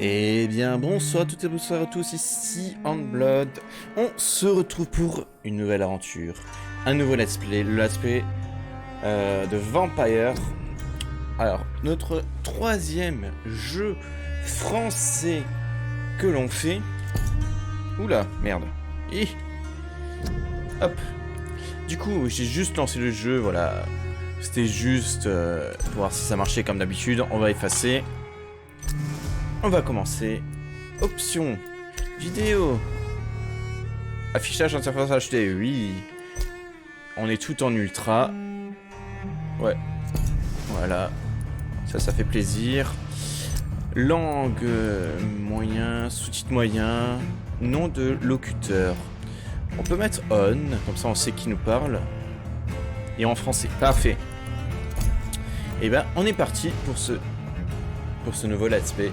Eh bien bonsoir à toutes et bonsoir à tous, ici Handblood. On se retrouve pour une nouvelle aventure, un nouveau let's play, le let's play de Vampyr. Alors, notre troisième jeu français que l'on fait. Oula, merde. Hi. Hop. Du coup, j'ai juste lancé le jeu, voilà. C'était juste pour voir si ça marchait comme d'habitude. On va effacer. On va commencer. Options. Vidéo. Affichage interface HD. Oui. On est tout en ultra. Ouais. Voilà. Ça fait plaisir. Langue moyen. Sous-titre moyen. Nom de locuteur. On peut mettre on. Comme ça on sait qui nous parle. Et en français. Parfait. Et ben on est parti pour ce nouveau let's play.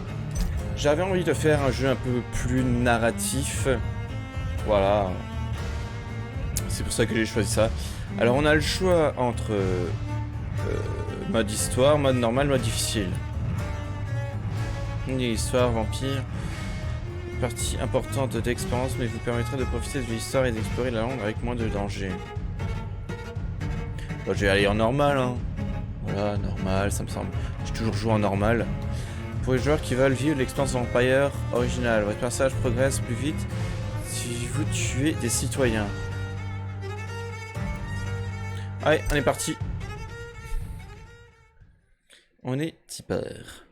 J'avais envie de faire un jeu un peu plus narratif. Voilà. C'est pour ça que j'ai choisi ça. Alors on a le choix entre mode histoire, mode normal, mode difficile. Une histoire, vampire. Une partie importante d'expérience, mais vous permettra de profiter de l'histoire et d'explorer la langue avec moins de danger. Bon, je vais aller en normal, hein. Voilà, normal, ça me semble. J'ai toujours joué en normal. Pour les joueurs qui veulent vivre l'expérience Vampyr originale, votre personnage progresse plus vite si vous tuez des citoyens. Allez, on est parti. On est tipeur.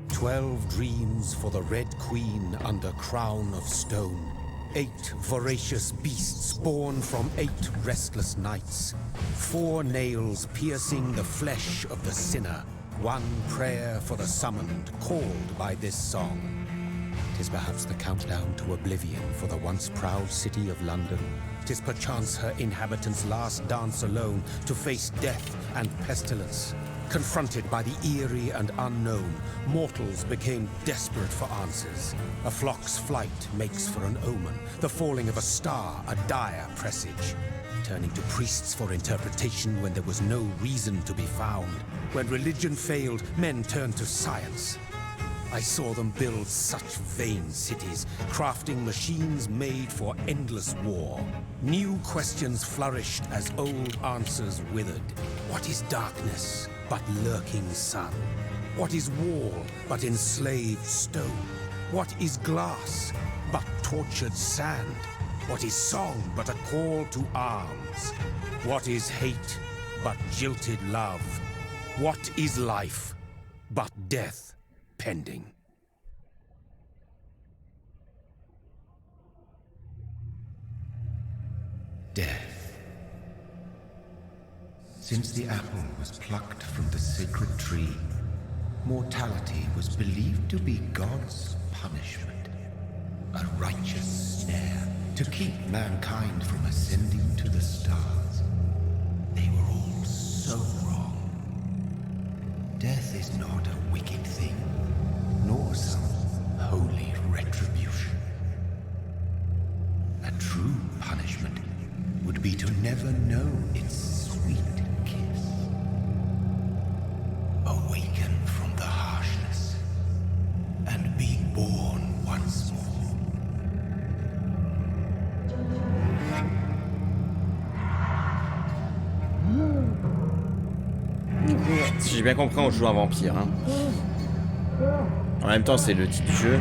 12 dreams for the Red Queen under crown of stone. 8 voracious beasts born from 8 restless nights. 4 nails piercing the flesh of the sinner. 1 prayer for the summoned, called by this song. 'Tis perhaps the countdown to oblivion for the once proud city of London. 'Tis perchance her inhabitants' last dance alone to face death and pestilence. Confronted by the eerie and unknown, mortals became desperate for answers. A flock's flight makes for an omen, the falling of a star a dire presage. Turning to priests for interpretation when there was no reason to be found. When religion failed, men turned to science. I saw them build such vain cities, crafting machines made for endless war. New questions flourished as old answers withered. What is darkness but lurking sun? What is wall but enslaved stone? What is glass but tortured sand? What is song but a call to arms? What is hate but jilted love? What is life but death pending? Death. Since the apple was plucked from the sacred tree, mortality was believed to be God's punishment, a righteous snare to keep mankind from ascending to the stars. They were all so wrong. Death is not a wicked thing, nor some holy retribution. A true punishment would be to never know its sweet kiss. Awaken from the harshness and be born once more. Si j'ai bien compris, on joue un vampire. Hein. En même temps, c'est le titre du jeu.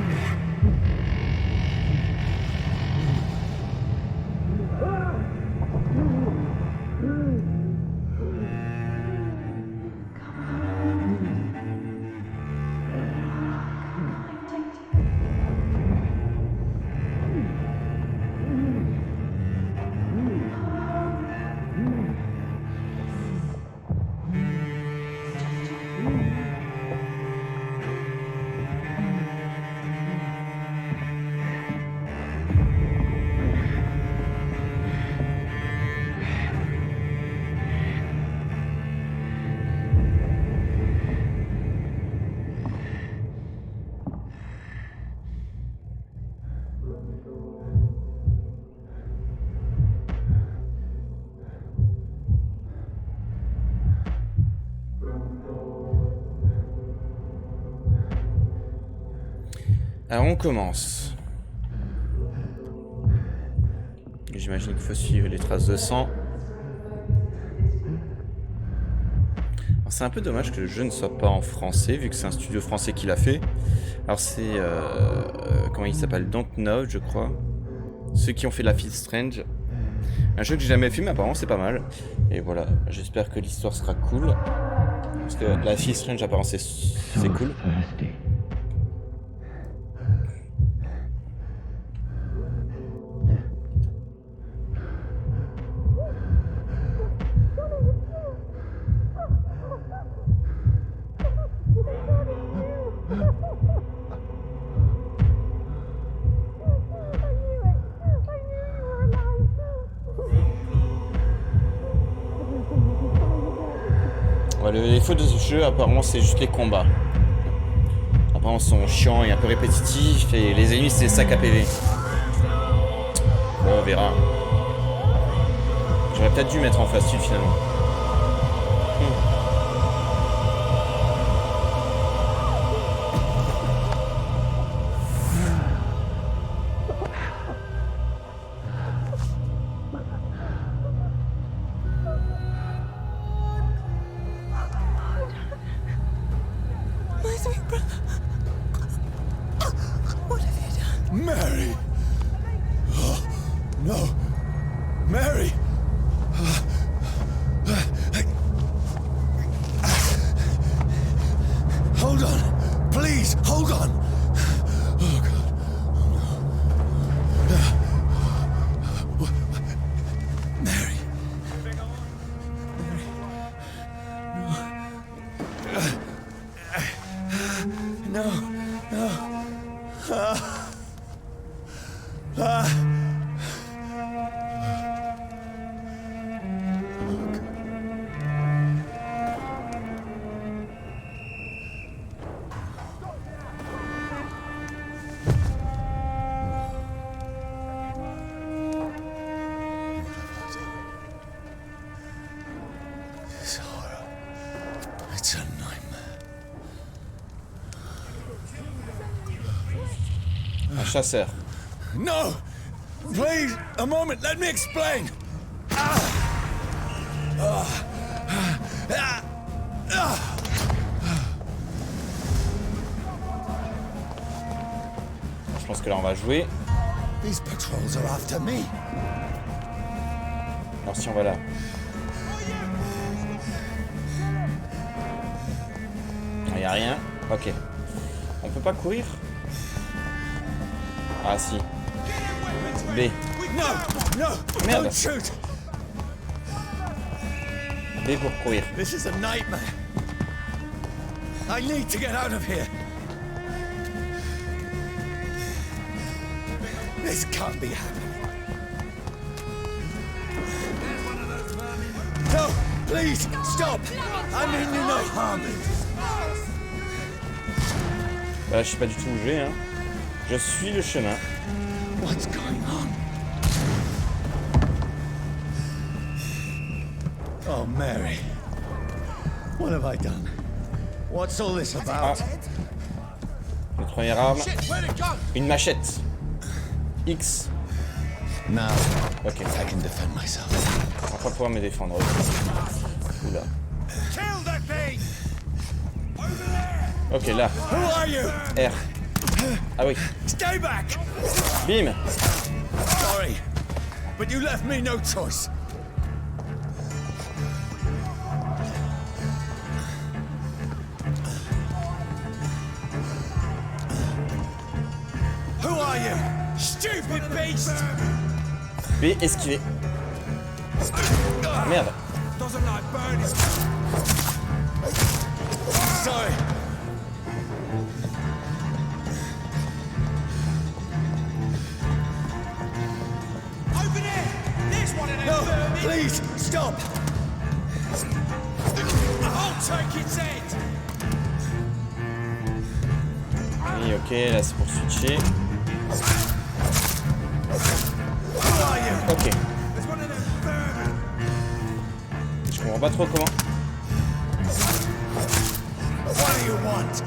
Alors on commence. J'imagine qu'il faut suivre les traces de sang. C'est un peu dommage que le jeu ne soit pas en français, vu que c'est un studio français qui l'a fait. Alors c'est... comment il s'appelle? Dontnod, je crois. Ceux qui ont fait Life is Strange. Un jeu que j'ai jamais fait, mais apparemment c'est pas mal. Et voilà, j'espère que l'histoire sera cool. Parce que Life is Strange, apparemment c'est cool. Le défaut de ce jeu, apparemment, c'est juste les combats. Apparemment, ils sont chiants et un peu répétitifs, et les ennemis, c'est des sacs à PV. Bon, on verra. J'aurais peut-être dû mettre en facile, finalement. Mary! Oh, no! Mary! Hold on! Please, hold on! Oh, God. Oh, no. Mary! No, no. This horror. It's a nightmare. Un chasseur. No! Please, a moment, let me explain! Je pense que là, on va jouer. These patrols are after me. Alors si on va là. Il n'y a rien. Ok. On peut pas courir? Ah si. B. No! No! Merde. Don't shoot! B pour courir. This is a nightmare. I need to get out of here. This can't be happening. No! Please, stop! I mean you no harm. Bah, je sais pas du tout où je vais, hein. Je suis le chemin. What's going on? Oh, Mary. What have I done? What's all this about? Notre première arme. Une machette. X. Now, Ok. I can defend myself. On va pas pouvoir me défendre. Oula. Ok, là. Who are you? R. Ah oui. Stay back! Bim. Sorry, but you left me no choice. Who are you? Stupid beast! B, esquiver. Merde. Doesn't like burning. Sorry. Open it! There's one in there. No, please, stop. I'll take its head. Oui, ok, là c'est pour switcher. Who are you? Ok. Je comprends pas trop comment. What do you want?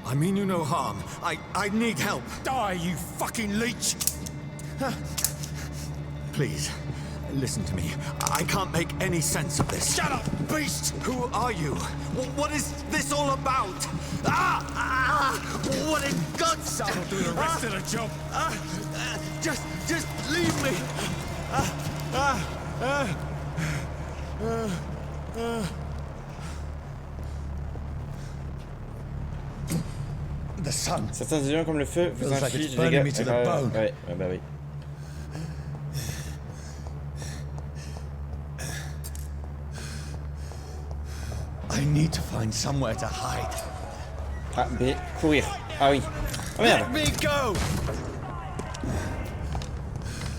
I mean you no harm. I need help. Die, you fucking leech! Please, listen to me. I can't make any sense of this. Shut up, beast! Who are you? What is this all about? What in God's name? I'll do the rest of the job. Just leave me. The sun. Certains éléments comme le feu vous Feels like infligent it's des burning dégâts. me to the bone. Ouais, bah oui. I need to find somewhere to hide. Ah, B, courir. Ah oui. Oh merde. Let me go.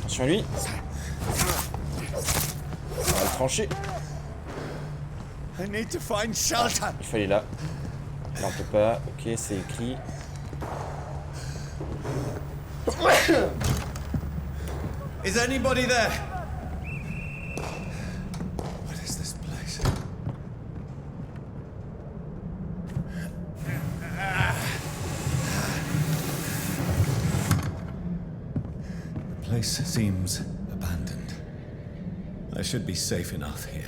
Attention à lui. On va le trancher. I need to find shelter. Il fallait là. Là on peut pas. Ok, c'est écrit. Is anybody there? What is this place? The place seems abandoned. I should be safe enough here.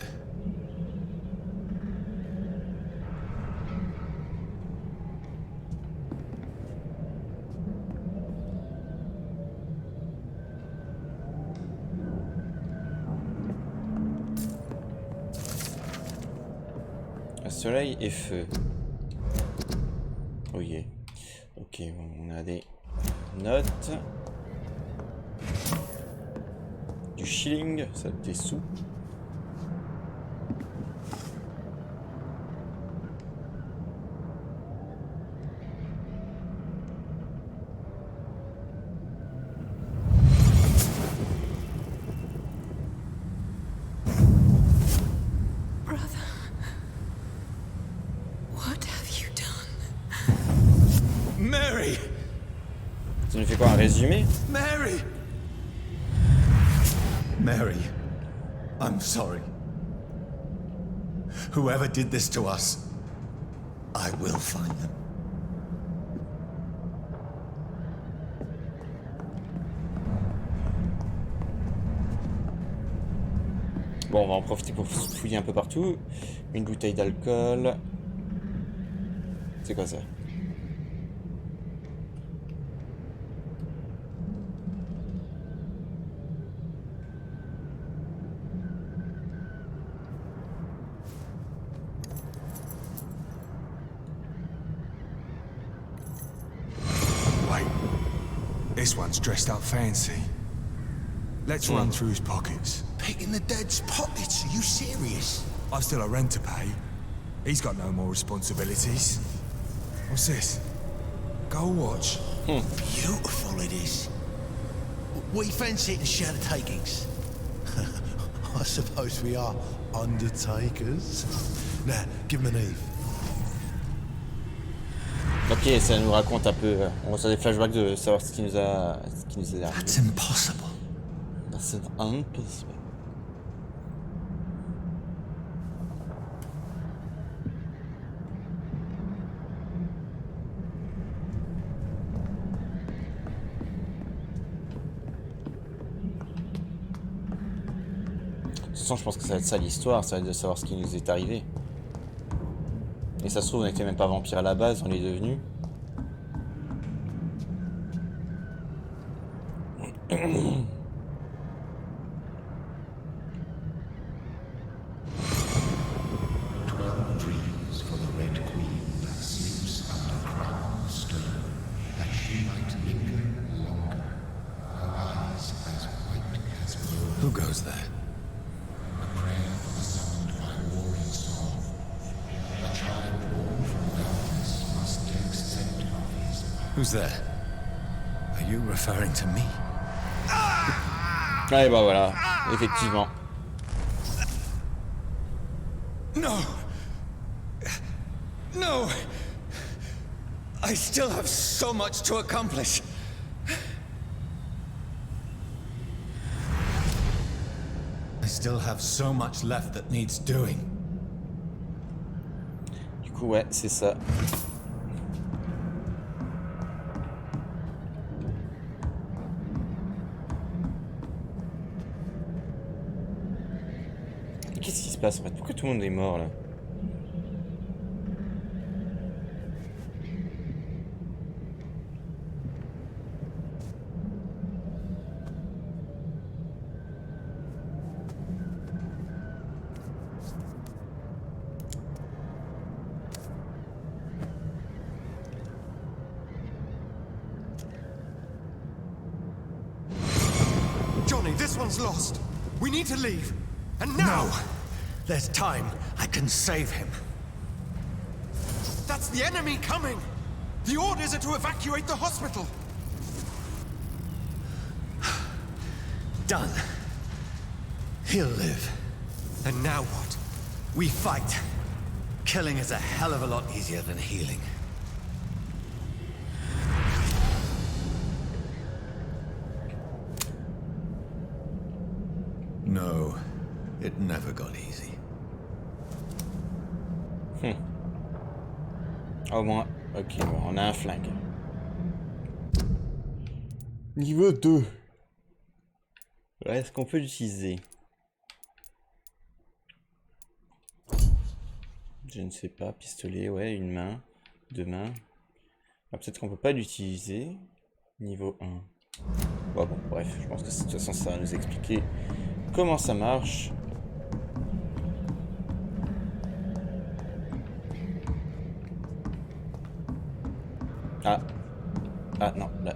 Soleil et feu. Oh yeah. Ok, bon, on a des notes. Du shilling, ça des sous. Mary! Ça nous fait quoi, un résumé? Mary! Mary, I'm sorry. Whoever did this to us, I will find them. Bon, on va en profiter pour fouiller un peu partout. Une bouteille d'alcool. C'est quoi ça? Wait, this one's dressed up fancy. Let's run through his pockets. Picking the dead's pockets? Are you serious? I've still a rent to pay. He's got no more responsibilities. What's this? Gold watch. Beautiful it is. We fancy it and share the takings. I suppose we are undertakers. Now, give him an Eve. Ok, ça nous raconte un peu. On reçoit des flashbacks de savoir ce qui nous est arrivé. That's impossible. C'est impossible. De toute façon, je pense que ça va être ça l'histoire, ça va être de savoir ce qui nous est arrivé. Et ça se trouve, on n'était même pas vampire à la base, on l'est devenu. Dreams for the Red Queen that sleeps under crown of stone, that she might linger longer, her eyes as white as pearl. Who goes there? A prayer summoned by warring song. A child born from darkness must take scent of his power. Who's there? Are you referring to me? Ah et bah voilà, effectivement. No! No! I still have so much to accomplish. I still have so much left that needs doing. Du coup, ouais, c'est ça. Qu'est-ce qui se passe en fait? Pourquoi tout le monde est mort là? Johnny, this one's lost. We need to leave. And now! No! There's time. I can save him. That's the enemy coming! The orders are to evacuate the hospital! Done. He'll live. And now what? We fight. Killing is a hell of a lot easier than healing. No, it never got easy. Au moins, ok, bon, on a un flingue. Niveau 2. Est-ce qu'on peut l'utiliser? Je ne sais pas. Pistolet, ouais, une main, deux mains. Ah, peut-être qu'on peut pas l'utiliser. Niveau 1. Bon, bref, je pense que de toute façon ça va nous expliquer comment ça marche. Ah. Ah non, là.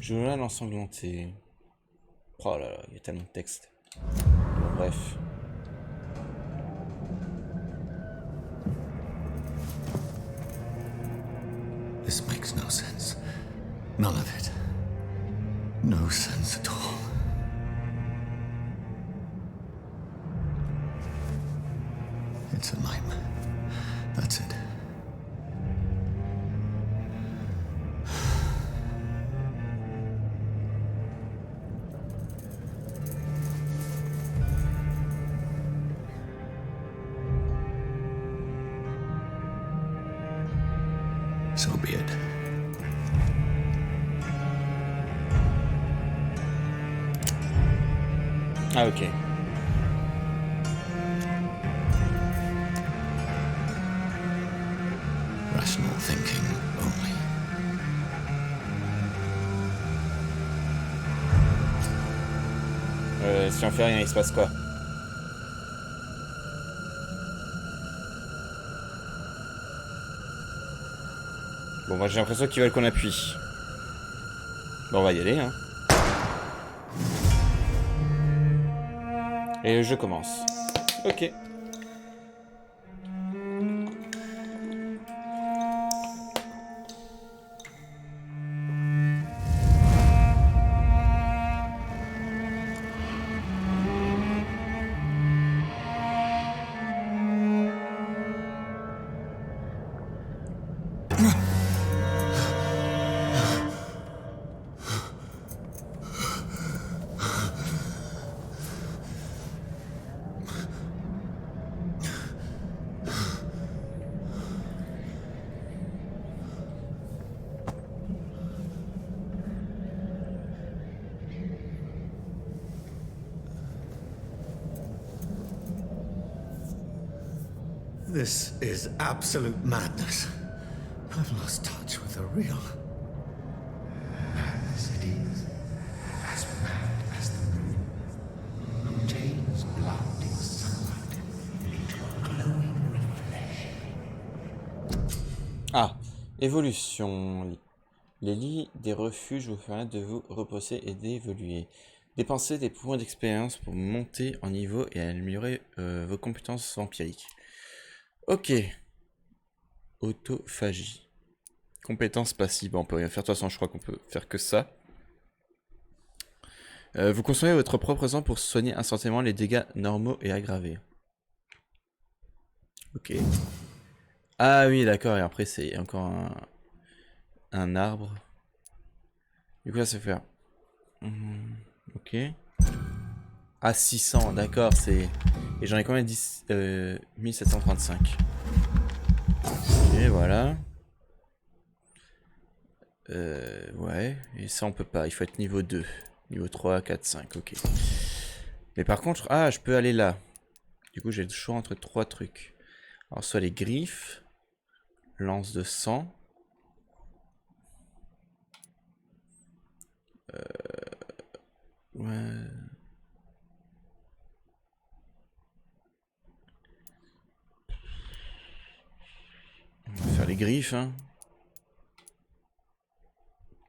Journal ensanglanté. Oh là là, il y a tellement de texte. Bon, bref. This makes no sense. None of it. No sense at all. It's a nightmare. That's it. So be it. Ah ok. Rational thinking only. Si on fait rien, il se passe quoi? Bon, moi j'ai l'impression qu'ils veulent qu'on appuie. Bon, on va y aller, hein. Et le jeu commence. Ok. This is absolute madness. I've lost touch with the real. Madness it is, as mad as the moon, who takes blood in sunlight into a glowing reflection. Ah, évolution. Les lits des refuges vous permettent de vous reposer et d'évoluer. Dépensez des points d'expérience pour monter en niveau et améliorer vos compétences vampiriques. Ok. Autophagie. Compétence passive. Bon, on peut rien faire. De toute façon, je crois qu'on peut faire que ça. Vous consommez votre propre sang pour soigner instantanément les dégâts normaux et aggravés. Ok. Ah oui, d'accord. Et après, c'est encore un arbre. Du coup, là, ça fait faire... ok. Ah, 600, d'accord, c'est... Et j'en ai combien? 1735. Ok, voilà. Ouais. Et ça, on peut pas. Il faut être niveau 2. Niveau 3, 4, 5, ok. Mais par contre... Ah, je peux aller là. Du coup, j'ai le choix entre 3 trucs. Alors, soit les griffes, lance de sang. Ouais. On va faire les griffes, hein.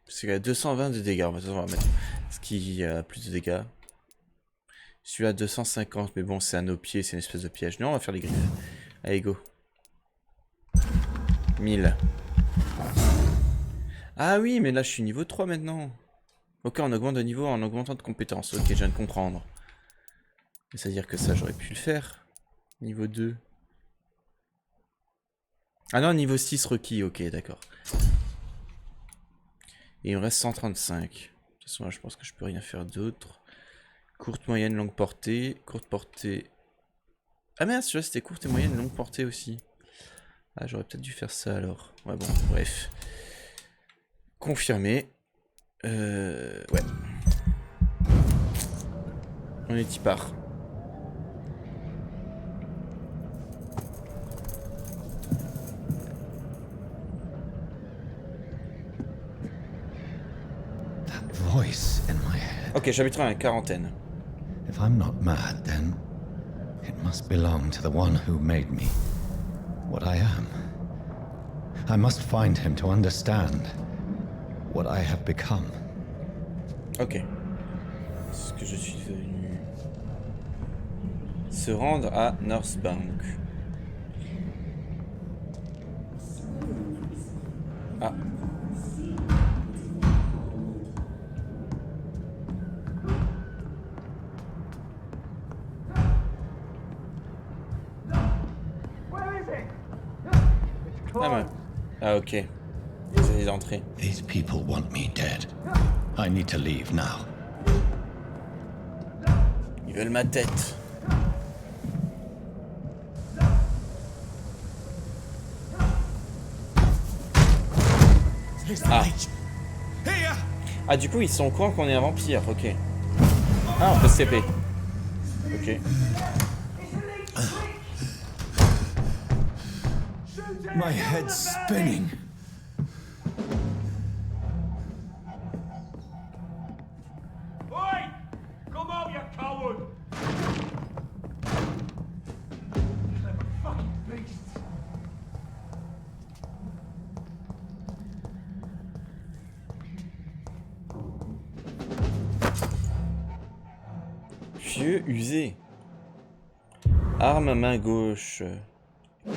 Parce qu'il y a 220 de dégâts. On va mettre ce qui a plus de dégâts. Celui-là 250, mais bon, c'est à nos pieds, c'est une espèce de piège. Non, on va faire les griffes. Allez, go. 1000. Ah oui, mais là, je suis niveau 3 maintenant. Ok, on augmente de niveau en augmentant de compétences. Ok, je viens de comprendre. C'est-à-dire que ça, j'aurais pu le faire. Niveau 2. Ah non, niveau 6 requis. Ok, d'accord. Et il me reste 135. De toute façon, là, je pense que je peux rien faire d'autre. Courte, moyenne, longue portée. Courte portée. Ah merde, celui-là, c'était courte et moyenne, longue portée aussi. Ah, j'aurais peut-être dû faire ça alors. Ouais, bon, bref. Confirmé. Ouais. On est y part. That voice in my head. Ok, j'habiterai à la quarantaine. If I'm not mad, then it must belong to the one who made me what I am. I must find him to understand what I have become. Ok. Ce que je suis venu. Se rendre à North Bank. Ah. Ah, ouais. Ah ok. C'est l'entrée. These people want me dead. I need to leave now. Ils veulent ma tête. Ah. Ah, du coup, ils sont au courant qu'on est un vampire, ok. Ah, on peut se TP. Ok. My head's spinning. Oi! Come out, you coward! Fucking beasts! Vieux usé. Arme main gauche.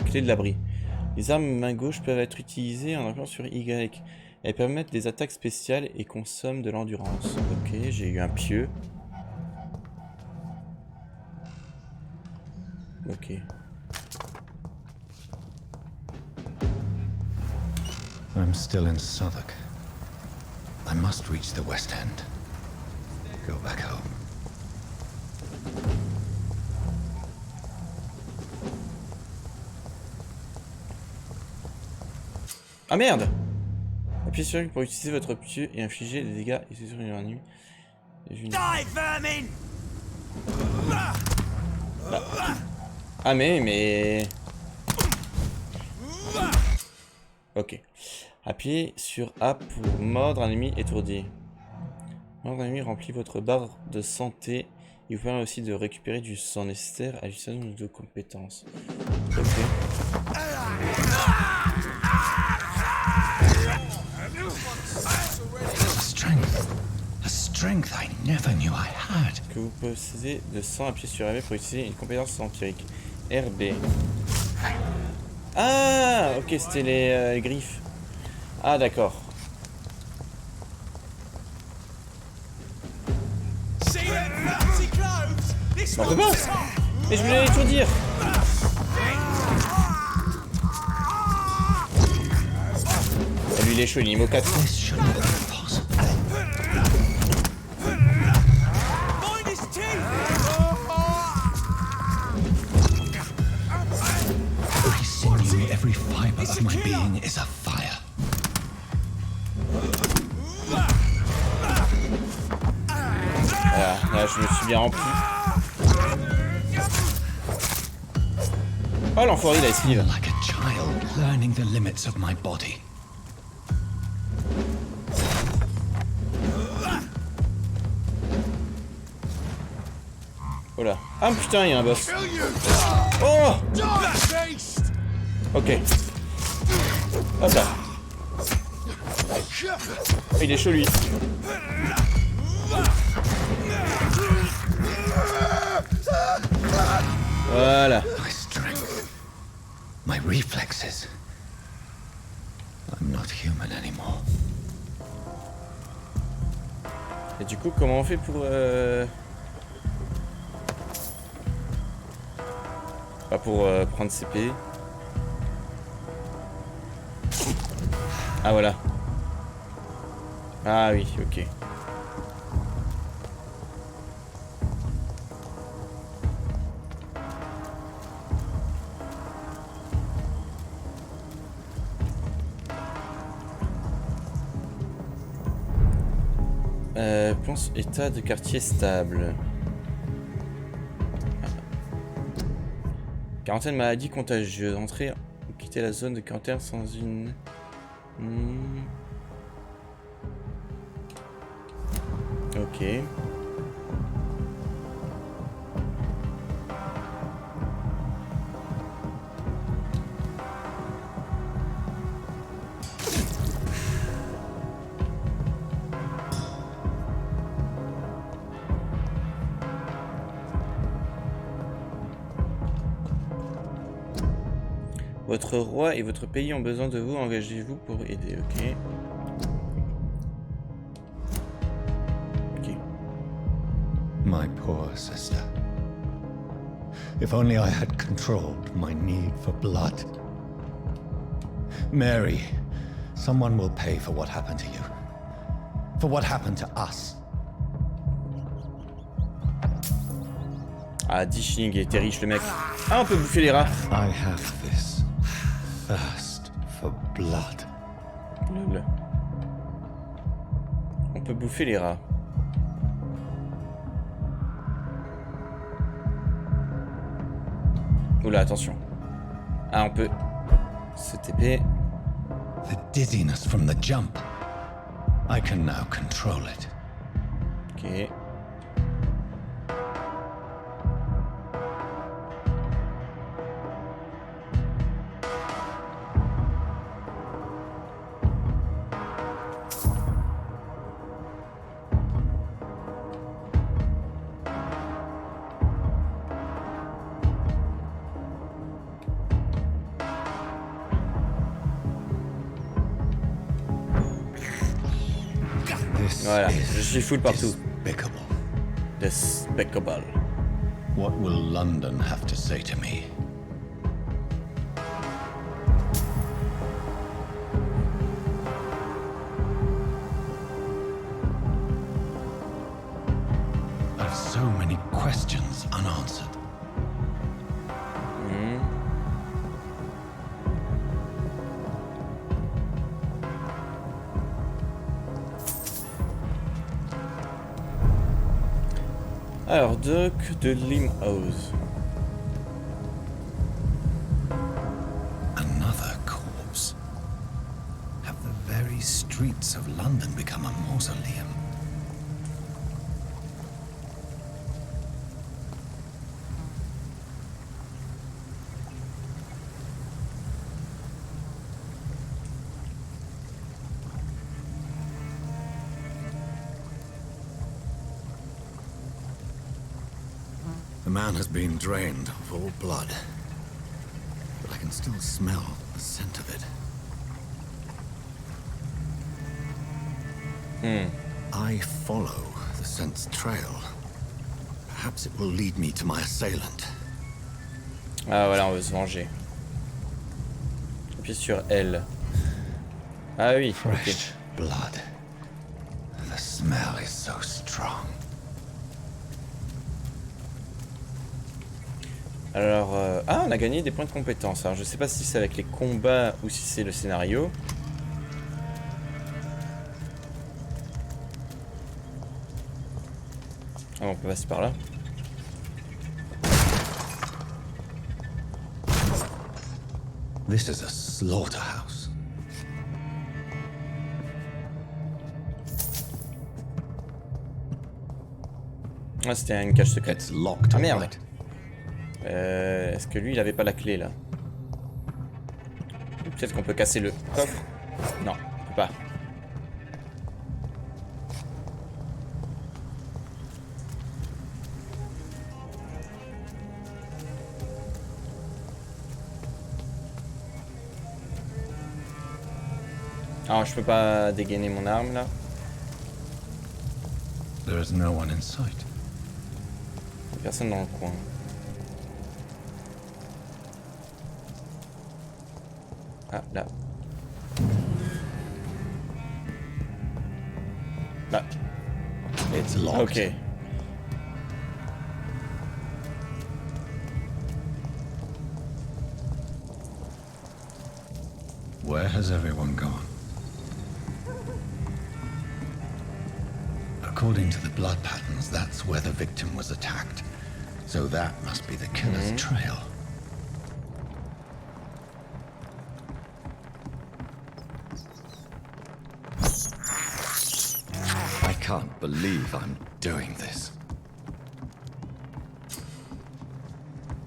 Clé de l'abri. Les armes main gauche peuvent être utilisées en appuyant sur Y. Elles permettent des attaques spéciales et consomment de l'endurance. Ok, j'ai eu un pieu. Ok. I'm still in Southwark. I must reach the West End. Go back home. Ah merde! Appuyez sur lui pour utiliser votre pieu et infliger des dégâts et c'est sur une nuit. Die, vermin! Ah mais... Ok. Appuyez sur A pour mordre un ennemi étourdi. Mordre un ennemi remplit votre barre de santé. Il vous permet aussi de récupérer du sang nécessaire à l'utilisation de compétences. Ok. A strength I never knew I had. Que vous possédez de sang, appuyez sur RB pour utiliser une compétence empirique. RB. Ah, ok, c'était les griffes. Ah, d'accord. On peut pas. Mais je voulais tout dire. Ah, lui, il est chaud, il est niveau 4. This shouldn't be possible. Every sinew, every fiber of my being is afire. Voilà, là, je me suis bien rempli. Oh l'enfoiré, il a esquive. Like a child learning the limits of my body. Oh là. Ah putain, il y a un boss. Oh. Ok. Hop là. Il est chaud lui. Voilà. My strength. My reflexes. I'm not human anymore. Et du coup, comment on fait pour pas pour prendre CP. Ah voilà. Ah oui, ok. Pense état de quartier stable. Quarantaine maladie contagieuse. Entrer ou quitter la zone de quarantaine sans une... Ok. Votre roi et votre pays ont besoin de vous. Engagez-vous pour aider, ok. Ok. My poor sister. If only I had controlled my need for blood. Mary, someone will pay for what happened to you. For what happened to us. Ah, 10 shillings, il était riche le mec. Ah, on peut bouffer les rats. I have this thirst for blood. Lol. On peut bouffer les rats. Oula, attention. Ah, on peut se TP. The dizziness from the jump. I can now control it. Ok. Voilà, je suis full partout. Despicable. Despicable. What will London have to say to me? I have so many questions unanswered. Alors, Doc de Limhouse. Another corpse. Have the very streets of London become a mausoleum? The man has been drained of all blood, but I can still smell the scent of it. I follow the scent's trail. Perhaps it will lead me to my assailant. Ah voilà, on veut se venger. Appuie sur L. Ah oui, ok. Fresh blood. The smell is so strong. Alors, ah, on a gagné des points de compétence. Alors, je sais pas si c'est avec les combats ou si c'est le scénario. Ah, on peut passer par là. This is a slaughterhouse. Ah, c'était une cache secrète. It's locked. Ah all merde. right. Est-ce que lui, il avait pas la clé, là? Peut-être qu'on peut casser le coffre. Non, on peut pas. Alors, je peux pas dégainer mon arme, là. There is no one in sight. Personne dans le coin. Ah, là. Là. It's locked. Ok. Where has everyone gone? According to the blood patterns, that's where the victim was attacked. So that must be the killer's trail. I can't believe I'm doing this.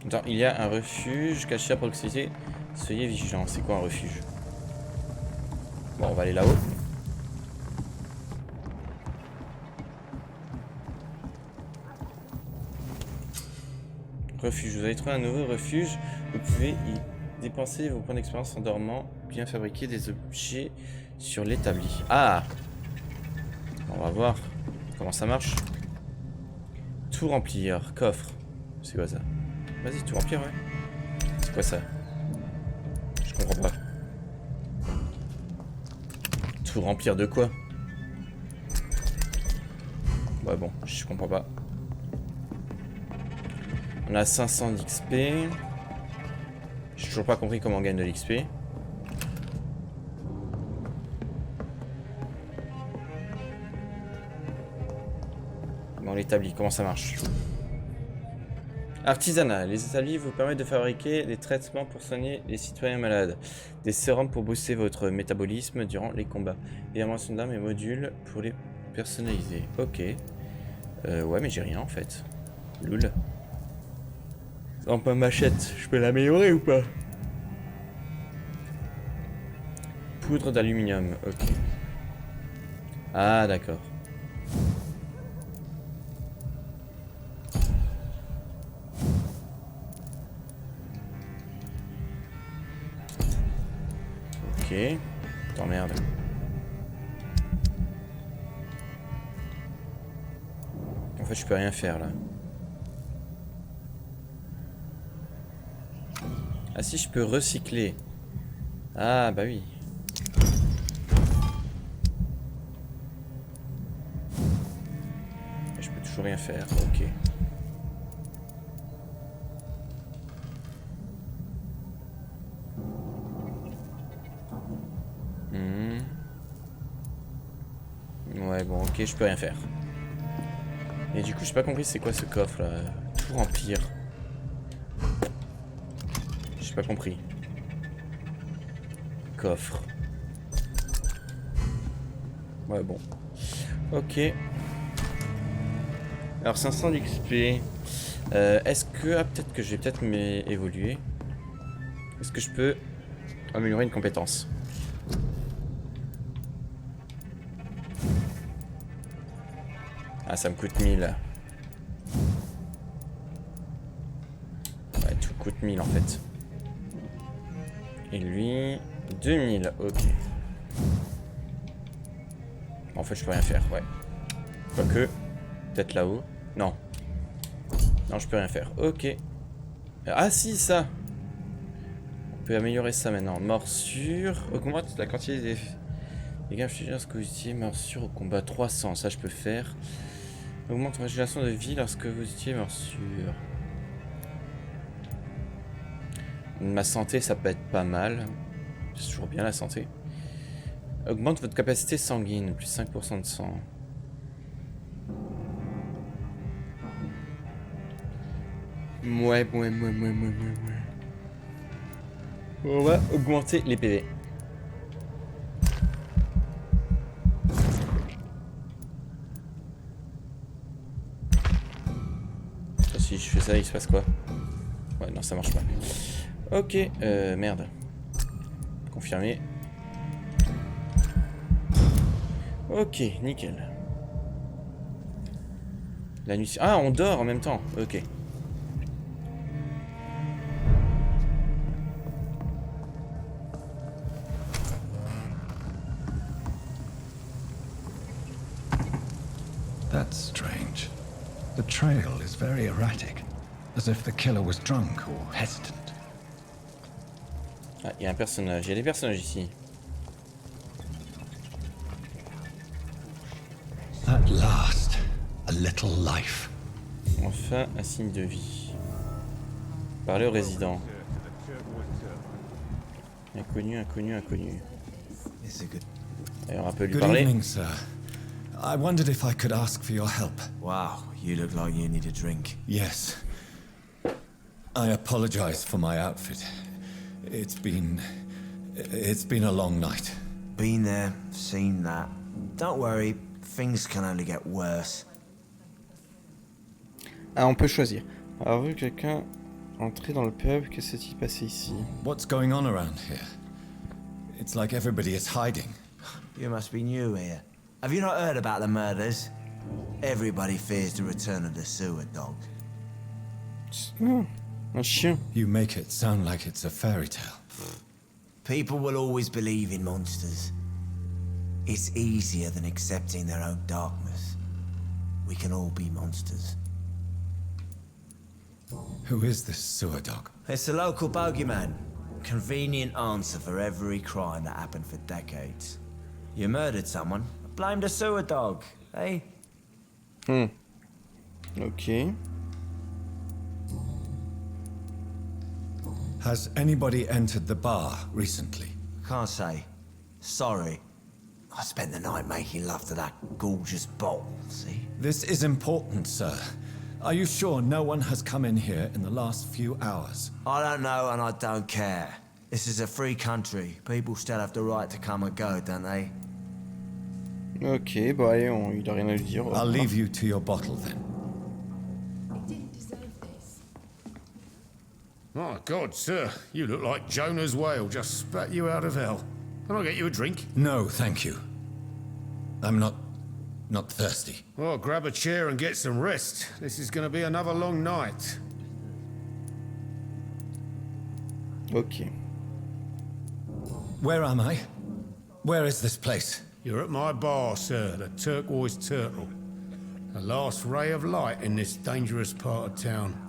Attends, il y a un refuge caché à proximité. Soyez vigilants. C'est quoi un refuge? Bon, on va aller là-haut. Refuge. Vous avez trouvé un nouveau refuge. Vous pouvez y dépenser vos points d'expérience en dormant. Bien fabriquer des objets sur l'établi. Ah! On va voir comment ça marche. Tout remplir. Coffre. C'est quoi ça? Vas-y, tout remplir, ouais. C'est quoi ça? Je comprends pas. Tout remplir de quoi? Ouais, bon, je comprends pas. On a 500 d'XP. J'ai toujours pas compris comment on gagne de l'XP. Bon, l'établi, comment ça marche? Artisanat. Les établis vous permettent de fabriquer des traitements pour soigner les citoyens malades. Des sérums pour booster votre métabolisme durant les combats. Des inventions d'armes et modules pour les personnaliser. Ok. Ouais, mais j'ai rien en fait. Loul. En pas machette, je peux l'améliorer ou pas? Poudre d'aluminium, ok. Ah, d'accord. Ok. T'emmerdes. En fait, je peux rien faire là. Ah si, je peux recycler. Ah bah oui. Je peux toujours rien faire, ok. Ouais bon, ok, je peux rien faire. Et du coup, j'ai pas compris c'est quoi ce coffre là. Tout remplir. J'ai pas compris. Coffre. Ouais bon. Ok. Alors 500 d'XP. Est-ce que... Ah, peut-être que je vais peut-être m'évoluer. Est-ce que je peux améliorer une compétence? Ah, ça me coûte 1000. Ouais, tout coûte 1000 en fait. Et lui, 2000, ok. En fait, je peux rien faire, ouais. Quoique, peut-être là-haut. Non. Non, je peux rien faire, ok. Ah si, ça. On peut améliorer ça maintenant. Morsure. Augmente la quantité des dégâts infligés lorsque vous utilisez morsure au combat. 300, ça je peux faire. Augmente la régénération de vie lorsque vous utilisez morsure. Ma santé, ça peut être pas mal. C'est toujours bien la santé. Augmente votre capacité sanguine, plus 5% de sang. Ouais. On va augmenter les PV. Si je fais ça, il se passe quoi? Ouais, non, ça marche pas. Ok, merde. Confirmé. Ok, nickel. La nuit... Ah, on dort en même temps. Ok. That's strange. The trail is very erratic, as if the killer was drunk or hesitant. Ah, il y a un personnage. Il y a des personnages ici. At last, a little life. Enfin, un signe de vie. Parler au résident. Inconnu, inconnu, inconnu. Alors, on peut lui Good parler. evening, sir. I wondered if I could ask for your help. Wow, you look like you need a drink. Yes. I apologize for my outfit. It's been a long night. Been there, seen that. Don't worry, things can only get worse. Ah, on peut choisir. Alors, vu quelqu'un entrer dans le pub, que s'est-il passé ici? What's going on around here? It's like everybody is hiding. You must be new here. Have you not heard about the murders? Everybody fears the return of the sewer dog. Oh, un chien. You make it sound like it's a fairy tale. People will always believe in monsters. It's easier than accepting their own darkness. We can all be monsters. Who is this sewer dog? It's a local bogeyman. Convenient answer for every crime that happened for decades. You murdered someone, blame the sewer dog, eh? Ok. Has anybody entered the bar recently? Can't say. Sorry. I spent the night making love to that gorgeous bottle, see? This is important, sir. Are you sure no one has come in here in the last few hours? I don't know and I don't care. This is a free country. People still have the right to come and go, don't they? Ok, bon allez, il a rien à lui dire. I'll leave you to your bottle then. My God, sir, you look like Jonah's whale just spat you out of hell. Can I get you a drink? No, thank you. I'm not thirsty. Well, grab a chair and get some rest. This is going to be another long night. Ok. Where am I? Where is this place? You're at my bar, sir, the Turquoise Turtle. The last ray of light in this dangerous part of town.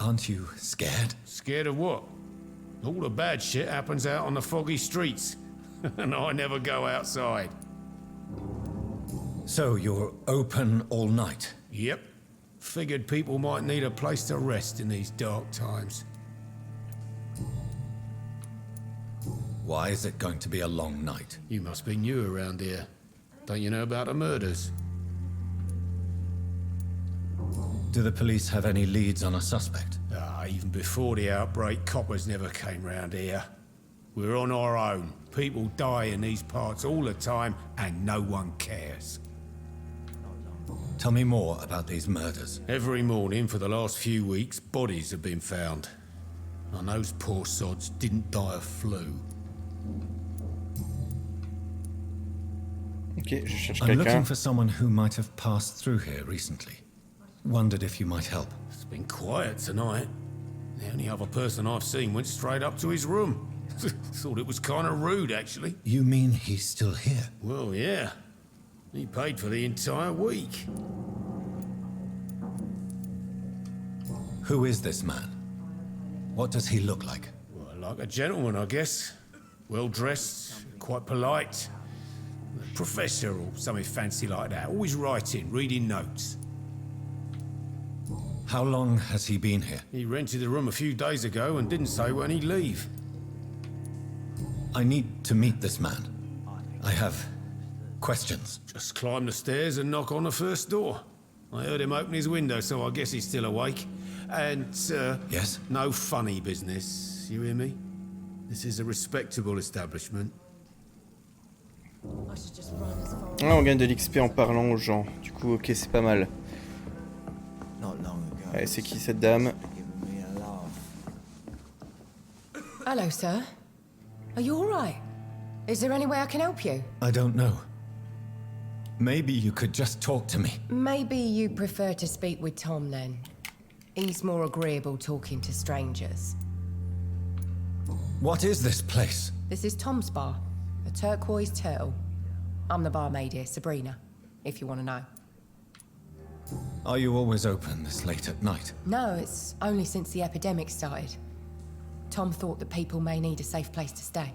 Aren't you scared? Scared of what? All the bad shit happens out on the foggy streets. And I never go outside. So you're open all night? Yep. Figured people might need a place to rest in these dark times. Why is it going to be a long night? You must be new around here. Don't you know about the murders? Do the police have any leads on a suspect? Even before the outbreak, coppers never came round here. We're on our own. People die in these parts all the time, and no one cares. Tell me more about these murders. Every morning for the last few weeks, bodies have been found. And those poor sods didn't die of flu. Ok, je cherche I'm looking quelqu'un. for someone who might have passed through here recently. Wondered if you might help. It's been quiet tonight. The only other person I've seen went straight up to his room. Thought it was kind of rude, actually. You mean he's still here? Well, yeah. He paid for the entire week. Who is this man? What does he look like? Well, like a gentleman, I guess. Well-dressed, quite polite. A professor or something fancy like that. Always writing, reading notes. How long has he been here? He rented the room a few days ago and didn't say when he'd leave. I need to meet this man. I have questions. Just climb the stairs and knock on the first door. I heard him open his window, so I guess he's still awake. And, Yes? no funny business, you hear me? This is a respectable establishment. I should just run as far Ah, on gagne de l'XP en parlant aux gens. Du coup, ok, c'est pas mal. Not long ago. Allez, c'est qui cette dame? Giving me a laugh. Hello, sir. Are you all right? Is there any way I can help you? I don't know. Maybe you could just talk to me. Maybe you prefer to speak with Tom then. He's more agreeable talking to strangers. What is this place? This is Tom's bar, a turquoise turtle. I'm the barmaid here, Sabrina, if you want to know. Are you always open this late at night? No, it's only since the epidemic started. Tom thought that people may need a safe place to stay.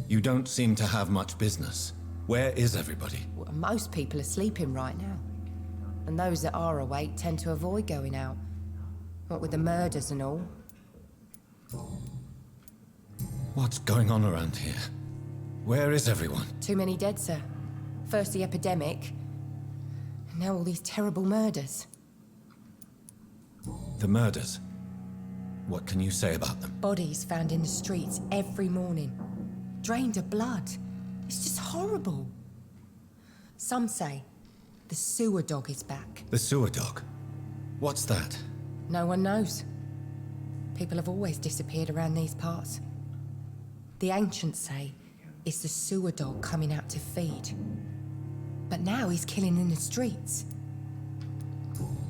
You don't seem to have much business. Where is everybody? Well, most people are sleeping right now. And those that are awake tend to avoid going out. What with the murders and all. What's going on around here? Where is everyone? Too many dead, sir. First the epidemic, and now all these terrible murders. The murders. What can you say about them? Bodies found in the streets every morning. Drained of blood. It's just horrible. Some say the sewer dog is back. The sewer dog. What's that? No one knows. People have always disappeared around these parts. The ancients say it's the sewer dog coming out to feed. But now he's killing in the streets.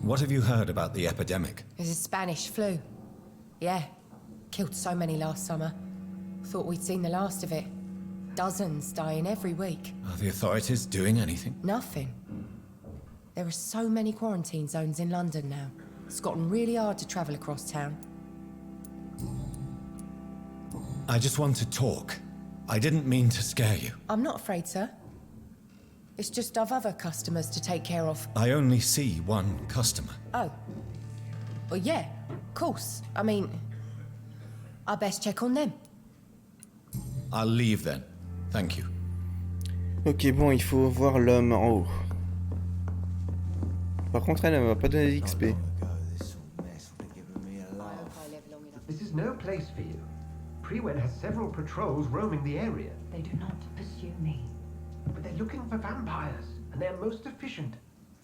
What have you heard about the epidemic? There's a Spanish flu. Yeah, killed so many last summer. Thought we'd seen the last of it. Dozens dying every week. Are the authorities doing anything? Nothing. There are so many quarantine zones in London now. It's gotten really hard to travel across town. I just want to talk. I didn't mean to scare you. I'm not afraid, sir. It's just I've other customers to take care of. I only see one customer. Oh. Well, yeah, of course. I mean, I best check on them. I'll leave then. Thank you. Ok, bon, il faut voir l'homme en haut. Par contre, elle ne m'a pas donné d'XP. Not long ago, this sort of mess would have given me a laugh. This is no place for you. Prewen has several patrols roaming the area. They do not pursue me. But they're looking for vampires, and they're most efficient.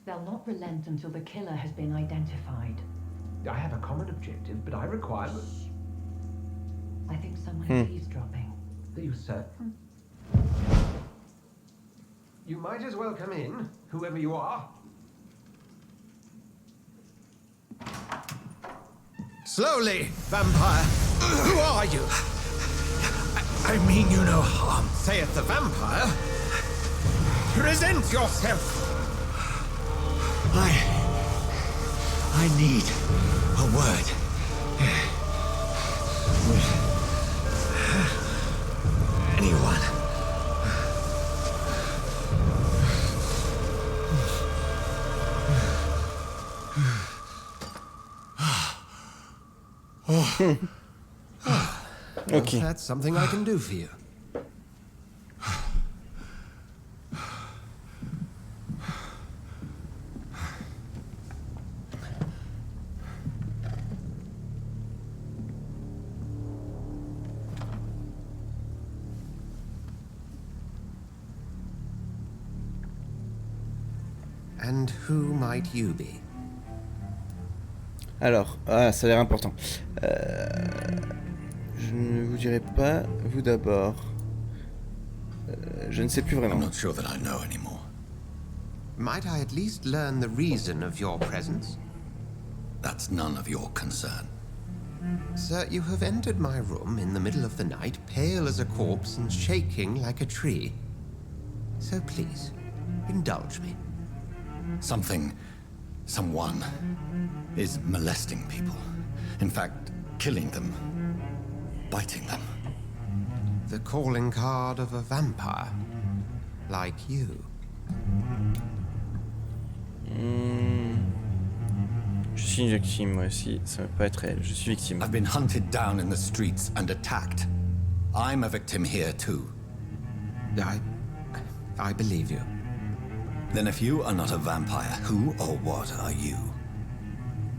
They'll not relent until the killer has been identified. I have a common objective, but I require... I think someone is eavesdropping. Are you certain? You might as well come in, whoever you are. Slowly, vampire. Who are you? I mean you no harm. Saith the vampire. Present yourself. I need a word. With anyone. Ok. That's something I can do for you. And who might you be? Alors, ah, ça a l'air important. Je ne vous dirai pas, vous d'abord. Je ne sais plus I'm vraiment. not sure that I know anymore. Might I at least learn the reason of your presence? That's none of your concern. Sir, you have entered my room in the middle of the night, pale as a corpse and shaking like a tree. So please, indulge me. Someone is molesting people. In fact, killing them. Biting them. The calling card of a vampire. Like you. Je suis une victime, moi aussi. Ça ne peut pas être elle. Je suis victime. I've been hunted down in the streets and attacked. I'm a victim here too. I believe you. Then if you are not a vampire, who or what are you?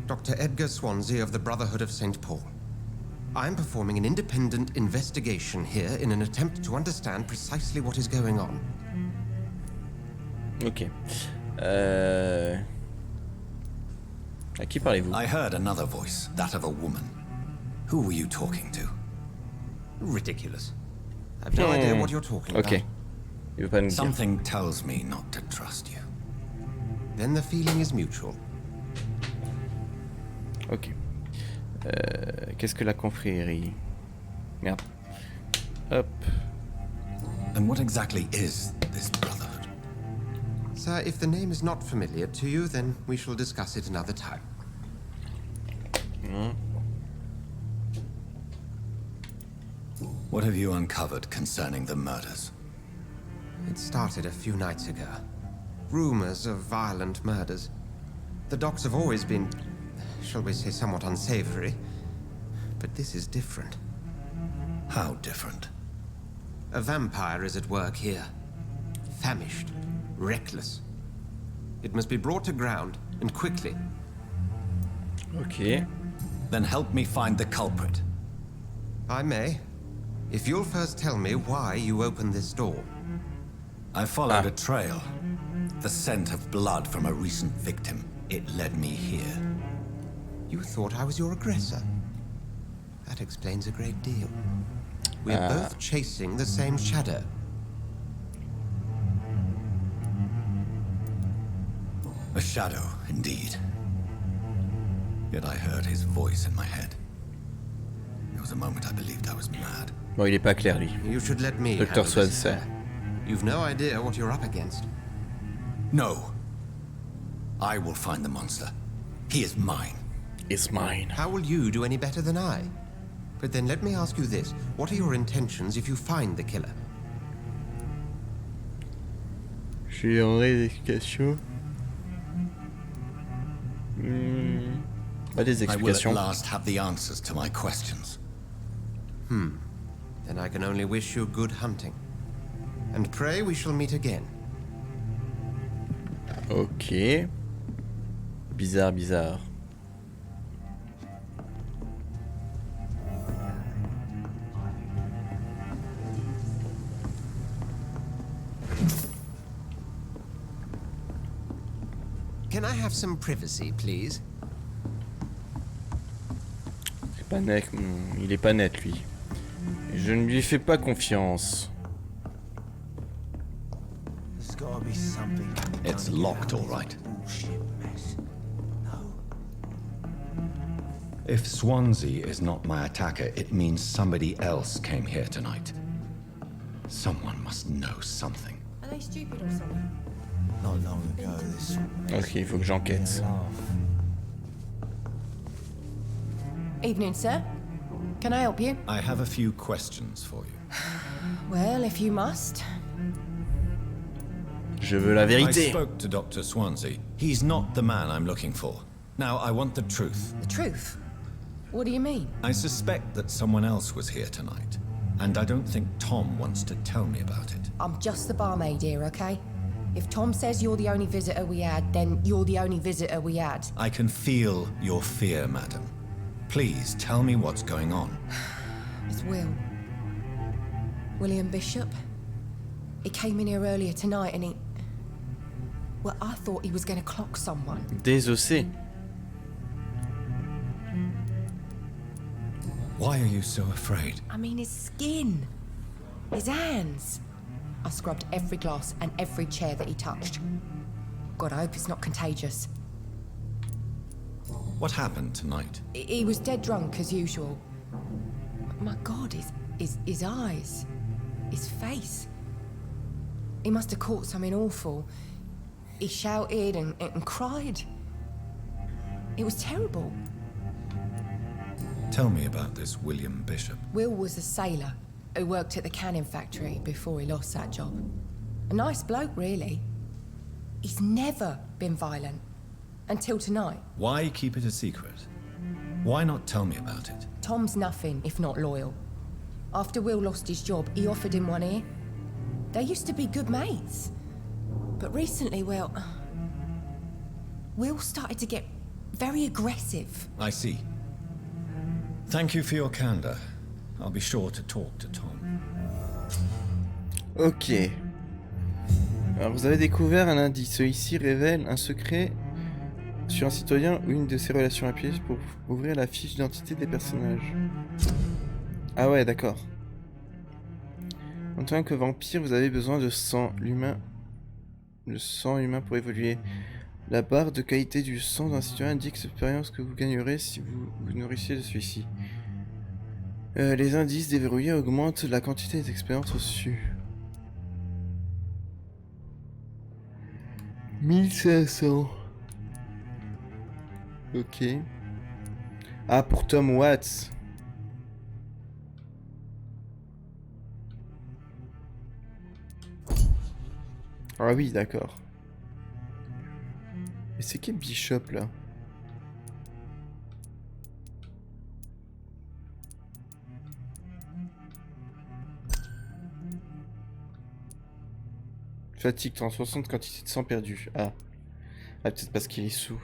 Dr. Edgar Swansea of the Brotherhood of St. Paul. I'm performing an independent investigation here in an attempt to understand precisely what is going on. Ok. À qui parlez-vous? I heard another voice, that of a woman. Who were you talking to? Ridiculous. I've no idea what you're talking Ok. Il veut pas nous dire. Something tells me not to trust you. Then the feeling is mutual. Ok. Qu'est-ce que la confrérie? Merde. Hop. And what exactly is this brotherhood? Sir, if the name is not familiar to you, then we shall discuss it another time. What have you uncovered concerning the murders? It started a few nights ago. Rumors of violent murders. The docks have always been, shall we say, somewhat unsavory. But this is different. How different? A vampire is at work here. Famished. Reckless. It must be brought to ground, and quickly. Ok. Then help me find the culprit. I may. If you'll first tell me why you opened this door. I followed a trail. The scent of blood from a recent victim. It led me here. You thought I was your aggressor? That explains a great deal. We're both chasing the same shadow. A shadow, indeed. Yet I heard his voice in my head. There was a moment I believed I was mad. Bon, il est pas clair, lui. You should let me Dr. handle this Swansea. affair. You've no idea what you're up against. No. I will find the monster. He is mine. It's mine. How will you do any better than I? But then let me ask you this. What are your intentions if you find the killer? J'ai en réexplication. Pas des I will at explications. last have the answers to my questions. Then I can only wish you good hunting. And pray we shall meet again. Ok. Bizarre, bizarre. Can I have some privacy, please? C'est pas net. Il est pas net, lui. Je ne lui fais pas confiance. There's gotta be something. It's locked, all right. Bullshit mess. No. If Swansea is not my attacker, it means somebody else came here tonight. Someone must know something. Are they stupid or something? Not long ago, this sort of mess. Ok, il faut que j'enquête. Evening, sir. Can I help you? I have a few questions for you. Well, if you must. Je veux la I vérité. spoke to Dr. Swansea. He's not the man I'm looking for. Now, I want the truth. The truth? What do you mean? I suspect that someone else was here tonight, and I don't think Tom wants to tell me about it. I'm just the barmaid here, okay? If Tom says you're the only visitor we had, then you're the only visitor we had. I can feel your fear, madam. Please tell me what's going on. It's Will. William Bishop. He came in here earlier tonight and he... Well, I thought he was going to clock someone. Désossé. Why are you so afraid? I mean, his skin. His hands. I scrubbed every glass and every chair that he touched. God, I hope it's not contagious. What happened tonight? He was dead drunk, as usual. My God, his eyes. His face. He must have caught something awful. He shouted and cried. It was terrible. Tell me about this William Bishop. Will was a sailor who worked at the canning factory before he lost that job. A nice bloke, really. He's never been violent. Until tonight. Why keep it a secret? Why not tell me about it? Tom's nothing if not loyal. After Will lost his job, he offered him one ear. They used to be good mates. But recently, Will started to get very aggressive. I see. Thank you for your candor. I'll be sure to talk to Tom. Ok. Alors vous avez découvert un indice. Celui-ci révèle un secret sur un citoyen ou une de ses relations. Appuyez pour ouvrir la fiche d'identité des personnages. Ah ouais, d'accord. En tant que vampire, vous avez besoin de sang. Le sang humain pour évoluer. La barre de qualité du sang d'un citoyen indique l'expérience que vous gagnerez si vous nourrissez de celui-ci. Les indices déverrouillés augmentent la quantité d'expériences reçues. 1500. Ok. Ah, pour Tom Watts. Ah oui, d'accord. Mais c'est qui Bishop là? Fatigue 360, quantité de sang perdu. Ah. Ah, peut-être parce qu'il est sous.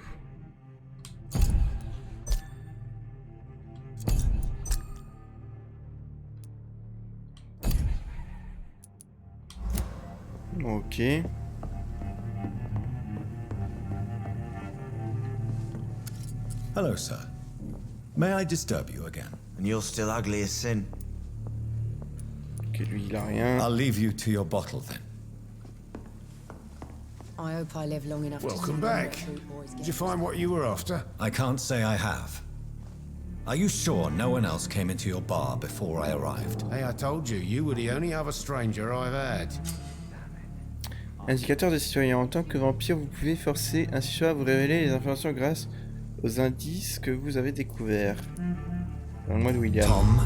Ok. Hello, sir. May I disturb you again? And you're still ugly as sin. Ok, lui il a rien. I'll leave you to your bottle then. I hope I live long enough to Welcome see back. the fruit boys Did get you find what you were after? I can't say I have. Are you sure no one else came into your bar before I arrived? Hey, I told you, you were the only other stranger I've had. Indicateur de citoyen. En tant que vampire, vous pouvez forcer un citoyen à vous révéler les informations grâce aux indices que vous avez découverts. Dans le mode William. Tom,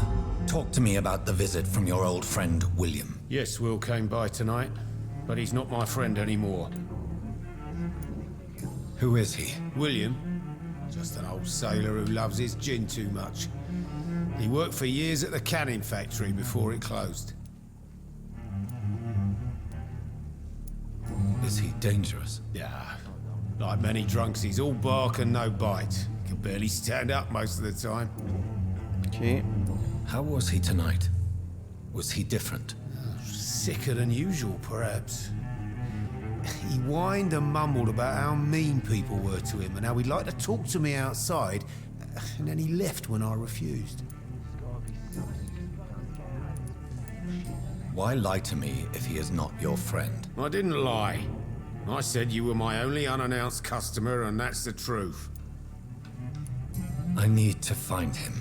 talk to me about the visit from your old friend William. Yes, Will came by tonight, but he's not my friend anymore. Who is he? William? Just an old sailor who loves his gin too much. He worked for years at the canning factory before it closed. Is he dangerous? Yeah, like many drunks, he's all bark and no bite. Can barely stand up most of the time. Ok. How was he tonight? Was he different? Sicker than usual, perhaps. He whined and mumbled about how mean people were to him and how he'd like to talk to me outside, and then he left when I refused. Why lie to me if he is not your friend? I didn't lie. I said you were my only unannounced customer, and that's the truth. I need to find him.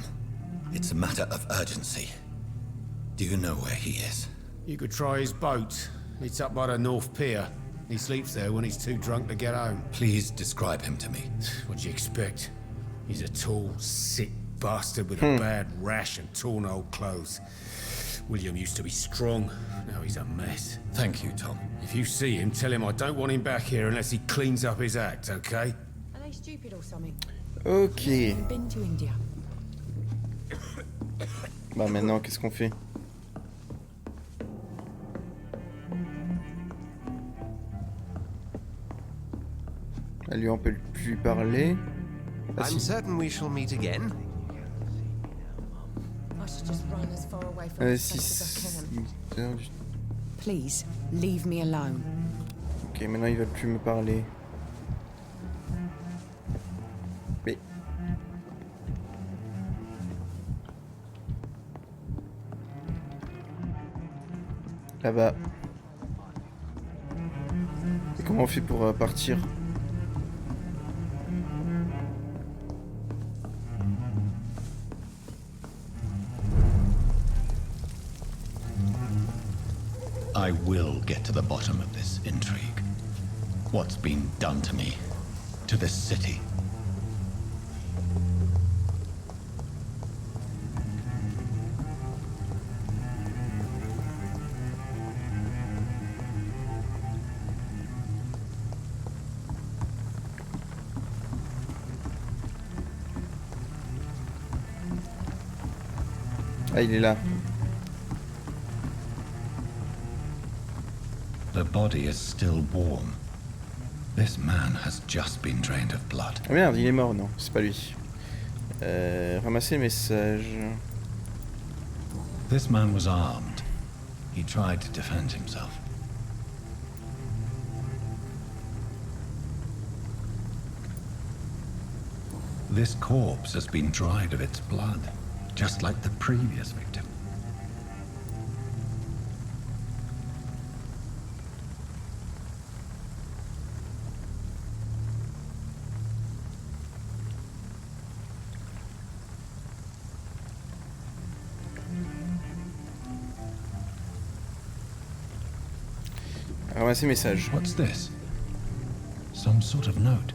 It's a matter of urgency. Do you know where he is? You could try his boat. It's up by the North Pier. He sleeps there when he's too drunk to get home. Please describe him to me. What'd you expect? He's a tall, sick bastard with a bad rash and torn old clothes. William used to be strong. Now he's a mess. Thank you, Tom. If you see him, tell him I don't want him back here unless he cleans up his act, okay? Are they stupid or something? Ok. I've been to India. Bah maintenant, qu'est-ce qu'on fait? À lui, on peut plus parler. Ah, I'm si. certain we shall meet again. I should just run as far away from this place as I can. Please, leave me alone. Ok, maintenant ils veulent plus me parler. Mais... Là-bas. Et comment on fait pour partir? I will get to the bottom of this intrigue. What's been done to me, to this city. Ah, il est là. The body is still warm. This man has just been drained of blood. Ah merde, il est mort, non, c'est pas lui. Ramasser le message. This man was armed. He tried to defend himself. This corpse has been dried of its blood, just like the previous victim. Ramasser message. What's this? Some sort of note.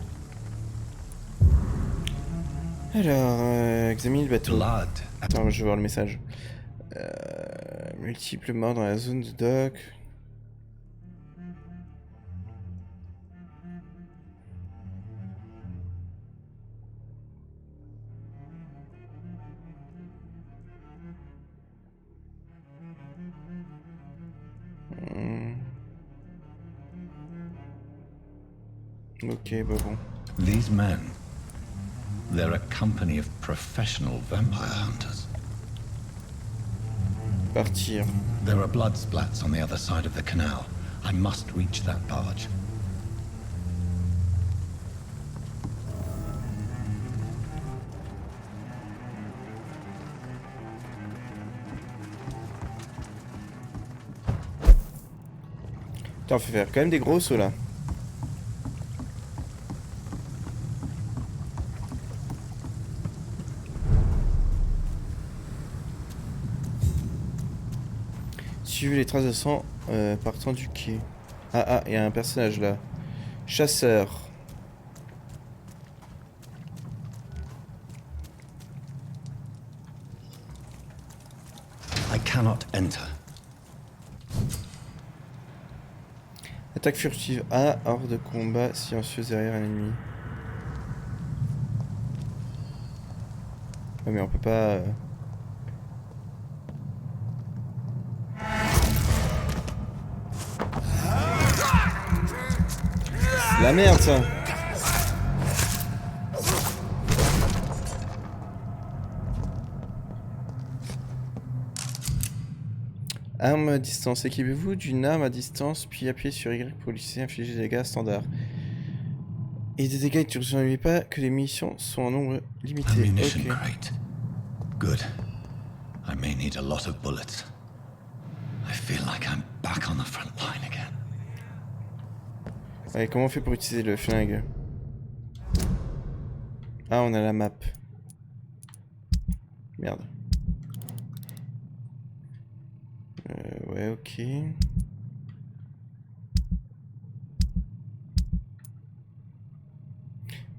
Alors, examine le bateau. Blood. Attends, je vais voir le message. Multiples morts dans la zone de dock. Ok, bah bon. These men, they're a company of professional vampire hunters. Partir. There are blood splats on the other side of the canal. I must reach that barge. Putain, faut faire quand même des gros sauts là. Suivez les traces de sang partant du quai. Ah, il y a un personnage là. Chasseur. I cannot enter. Attaque furtive A, hors de combat silencieuse derrière un ennemi. Ouais, mais on peut pas... La merde ça. Arme à distance. Équipez-vous d'une arme à distance, puis appuyez sur Y pour laisser infliger des dégâts standards. Et des dégâts étudiants, n'oubliez pas que les munitions sont en nombre limité. Ammunition Ok. crate. Good. I may need a lot of bullets. I feel like I'm back on the front line again. Allez, comment on fait pour utiliser le flingue? Ah, on a la map. Merde. Ouais, ok.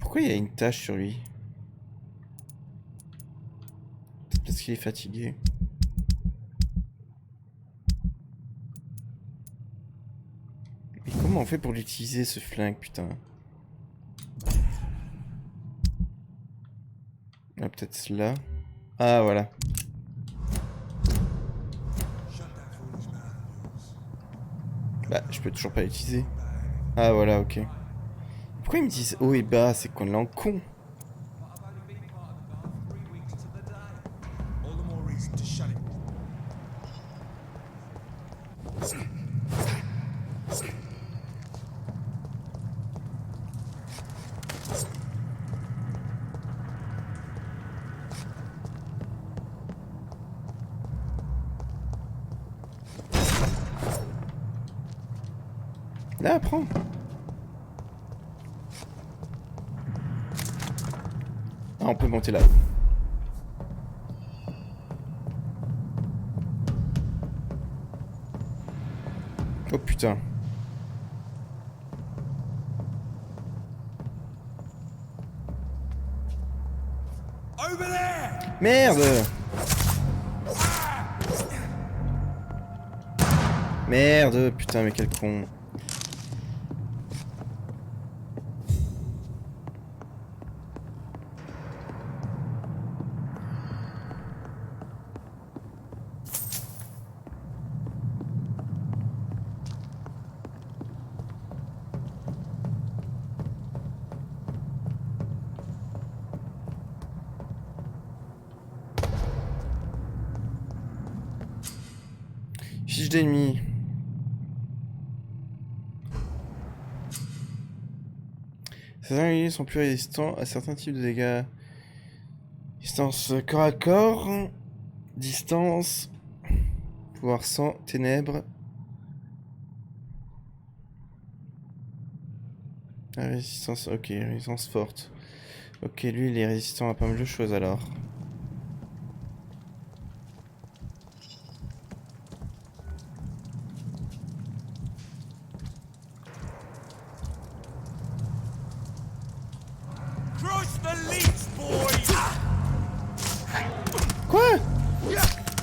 Pourquoi il y a une tache sur lui? Peut-être parce qu'il est fatigué. Mais comment on fait pour l'utiliser ce flingue, putain? Ah, peut-être là. Ah, voilà. Bah, je peux toujours pas l'utiliser. Ah, voilà, ok. Pourquoi ils me disent haut et bas? C'est qu'on l'en con. Là, prends. Ah, on peut monter là. Oh putain. Merde. Merde, putain, mais quel con. fiche d'ennemis. Certains ennemis sont plus résistants à certains types de dégâts. Distance corps à corps. Distance. Pouvoir sans ténèbres. Ah, résistance, ok, résistance forte. Ok, lui il est résistant à pas mal de choses alors. Quoi?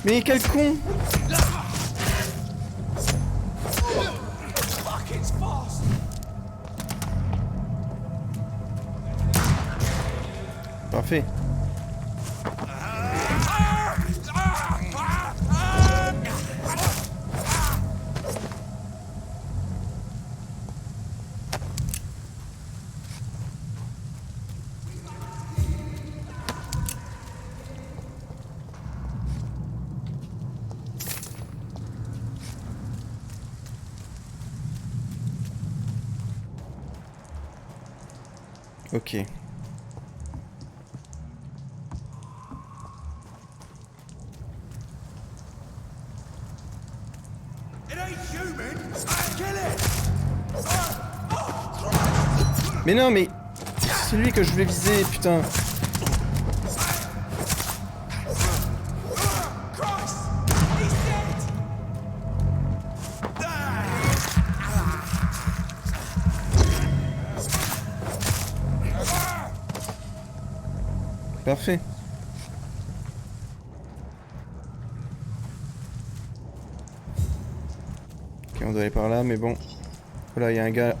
Mais quel con! Parfait. Ok. Mais non, mais c'est lui que je voulais viser, putain. Parfait. Ok, on doit aller par là, mais bon. Voilà, il y a un gars.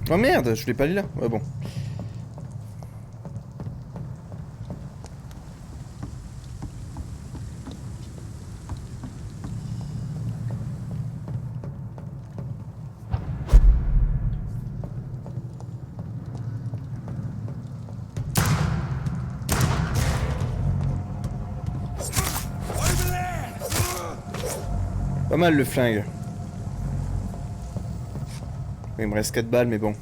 Oh merde, je l'ai pas lu là. Ouais, bon. Pas mal le flingue. Il me reste 4 balles, mais bon.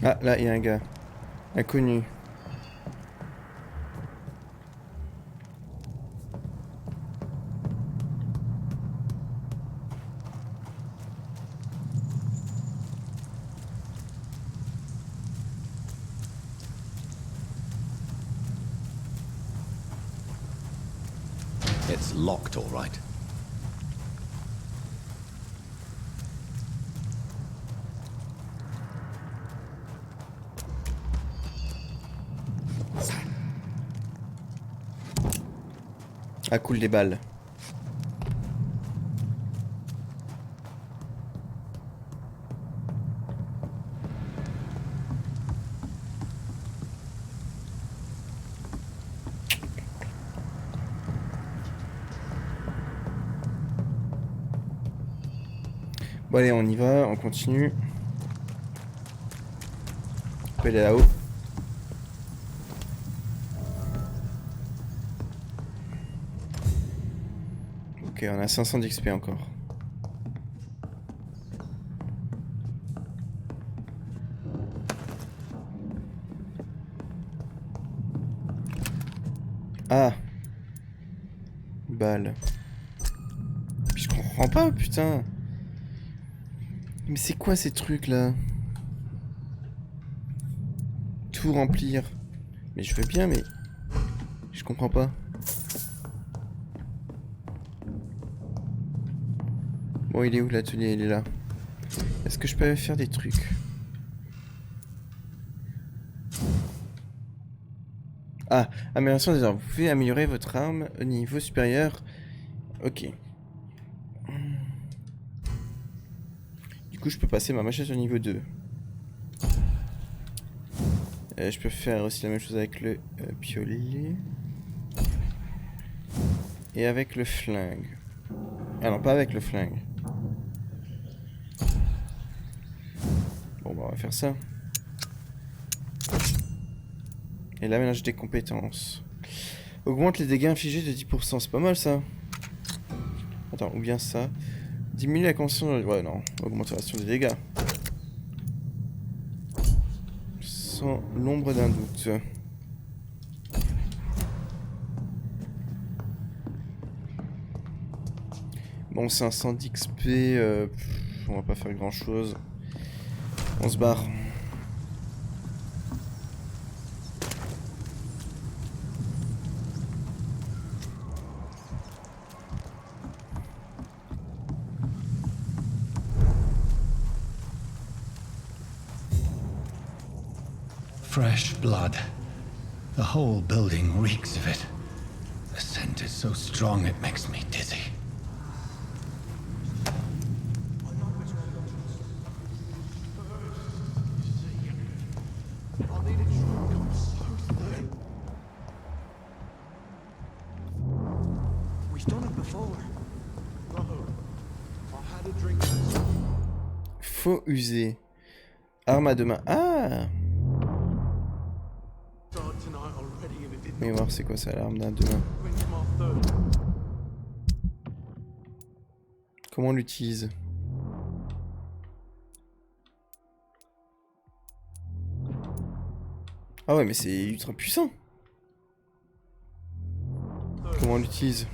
Ah, là, il y a un gars. Inconnu. It's locked, all right. Ah, cool, des balles. Bon allez, on y va, on continue. On peut aller là-haut. Ok, on a 500 d'XP encore. Ah. Balle. Je comprends pas, putain. Mais c'est quoi ces trucs là? Tout remplir. Mais je veux bien, mais je comprends pas. Bon, il est où l'atelier? Il est là. Est-ce que je peux faire des trucs? Ah, amélioration des armes. Vous pouvez améliorer votre arme au niveau supérieur. Ok. Du coup, je peux passer ma machette au niveau 2. Je peux faire aussi la même chose avec le piolet. Et avec le flingue. Ah non, pas avec le flingue. Bon, bah on va faire ça. Et là, maintenant j'ai des compétences. Augmente les dégâts infligés de 10%. C'est pas mal ça. Attends, ou bien ça. Diminue la conscience. Ouais, non. Augmentation des dégâts. Sans l'ombre d'un doute. Bon, c'est un 100 d'XP. On va pas faire grand chose. On se barre. Fresh blood. The whole building reeks of it. The scent is so strong it makes me dizzy. Faux usé. Arme à deux mains. Ah! Mais voir c'est quoi ça, l'arme d'un deux mains. Comment on l'utilise? Ah ouais, mais c'est ultra puissant. Comment on l'utilise?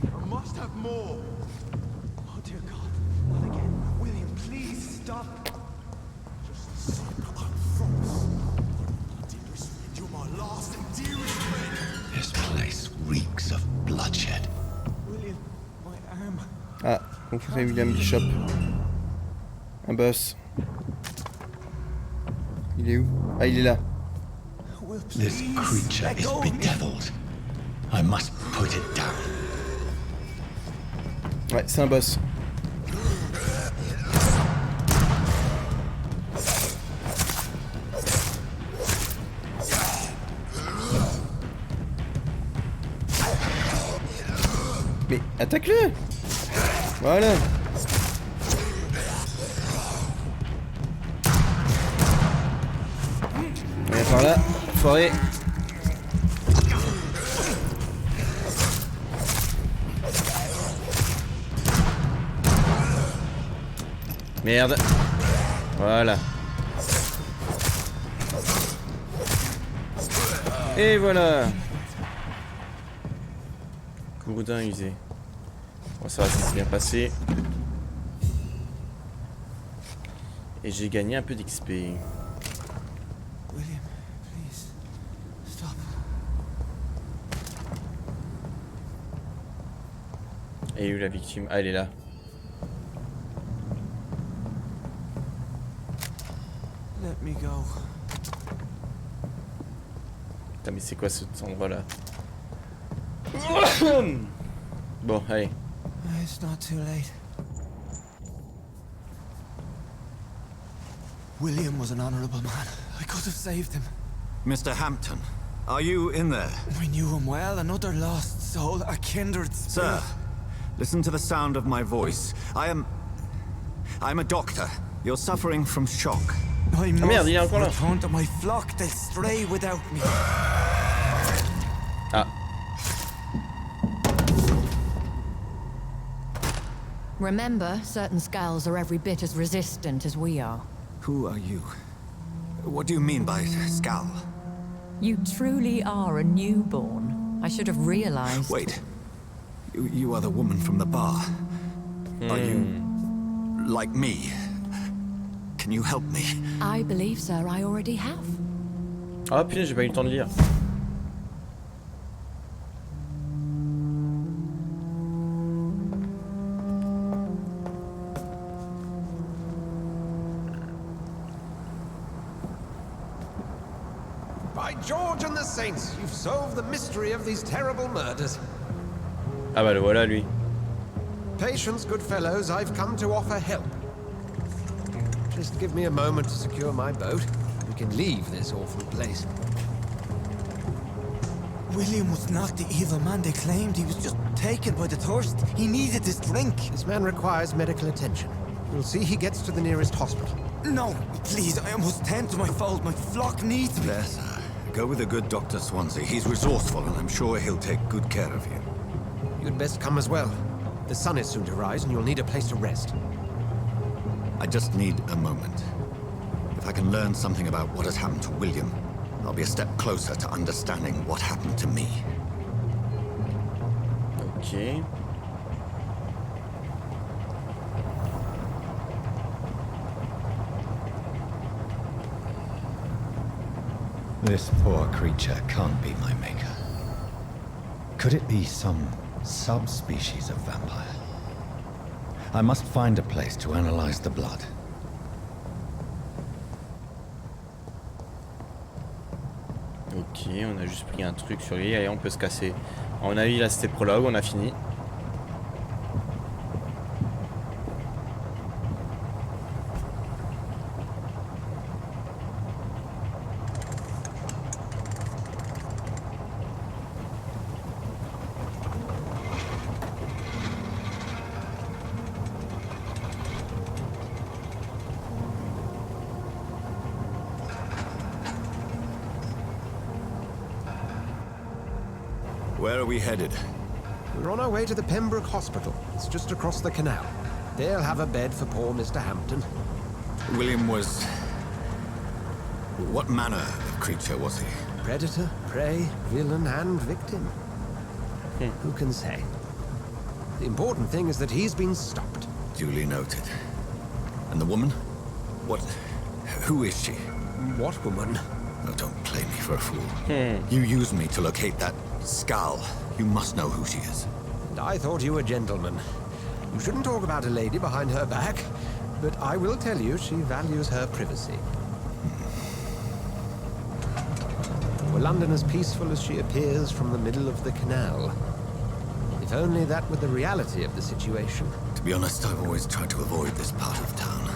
This place reeks of bloodshed. Ah, confronter William Bishop. Un boss. Il est où? Ah, il est là. This creature is bedeviled. I must put it down. Ouais, c'est un boss. Mais attaque-le! Voilà! Viens par là, forêt! Merde! Voilà! Et voilà! Gourdin usé. Bon, ça va, ça s'est bien passé. Et j'ai gagné un peu d'XP. William, please, stop. Et où la victime? Ah, elle est là. Let me go. Putain, mais c'est quoi cet endroit là? Bon, allez. It's not too late. William was an honorable man. I could have saved him. Mr. Hampton, are you in there? We knew him well, another lost soul, a kindred spirit. Sir, listen to the sound of my voice. I'm a doctor. You're suffering from shock. I Ah merde, il est must encore là. return to my flock, they'll stray without me. Ah. Remember, certain skulls are every bit as resistant as we are. Who are you? What do you mean by skull? You truly are a newborn. I should have realized. Wait. You are the woman from the bar. Are you like me? Can you help me? I believe, sir, I already have. Ah putain, j'ai pas eu le temps de lire. By George and the Saints, you've solved the mystery of these terrible murders. Ah bah le voilà lui. Patience, good fellows, I've come to offer help. Just give me a moment to secure my boat. We can leave this awful place. William was not the evil man they claimed. He was just taken by the thirst. He needed this drink. This man requires medical attention. We'll see he gets to the nearest hospital. No, please, I must tend to my fold. My flock needs me. There, sir. Go with the good Dr. Swansea. He's resourceful, and I'm sure he'll take good care of you. You'd best come as well. The sun is soon to rise, and you'll need a place to rest. I just need a moment. If I can learn something about what has happened to William, I'll be a step closer to understanding what happened to me. Ok. This poor creature can't be my maker. Could it be some subspecies of vampire? I must find a place to analyze the blood. Ok, on a juste pris un truc sur lui et on peut se casser. À mon avis, là c'était prologue, on a fini. Where are we headed? We're on our way to the Pembroke Hospital. It's just across the canal. They'll have a bed for poor Mr. Hampton. William was... What manner of creature was he? Predator, prey, villain, and victim. Who can say? The important thing is that he's been stopped. Duly noted. And the woman? What... Who is she? What woman? Oh, don't play me for a fool. You used me to locate that skull. You must know who she is. And I thought you a gentleman. You shouldn't talk about a lady behind her back, but I will tell you she values her privacy. Were London as peaceful as she appears from the middle of the canal? If only that were the reality of the situation. To be honest, I've always tried to avoid this part of town.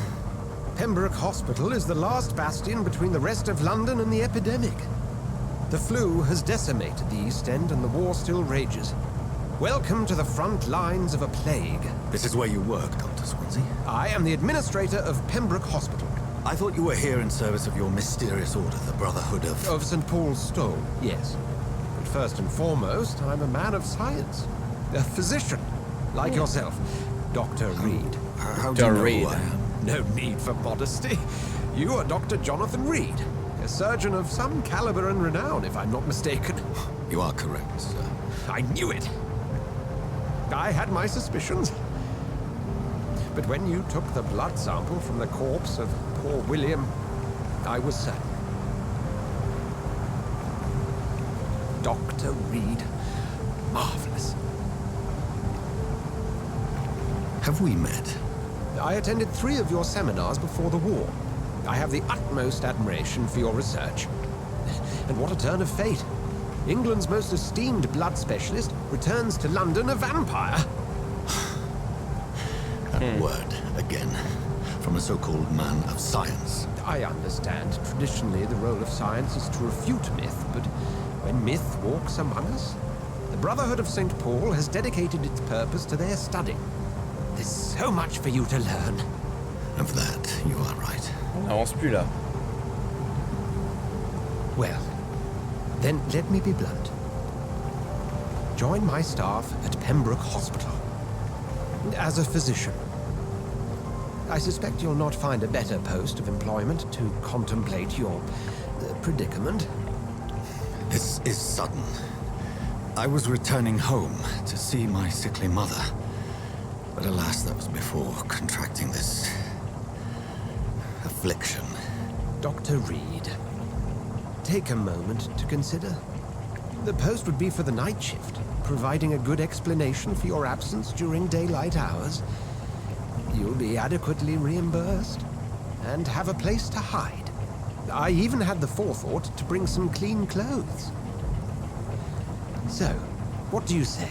Pembroke Hospital is the last bastion between the rest of London and the epidemic. The flu has decimated the East End and the war still rages. Welcome to the front lines of a plague. This is where you work, Dr. Swansea? I am the administrator of Pembroke Hospital. I thought you were here in service of your mysterious order, the Brotherhood of... Of St. Paul's Stone, yes. But first and foremost, I'm a man of science. A physician, like yourself. Dr. Reed. How do you know who I am? No need for modesty. You are Dr. Jonathan Reed, a surgeon of some caliber and renown, if I'm not mistaken. You are correct, sir. I knew it. I had my suspicions. But when you took the blood sample from the corpse of poor William, I was certain. Dr. Reed. Marvelous. Have we met? I attended 3 of your seminars before the war. I have the utmost admiration for your research. And what a turn of fate. England's most esteemed blood specialist returns to London a vampire. That word, again, from a so-called man of science. I understand. Traditionally, the role of science is to refute myth, but when myth walks among us, the Brotherhood of St. Paul has dedicated its purpose to their study. There's so much for you to learn. Of that, you are right. On n'avance plus là. Well, then let me be blunt. Join my staff at Pembroke Hospital. As a physician. I suspect you'll not find a better post of employment to contemplate your predicament. This is sudden. I was returning home to see my sickly mother. But alas, that was before contracting this... affliction. Dr. Reed, take a moment to consider. The post would be for the night shift, providing a good explanation for your absence during daylight hours. You'll be adequately reimbursed, and have a place to hide. I even had the forethought to bring some clean clothes. So, what do you say?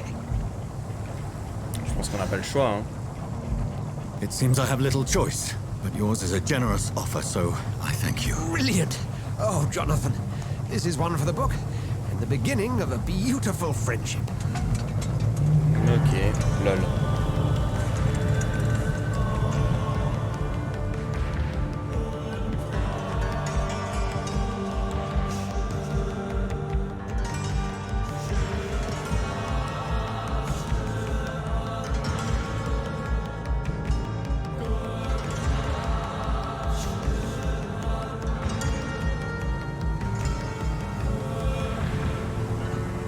Je pense qu'on n'a pas le choix, hein. It seems I have little choice. but yours is a generous offer, so I thank you. Brilliant! Oh, Jonathan, this is one for the book, and the beginning of a beautiful friendship. Ok, lol.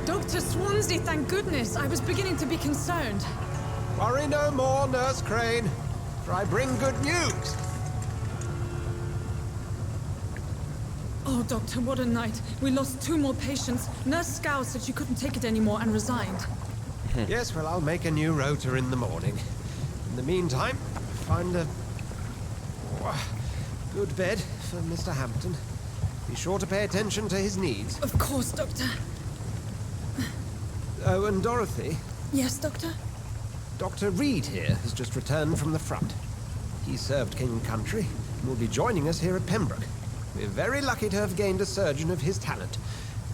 Dr. Swansea, thank goodness. I was beginning to be concerned. Worry no more, Nurse Crane, for I bring good news. Oh, Doctor, what a night. We lost 2 more patients. Nurse Scow said she couldn't take it anymore and resigned. Yes, well, I'll make a new rota in the morning. In the meantime, find a good bed for Mr. Hampton. Be sure to pay attention to his needs. Of course, Doctor. Oh, and Dorothy? Yes, Doctor? Dr. Reed here has just returned from the front. He served King Country and will be joining us here at Pembroke. We're very lucky to have gained a surgeon of his talent,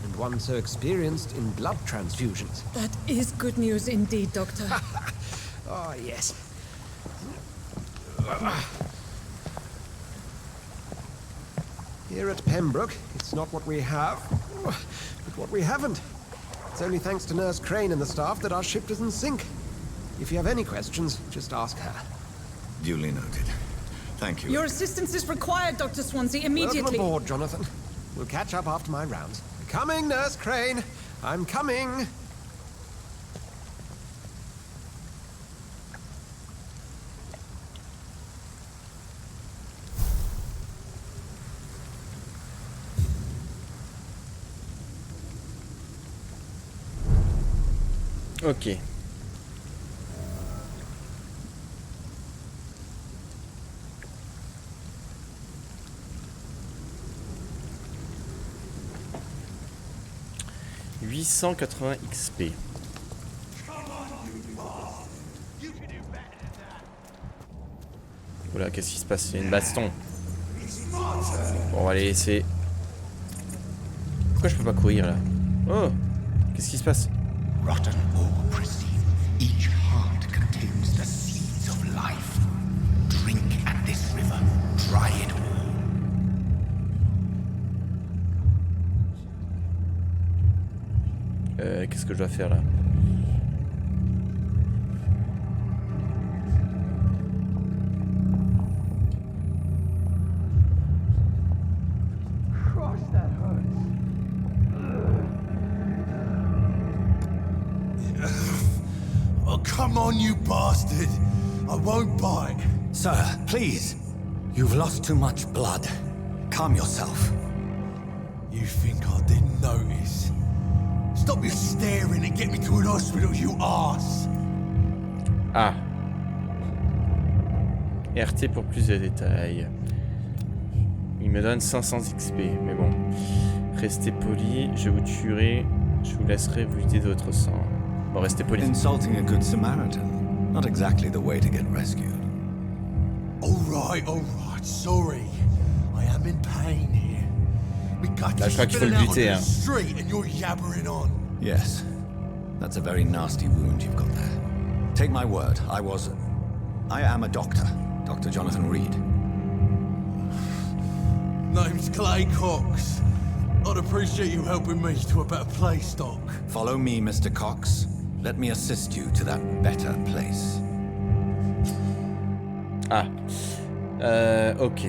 and one so experienced in blood transfusions. That is good news indeed, Doctor. Oh, yes. Here at Pembroke, it's not what we have, but what we haven't. It's only thanks to Nurse Crane and the staff that our ship doesn't sink. If you have any questions, just ask her. Duly noted. Thank you. Your assistance is required, Dr. Swansea, immediately. Welcome aboard, Jonathan. We'll catch up after my rounds. Coming, Nurse Crane. I'm coming. Ok. $880 XP. Oula, qu'est-ce qui se passe? Il y a une baston. Bon, on va les laisser. Pourquoi je peux pas courir là? Oh! Qu'est-ce qui se passe? Rotten or pristine, each heart contains the seeds of life. Drink at this river, try it all. Qu'est-ce que je dois faire là? Gosh, that hurts. Oh, come on, you bastard. I won't bite. Sir, please. You've lost too much blood. Calm yourself. You think I didn't notice? Stop your staring and get me to an hospital, you arse. Ah. RT pour plus de détails. Il me donne 500 XP, mais bon. Restez poli, je vous tuerai, je vous laisserai vous vider de votre sang. Bon, restez poli. Insulting a good Samaritan. Not exactly the way to get rescued. All right, sorry. I am in pain here. Là, je crois qu'il faut le buter, hein. Yes. That's a very nasty wound you've got there. Take my word, I am a doctor. Dr. Jonathan Reed. Name's Clay Cox. I'd appreciate you helping me to a better place, Doc. Follow me, Mr. Cox. Let me assist you to that better place. Ah. Ok.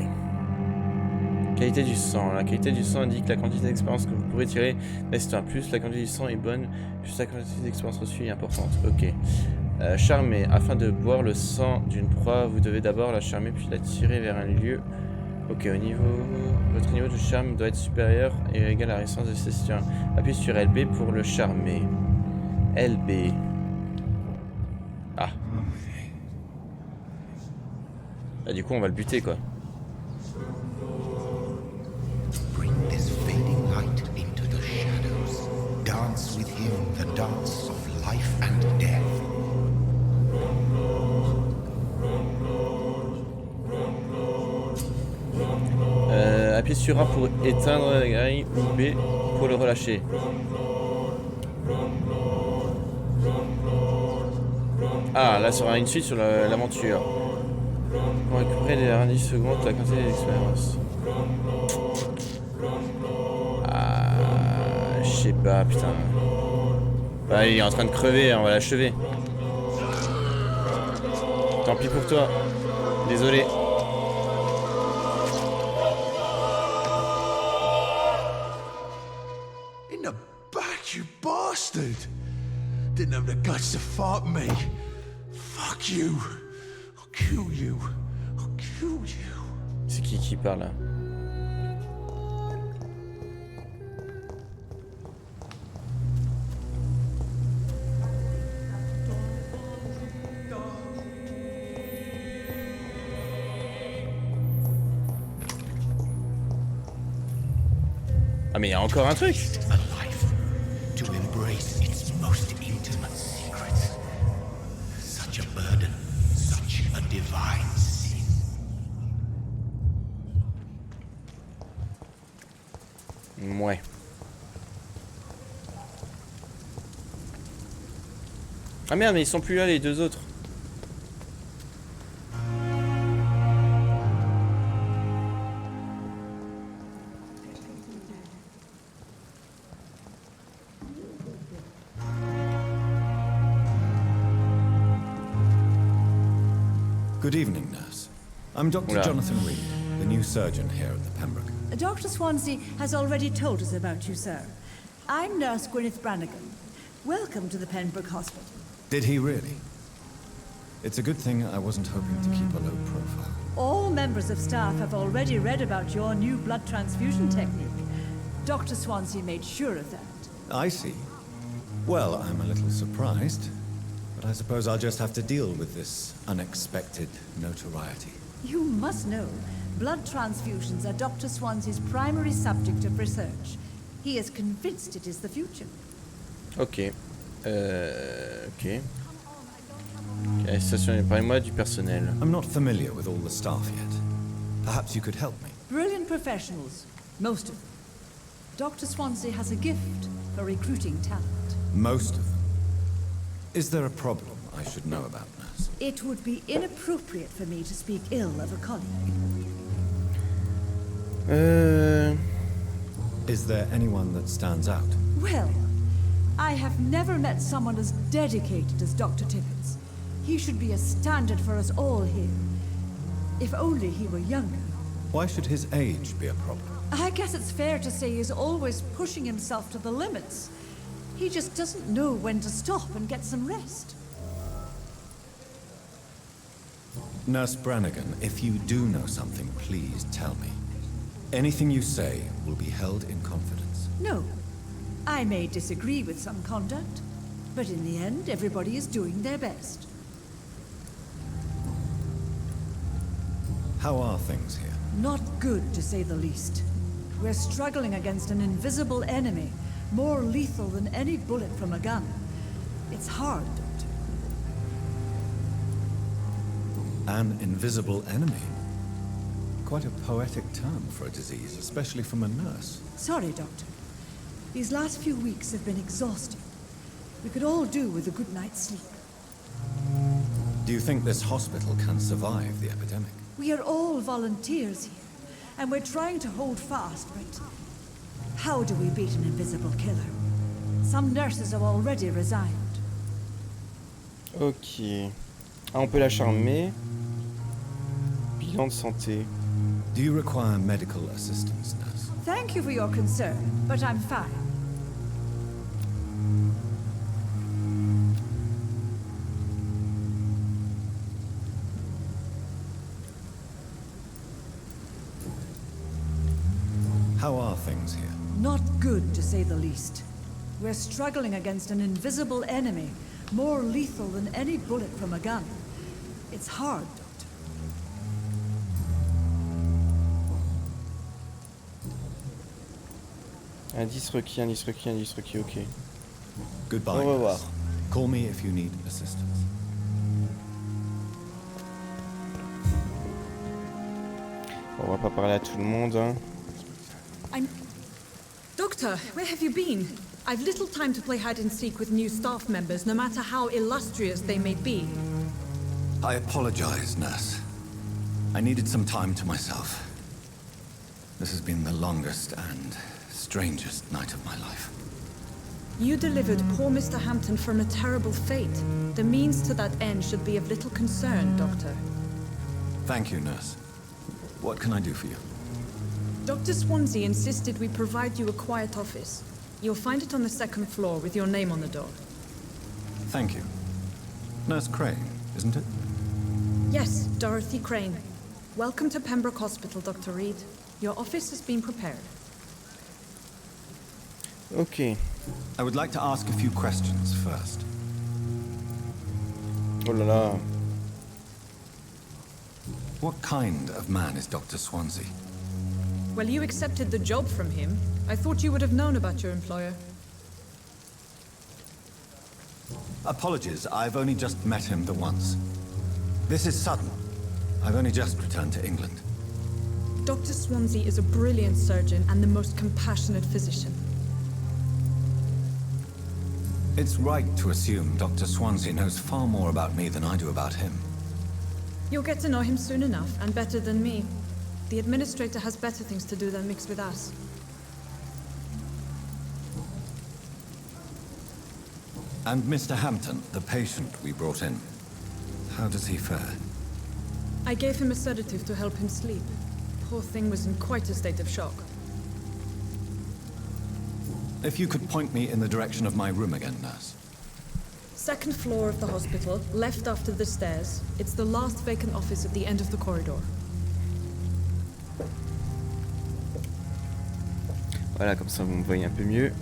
Qualité du sang. La qualité du sang indique la quantité d'expérience que vous pourrez tirer. Mais c'est un plus. La quantité du sang est bonne. Juste la quantité d'expérience reçue est importante. Ok. Charmer. Afin de boire le sang d'une proie, vous devez d'abord la charmer puis la tirer vers un lieu. Ok, votre niveau de charme doit être supérieur et égal à la résistance de cestion. Appuyez sur LB pour le charmer. LB. Ah. Bah, du coup, on va le buter, quoi. Bring this fading light into the shadows. Dance with him the dance of life and death. Appuyez sur A pour éteindre la grille ou B pour le relâcher. Ah, là sera une suite sur l'aventure. Pour récupérer les dernières 10 secondes, la quantité d'expérience. Ah, je sais pas, putain. Bah, il est en train de crever, on va l'achever. Tant pis pour toi. Désolé. In the back, you bastard! Didn't have the guts to fight me. Fuck you. I'll kill you. I'll kill you. C'est qui parle là? Ah mais il y a encore un truc. To embrace its most intimate secrets. Such a burden, such a divine sin. Ouais. Ah merde, mais ils sont plus là les deux autres. Good evening, nurse. I'm Dr. Hola. Jonathan Reed, the new surgeon here at the Pembroke. Dr. Swansea has already told us about you, sir. I'm Nurse Gwyneth Brannigan. Welcome to the Pembroke Hospital. Did he really? It's a good thing I wasn't hoping to keep a low profile. All members of staff have already read about your new blood transfusion technique. Dr. Swansea made sure of that. I see. Well, I'm a little surprised, but I suppose I'll just have to deal with this unexpected notoriety. You must know, blood transfusions are Dr. Swansea's primary subject of research. He is convinced it is the future. Ok. Ok. Parlez-moi du personnel. I'm not familiar with all the staff yet. Perhaps you could help me. Brilliant professionals, most of them. Dr. Swansea has a gift for recruiting talent. Most of them. Is there a problem I should know about, nurse? It would be inappropriate for me to speak ill of a colleague. Is there anyone that stands out? Well, I have never met someone as dedicated as Dr. Tippins. He should be a standard for us all here. If only he were younger. Why should his age be a problem? I guess it's fair to say he's always pushing himself to the limits. He just doesn't know when to stop and get some rest. Nurse Brannigan, if you do know something, please tell me. Anything you say will be held in confidence. No. I may disagree with some conduct, but in the end, everybody is doing their best. How are things here? Not good, to say the least. We're struggling against an invisible enemy, more lethal than any bullet from a gun. It's hard, Doctor. An invisible enemy? Quite a poetic term for a disease, especially from a nurse. Sorry, Doctor. These last few weeks have been exhausting. We could all do with a good night's sleep. Do you think this hospital can survive the epidemic? We are all volunteers here, and we're trying to hold fast, but how do we beat an invisible killer? Some nurses have already resigned. Ok. Ah, on peut la charmer. Bilan de santé. Do you require medical assistance, nurse? Thank you for your concern, but I'm fine. How are things here? Not good, to say the least. We're struggling against an invisible enemy, more lethal than any bullet from a gun. It's hard, Doctor. Indice requis, indice requis, indice requis, ok. Goodbye. Au revoir. Nurse. Call me if you need assistance. On va pas parler à tout le monde, hein. Doctor, where have you been? I've little time to play hide and seek with new staff members, no matter how illustrious they may be. I apologize, nurse. I needed some time to myself. This has been the longest and strangest night of my life. You delivered poor Mr. Hampton from a terrible fate. The means to that end should be of little concern, Doctor. Thank you, nurse. What can I do for you? Dr. Swansea insisted we provide you a quiet office. You'll find it on the second floor with your name on the door. Thank you. Nurse Crane, isn't it? Yes, Dorothy Crane. Welcome to Pembroke Hospital, Dr. Reed. Your office has been prepared. Ok. I would like to ask a few questions first. Oh là là. What kind of man is Dr. Swansea? Well, you accepted the job from him. I thought you would have known about your employer. Apologies, I've only just met him the once. This is sudden. I've only just returned to England. Dr. Swansea is a brilliant surgeon and the most compassionate physician. It's right to assume Dr. Swansea knows far more about me than I do about him. You'll get to know him soon enough, and better than me. The administrator has better things to do than mix with us. And Mr. Hampton, the patient we brought in, how does he fare? I gave him a sedative to help him sleep. Poor thing was in quite a state of shock. If you could point me in the direction of my room again, nurse. Second floor of the hospital, left after the stairs. It's the last vacant office at the end of the corridor. Voilà, comme ça vous me voyez un peu mieux.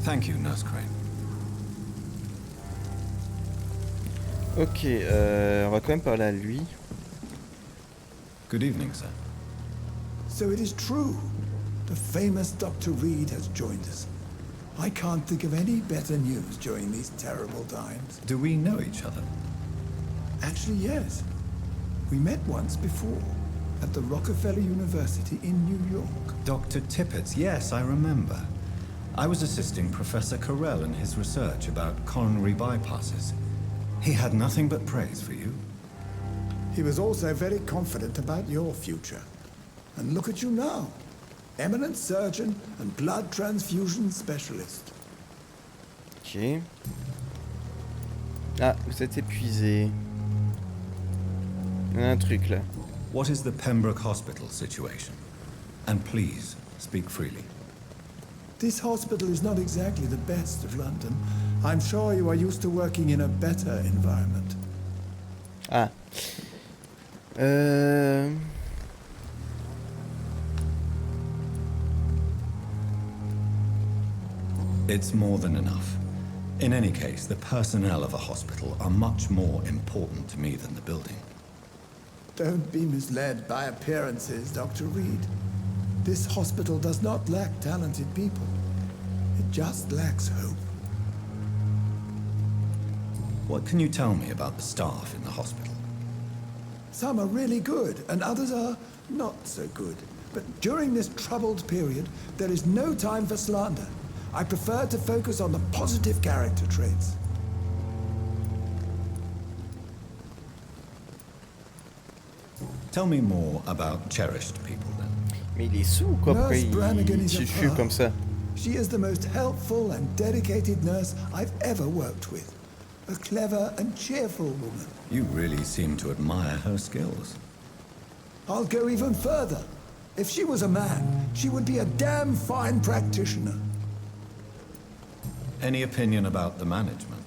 Thank you, Nurse Crane. Ok, on va quand même parler à lui. Good evening, sir. So it is true. The famous Dr. Reed has joined us. I can't think of any better news during these terrible times. Do we know each other? Actually, yes. We met once before, at the Rockefeller University in New York. Dr. Tippett, yes, I remember. I was assisting Professor Carell in his research about coronary bypasses. He had nothing but praise for you. He was also very confident about your future. And look at you now. Eminent surgeon and blood transfusion specialist. Ok. Ah, vous êtes épuisé. Il y a un truc là. What is the Pembroke Hospital situation? And please, speak freely. This hospital is not exactly the best of London. I'm sure you are used to working in a better environment. Ah. It's more than enough. In any case, the personnel of a hospital are much more important to me than the building. Don't be misled by appearances, Dr. Reed. This hospital does not lack talented people. It just lacks hope. What can you tell me about the staff in the hospital? Some are really good, and others are not so good. But during this troubled period, there is no time for slander. I prefer to focus on the positive character traits. Tell me more about cherished people, then. Mais il est sous quoi, pourquoi Nurse Brannigan il is a chuchote comme ça? She is the most helpful and dedicated nurse I've ever worked with. A clever and cheerful woman. You really seem to admire her skills. I'll go even further. If she was a man, she would be a damn fine practitioner. Any opinion about the management?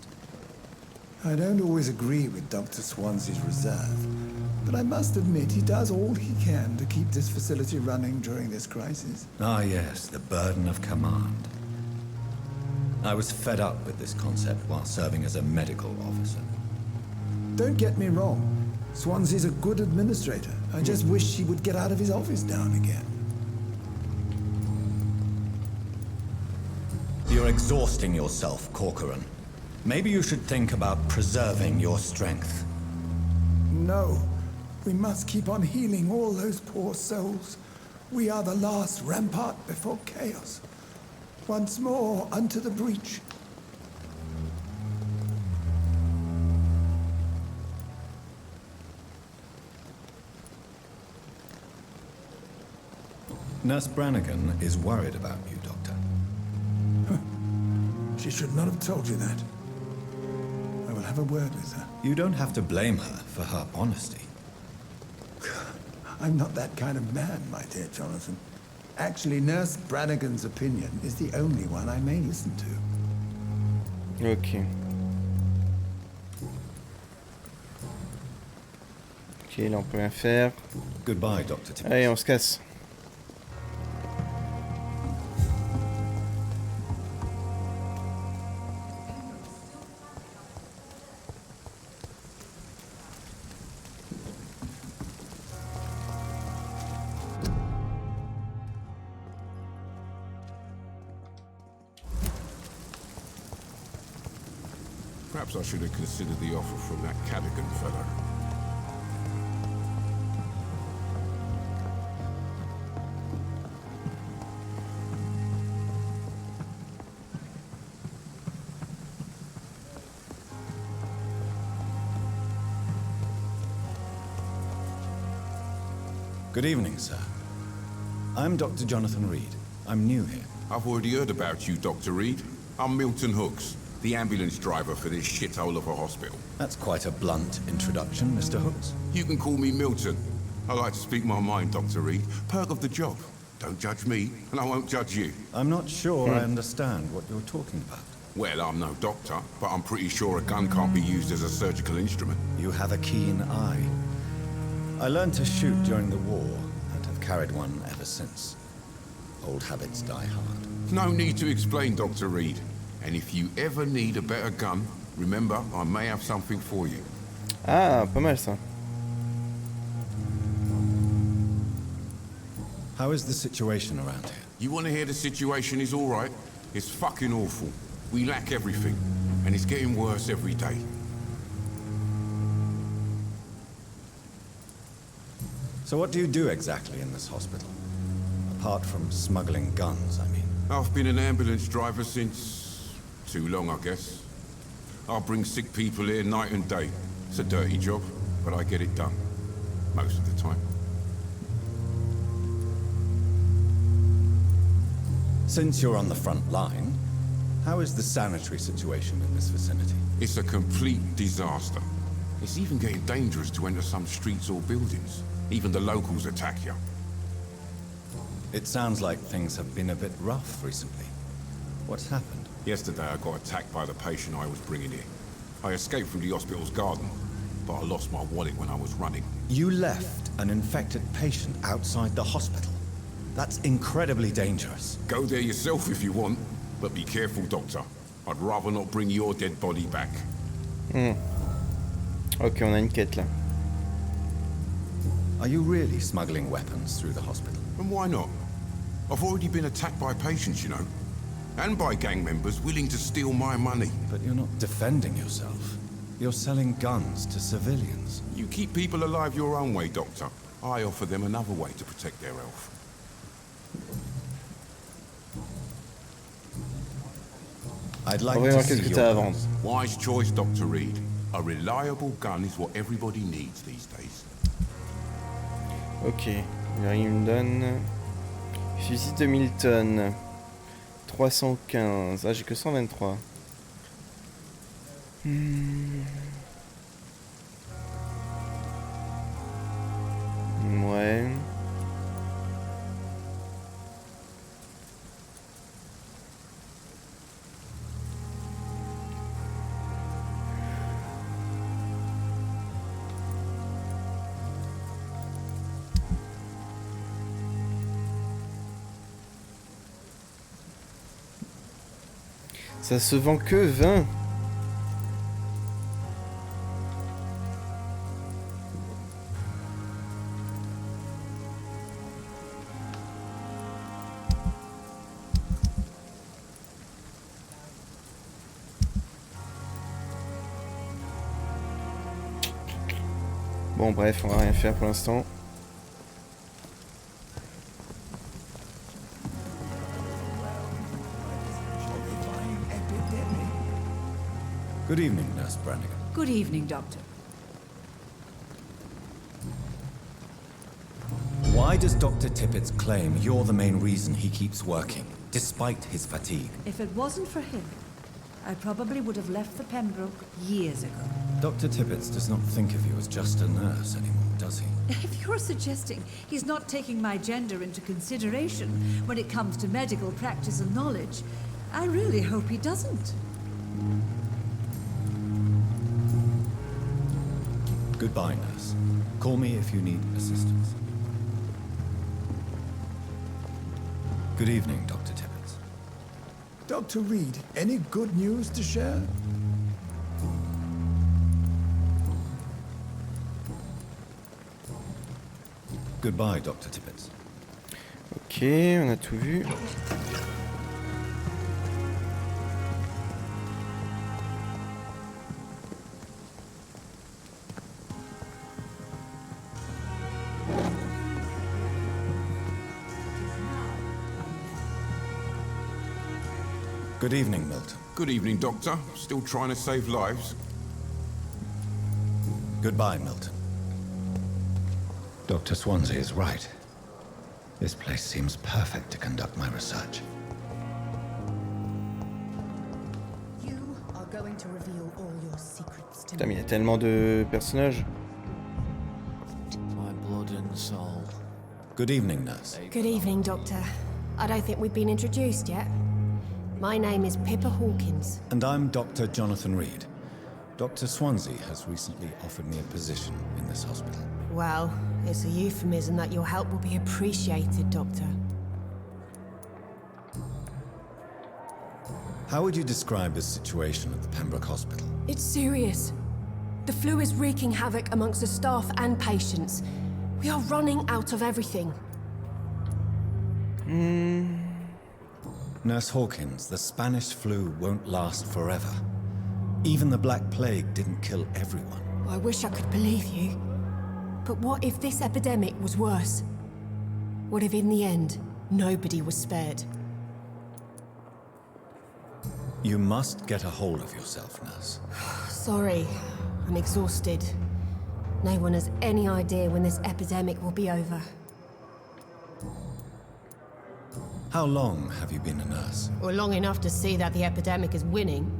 I don't always agree with Dr. Swansea's reserve, but I must admit he does all he can to keep this facility running during this crisis. Ah yes, the burden of command. I was fed up with this concept while serving as a medical officer. Don't get me wrong. Swansea's a good administrator. I just wish he would get out of his office now and again. You're exhausting yourself, Corcoran. Maybe you should think about preserving your strength. No. We must keep on healing all those poor souls. We are the last rampart before chaos. Once more, unto the breach. Nurse Brannigan is worried about you, Doctor. She should not have told you that. I will have a word with her. You don't have to blame her for her honesty. I'm not that kind of man, my dear Jonathan. Actually, Nurse Brannigan's opinion is the only one I may listen to. Ok. Ok, là on peut rien faire. Goodbye, Dr. Tibbets. Allez, on se casse. Perhaps I should have considered the offer from that Cadigan fellow. Good evening, sir. I'm Dr. Jonathan Reed. I'm new here. I've already heard about you, Dr. Reed. I'm Milton Hooks, the ambulance driver for this shithole of a hospital. That's quite a blunt introduction, Mr. Hooks. You can call me Milton. I like to speak my mind, Dr. Reed. Perk of the job. Don't judge me, and I won't judge you. I'm not sure I understand what you're talking about. Well, I'm no doctor, but I'm pretty sure a gun can't be used as a surgical instrument. You have a keen eye. I learned to shoot during the war, and have carried one ever since. Old habits die hard. No need to explain, Dr. Reed. And if you ever need a better gun, remember, I may have something for you. Ah, pas mal ça. How is the situation around here? You want to hear the situation is all right? It's fucking awful. We lack everything, and it's getting worse every day. So what do you do exactly in this hospital? Apart from smuggling guns, I mean. I've been an ambulance driver since... too long, I guess. I bring sick people here night and day. It's a dirty job, but I get it done. Most of the time. Since you're on the front line, how is the sanitary situation in this vicinity? It's a complete disaster. It's even getting dangerous to enter some streets or buildings. Even the locals attack you. It sounds like things have been a bit rough recently. What's happened? Yesterday I got attacked by the patient I was bringing here. I escaped from the hospital's garden, but I lost my wallet when I was running. You left an infected patient outside the hospital? That's incredibly dangerous. Go there yourself if you want, but be careful, Doctor. I'd rather not bring your dead body back. Ok, on a une quête là. Are you really smuggling weapons through the hospital? And why not? I've already been attacked by patients, you know. And by gang members willing to steal my money. But you're not defending yourself. You're selling guns to civilians. You keep people alive your own way, Doctor. I offer them another way to protect their health. I'd like to see your guns. Wise choice, Dr. Reed. A reliable gun is what everybody needs these days. Ok, alors il me donne fusil de Milton 315. Ah, j'ai que 123. Ouais. Ça se vend que 20. Bon bref, on va rien faire pour l'instant. Good evening, Nurse Brannigan. Good evening, Doctor. Why does Dr. Tippett's claim you're the main reason he keeps working, despite his fatigue? If it wasn't for him, I probably would have left the Pembroke years ago. Dr. Tippett does not think of you as just a nurse anymore, does he? If you're suggesting he's not taking my gender into consideration when it comes to medical practice and knowledge, I really hope he doesn't. Goodbye, nurse. Call me if you need assistance. Good evening, Dr. Tippett. Dr. Reed, any good news to share? Goodbye, Dr. Tippett. Ok, on a tout vu. Good evening, Milton. Good evening, Doctor. Still trying to save lives? Goodbye, Milton. Dr. Swansea is right. This place seems perfect to conduct my research. You are going to reveal all your secrets to Putain, mais il y me. a tellement de personnages. My blood and soul. Good evening, nurse. Good evening, Doctor. I don't think we've been introduced yet. My name is Pippa Hawkins. And I'm Dr. Jonathan Reed. Dr. Swansea has recently offered me a position in this hospital. Well, it's a euphemism that your help will be appreciated, Doctor. How would you describe the situation at the Pembroke Hospital? It's serious. The flu is wreaking havoc amongst the staff and patients. We are running out of everything. Nurse Hawkins, the Spanish flu won't last forever. Even the Black Plague didn't kill everyone. I wish I could believe you. But what if this epidemic was worse? What if in the end, nobody was spared? You must get a hold of yourself, nurse. Sorry, I'm exhausted. No one has any idea when this epidemic will be over. How long have you been a nurse? Or long enough to see that the epidemic is winning.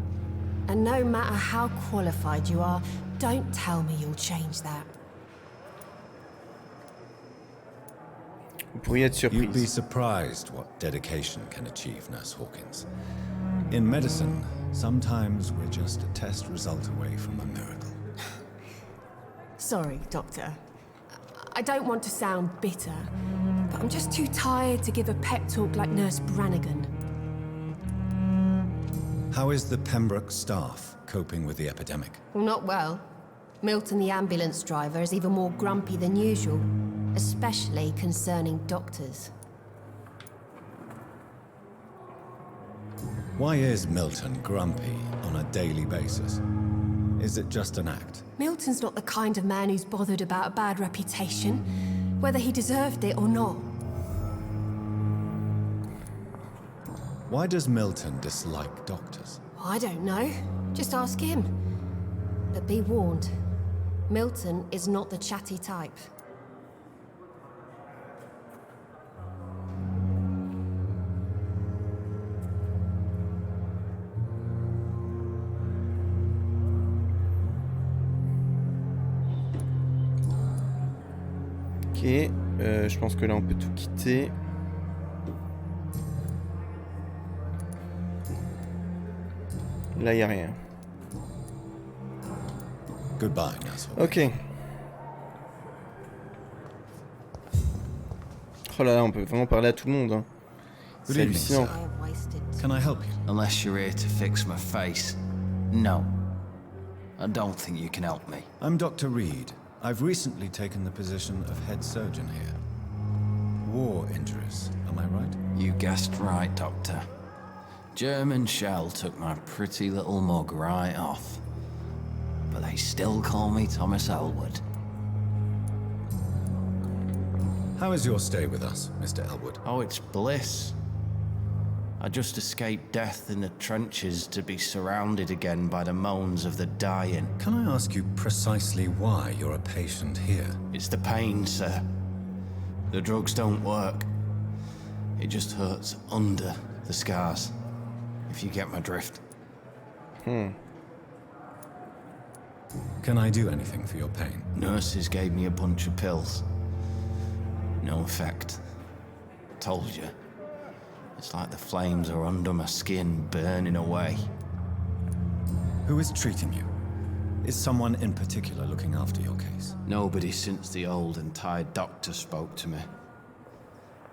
And no matter how qualified you are, don't tell me you'll change that. Vous pourriez être surprise. You'd be surprised what dedication can achieve, Nurse Hawkins. In medicine, sometimes we're just a test result away from a miracle. Sorry, Doctor. I don't want to sound bitter, but I'm just too tired to give a pep talk like Nurse Brannigan. How is the Pembroke staff coping with the epidemic? Well, not well. Milton, the ambulance driver, is even more grumpy than usual, especially concerning doctors. Why is Milton grumpy on a daily basis? Is it just an act? Milton's not the kind of man who's bothered about a bad reputation, whether he deserved it or not. Why does Milton dislike doctors? I don't know. Just ask him. But be warned, Milton is not the chatty type. Ok, je pense que là on peut tout quitter. Là y a rien. Goodbye, Nurse. Ok. Oh là là, on peut vraiment parler à tout le monde. Hein. Good C'est evening, hallucinant. Can I help you? Unless you're here to fix my face. No. I don't think you can help me. I'm Dr. Reed. I've recently taken the position of head surgeon here. War injuries, am I right? You guessed right, Doctor. German shell took my pretty little mug right off. But they still call me Thomas Elwood. How is your stay with us, Mr. Elwood? Oh, it's bliss. I just escaped death in the trenches to be surrounded again by the moans of the dying. Can I ask you precisely why you're a patient here? It's the pain, sir. The drugs don't work. It just hurts under the scars, if you get my drift. Can I do anything for your pain? Nurses gave me a bunch of pills. No effect. Told you. It's like the flames are under my skin, burning away. Who is treating you? Is someone in particular looking after your case? Nobody since the old and tired doctor spoke to me.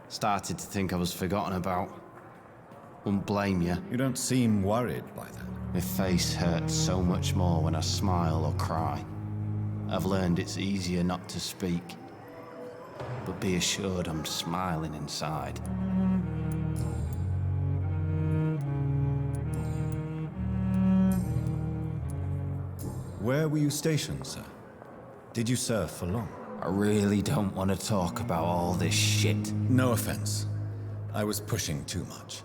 Started to think I was forgotten about. Wouldn't blame you. You don't seem worried by that. My face hurts so much more when I smile or cry. I've learned it's easier not to speak. But be assured I'm smiling inside. Where were you stationed, sir? Did you serve for long? I really don't want to talk about all this shit. No offense. I was pushing too much.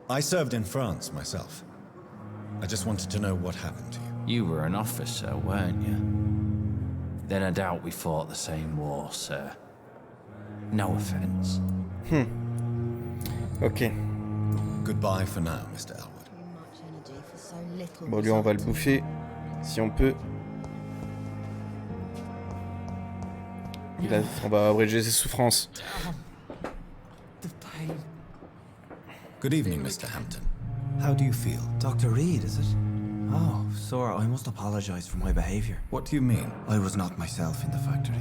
I served in France myself. I just wanted to know what happened to you. You were an officer, weren't you? Then I doubt we fought the same war, sir. No offense. Ok. Goodbye for now, Mr. Elwood. Bon, lui, on va le bouffer, si on peut. On va abréger ses souffrances. Good evening, Mr. Hampton. How do you feel? Dr. Reed, is it? Oh, sir, I must apologize for my behavior. What do you mean? I was not myself in the factory.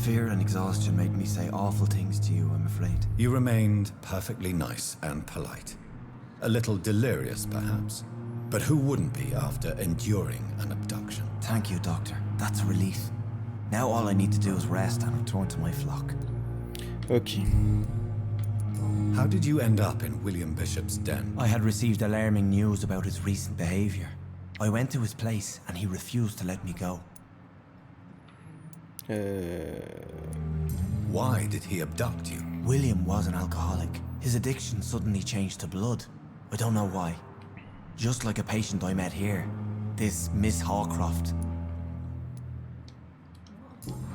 Fear and exhaustion made me say awful things to you, I'm afraid. You remained perfectly nice and polite. A little delirious, perhaps. But who wouldn't be after enduring an abduction? Thank you, Doctor. That's a relief. Now all I need to do is rest and return to my flock. Ok. How did you end up in William Bishop's den? I had received alarming news about his recent behavior. I went to his place and he refused to let me go. Why did he abduct you? William was an alcoholic. His addiction suddenly changed to blood. I don't know why. Just like a patient I met here. This Miss Hawcroft.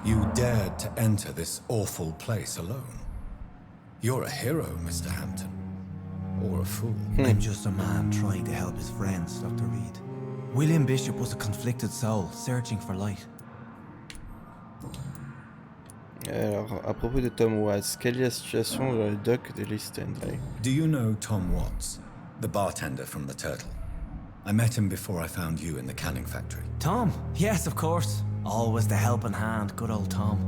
You dared to enter this awful place alone. You're a hero, Mr. Hampton. Or a fool. I'm just a man trying to help his friends, Dr. Reed. William Bishop was a conflicted soul, searching for light. Alors, à propos de Tom Watts, quelle est la situation dans le dock de l'East End? Do you know Tom Watts, the bartender from the Turtle? I met him before I found you in the canning factory. Tom? Yes, of course. Always the helping hand, good old Tom.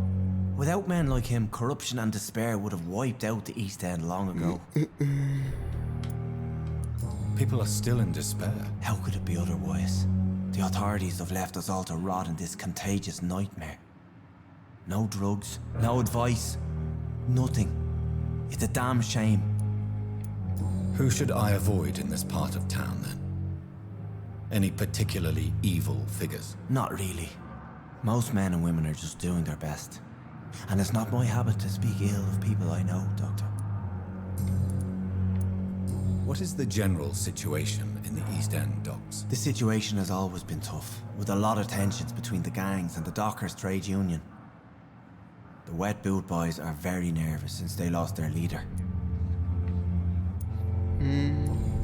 Without men like him, corruption and despair would have wiped out the East End long ago. People are still in despair. How could it be otherwise? The authorities have left us all to rot in this contagious nightmare. No drugs, no advice, nothing. It's a damn shame. Who should I avoid in this part of town, then? Any particularly evil figures? Not really. Most men and women are just doing their best. And it's not my habit to speak ill of people I know, Doctor. What is the general situation in the East End docks? The situation has always been tough, with a lot of tensions between the gangs and the dockers' trade union. The wet boot boys are very nervous since they lost their leader.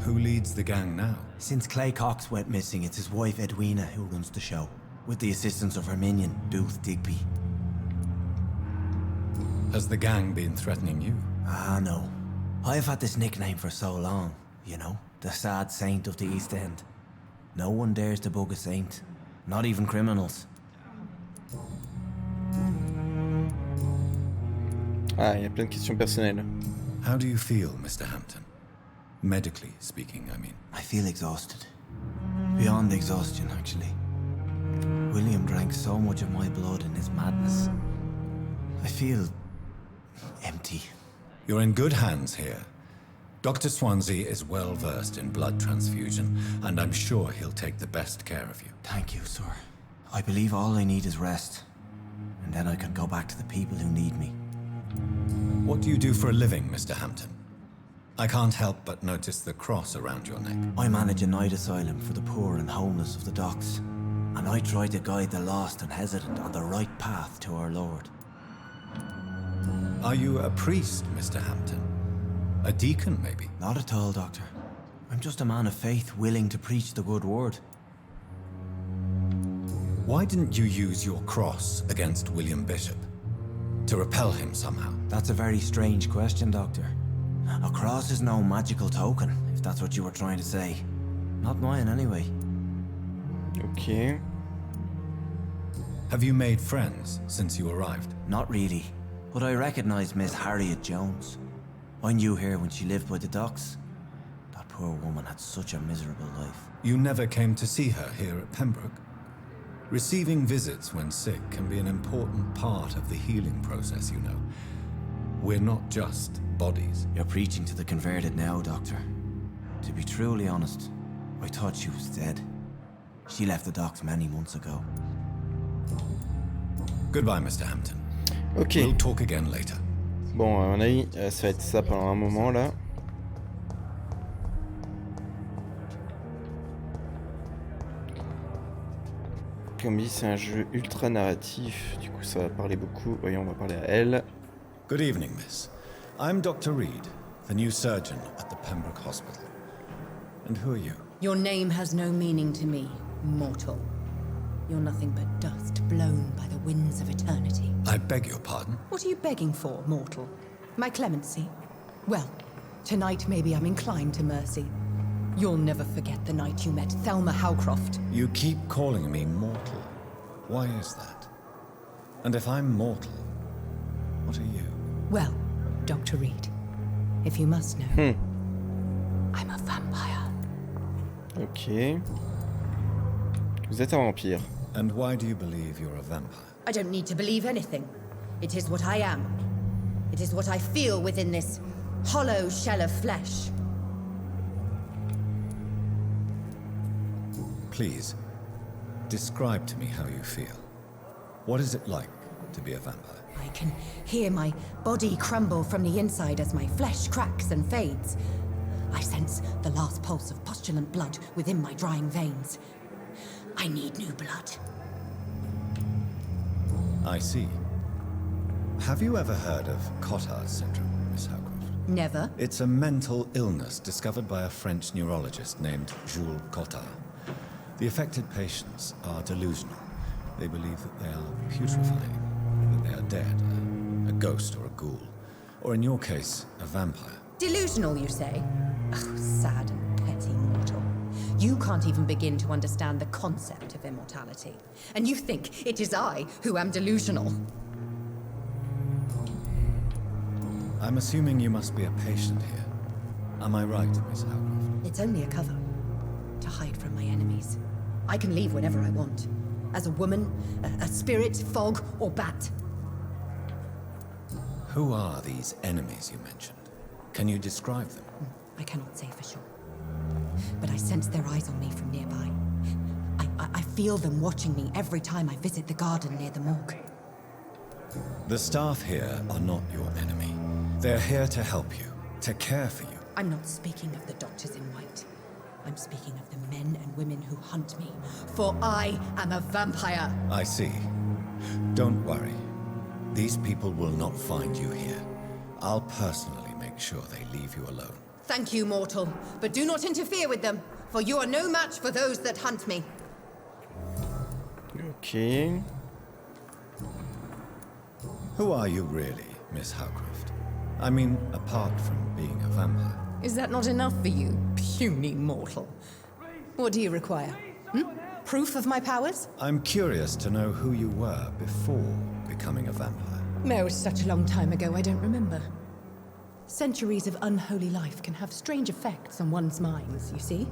Who leads the gang now? Since Clay Cox went missing, it's his wife Edwina who runs the show, with the assistance of her minion, Booth Digby. Has the gang been threatening you? Ah, no. I've had this nickname for so long, you know, the sad saint of the East End. No one dares to bug a saint, not even criminals. Ah, il y a plein de questions personnelles. How do you feel, Mr. Hampton? Medically speaking, I mean. I feel exhausted. Beyond exhaustion, actually. William drank so much of my blood in his madness. I feel empty. You're in good hands here. Dr. Swansea is well versed in blood transfusion, and I'm sure he'll take the best care of you. Thank you, sir. I believe all I need is rest. And then I can go back to the people who need me. What do you do for a living, Mr. Hampton? I can't help but notice the cross around your neck. I manage a night asylum for the poor and homeless of the docks. And I try to guide the lost and hesitant on the right path to our Lord. Are you a priest, Mr. Hampton? A deacon, maybe? Not at all, Doctor. I'm just a man of faith willing to preach the good word. Why didn't you use your cross against William Bishop? To repel him somehow? That's a very strange question, Doctor. A cross is no magical token, if that's what you were trying to say. Not mine, anyway. Okay. Have you made friends since you arrived? Not really, but I recognize Miss Harriet Jones. I knew her when she lived by the docks. That poor woman had such a miserable life. You never came to see her here at Pembroke? Receiving visits when sick can be an important part of the healing process, you know. We're not just bodies. You're preaching to the converted now, Doctor. To be truly honest, I thought she was dead. She left the docks many months ago. Goodbye, Mr. Hampton. Ok. We'll talk again later. Bon, à mon avis, ça va être ça pendant un moment là. Comme dit, c'est un jeu ultra narratif, du coup ça va parler beaucoup. Voyons, on va parler à elle. Good evening, miss. I'm Dr. Reed, the new surgeon at the Pembroke Hospital. And who are you? Your name has no meaning to me, mortal. You're nothing but dust blown by the winds of eternity. I beg your pardon? What are you begging for, mortal? My clemency? Well, tonight maybe I'm inclined to mercy. You'll never forget the night you met Thelma Howcroft. You keep calling me mortal. Why is that? And if I'm mortal, what are you? Well, Dr. Reed, if you must know, I'm a vampire. Ok. Vous êtes un vampire. And why do you believe you're a vampire? I don't need to believe anything. It is what I am. It is what I feel within this hollow shell of flesh. Please, describe to me how you feel. What is it like to be a vampire? I can hear my body crumble from the inside as my flesh cracks and fades. I sense the last pulse of postulant blood within my drying veins. I need new blood. I see. Have you ever heard of Cotard's syndrome, Miss Howcroft? Never. It's a mental illness discovered by a French neurologist named Jules Cotard. The affected patients are delusional. They believe that they are putrefying, that they are dead, a ghost or a ghoul, or in your case, a vampire. Delusional, you say? Oh, sad and petty mortal. You can't even begin to understand the concept of immortality. And you think it is I who am delusional. I'm assuming you must be a patient here. Am I right, Miss Howcroft? It's only a cover. To hide from my enemies. I can leave whenever I want. As a woman, a spirit, fog, or bat. Who are these enemies you mentioned? Can you describe them? I cannot say for sure. But I sense their eyes on me from nearby. I feel them watching me every time I visit the garden near the morgue. The staff here are not your enemy. They're here to help you, to care for you. I'm not speaking of the doctors in white. I'm speaking of the men and women who hunt me. For I am a vampire. I see. Don't worry. These people will not find you here. I'll personally make sure they leave you alone. Thank you, mortal. But do not interfere with them, for you are no match for those that hunt me. Ok. Who are you really, Miss Howcroft? I mean, apart from being a vampire. Is that not enough for you, puny mortal? What do you require? Proof of my powers? I'm curious to know who you were before becoming a vampire. No, it's such a long time ago, I don't remember. Centuries of unholy life can have strange effects on one's minds, you see?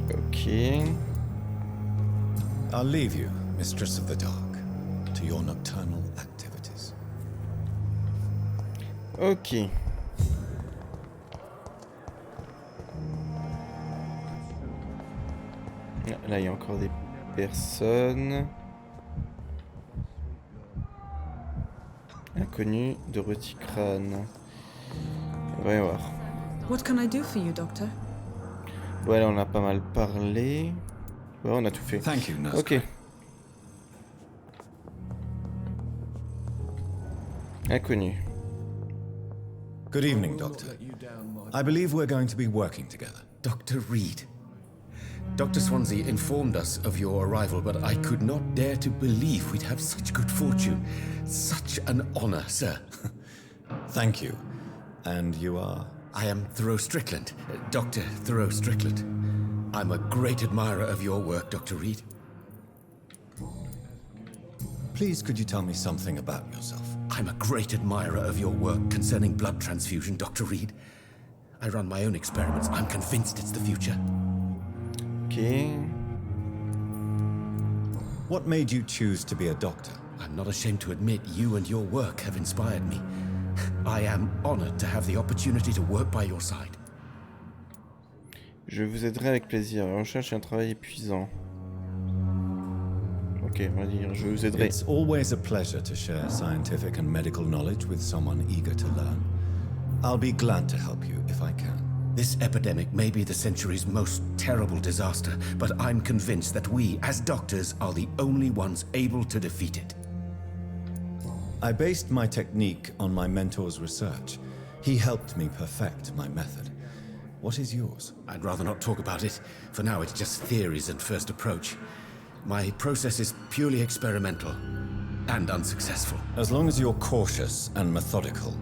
Ok. I'll leave you, Mistress of the Dark, to your nocturnal activities. Ok. Là, il y a encore des personnes. inconnu de Roticrane. Voyons voir. What can I do for you, doctor? Ouais, là on a pas mal parlé. Ouais, on a tout fait. Thank you, nurse. Ok. Inconnu. Good evening, Doctor. I believe we're going to be working together. Dr. Reed. Dr. Swansea informed us of your arrival, but I could not dare to believe we'd have such good fortune. Such an honor, sir. Thank you. And you are? I am Thoreau Strickland, Dr. Thoreau Strickland. I'm a great admirer of your work, Dr. Reed. Please, could you tell me something about yourself? I'm a great admirer of your work concerning blood transfusion, Dr. Reed. I run my own experiments. I'm convinced it's the future. Okay. What made you choose to be a doctor? I'm not ashamed to admit you and your work have inspired me. I am honored to have the opportunity to work by your side. Je vous aiderai avec plaisir. La recherche est un travail épuisant. Ok, on va dire, je vous aiderai. It's always a pleasure to share scientific and medical knowledge with someone eager to learn. I'll be glad to help you if I can. This epidemic may be the century's most terrible disaster, but I'm convinced that we, as doctors, are the only ones able to defeat it. I based my technique on my mentor's research. He helped me perfect my method. What is yours? I'd rather not talk about it. For now, it's just theories and first approach. My process is purely experimental and unsuccessful. As long as you're cautious and methodical,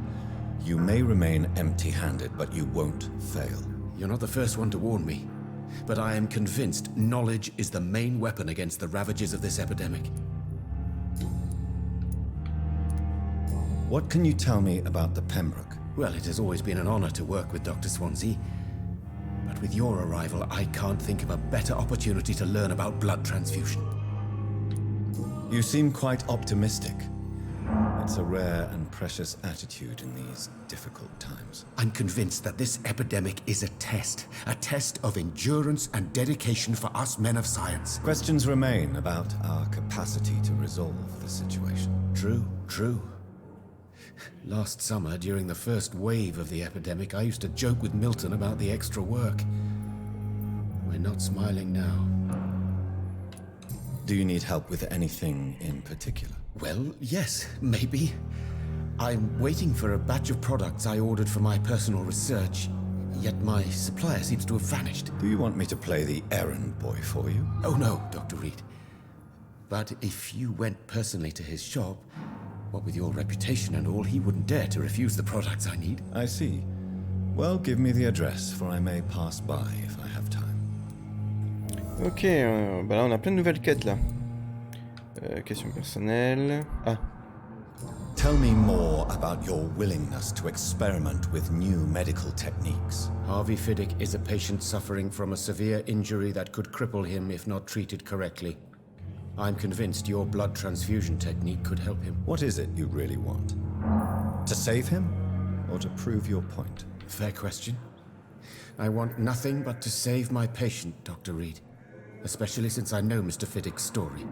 you may remain empty-handed, but you won't fail. You're not the first one to warn me, but I am convinced knowledge is the main weapon against the ravages of this epidemic. What can you tell me about the Pembroke? Well, it has always been an honor to work with Dr. Swansea. But with your arrival, I can't think of a better opportunity to learn about blood transfusion. You seem quite optimistic. It's a rare and precious attitude in these difficult times. I'm convinced that this epidemic is a test of endurance and dedication for us men of science. Questions remain about our capacity to resolve the situation. True. Last summer, during the first wave of the epidemic, I used to joke with Milton about the extra work. We're not smiling now. Do you need help with anything in particular? Well, yes, maybe. I'm waiting for a batch of products I ordered for my personal research, yet my supplier seems to have vanished. Do you want me to play the errand boy for you? Oh no, Dr. Reed. But if you went personally to his shop, what with your reputation and all, he wouldn't dare to refuse the products I need. I see. Well, give me the address, for I may pass by if I have time. Ok, bah là on a plein de nouvelles quêtes là. Question personnelle. Ah. Tell me more about your willingness to experiment with new medical techniques. Harvey Fiddick is a patient suffering from a severe injury that could cripple him if not treated correctly. I'm convinced your blood transfusion technique could help him. What is it you really want? To save him, or to prove your point? Fair question. I want nothing but to save my patient, Dr. Reed. Especially since I know Mr. Fiddick's story.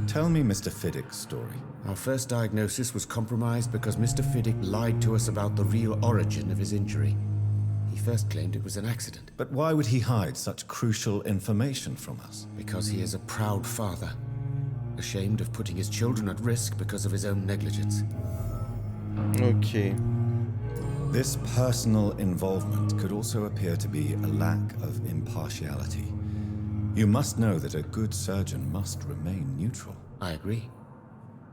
Tell me Mr. Fiddick's story. Our first diagnosis was compromised because Mr. Fiddick lied to us about the real origin of his injury. He first claimed it was an accident. But why would he hide such crucial information from us? Because he is a proud father, ashamed of putting his children at risk because of his own negligence. Okay. This personal involvement could also appear to be a lack of impartiality. You must know that a good surgeon must remain neutral. I agree.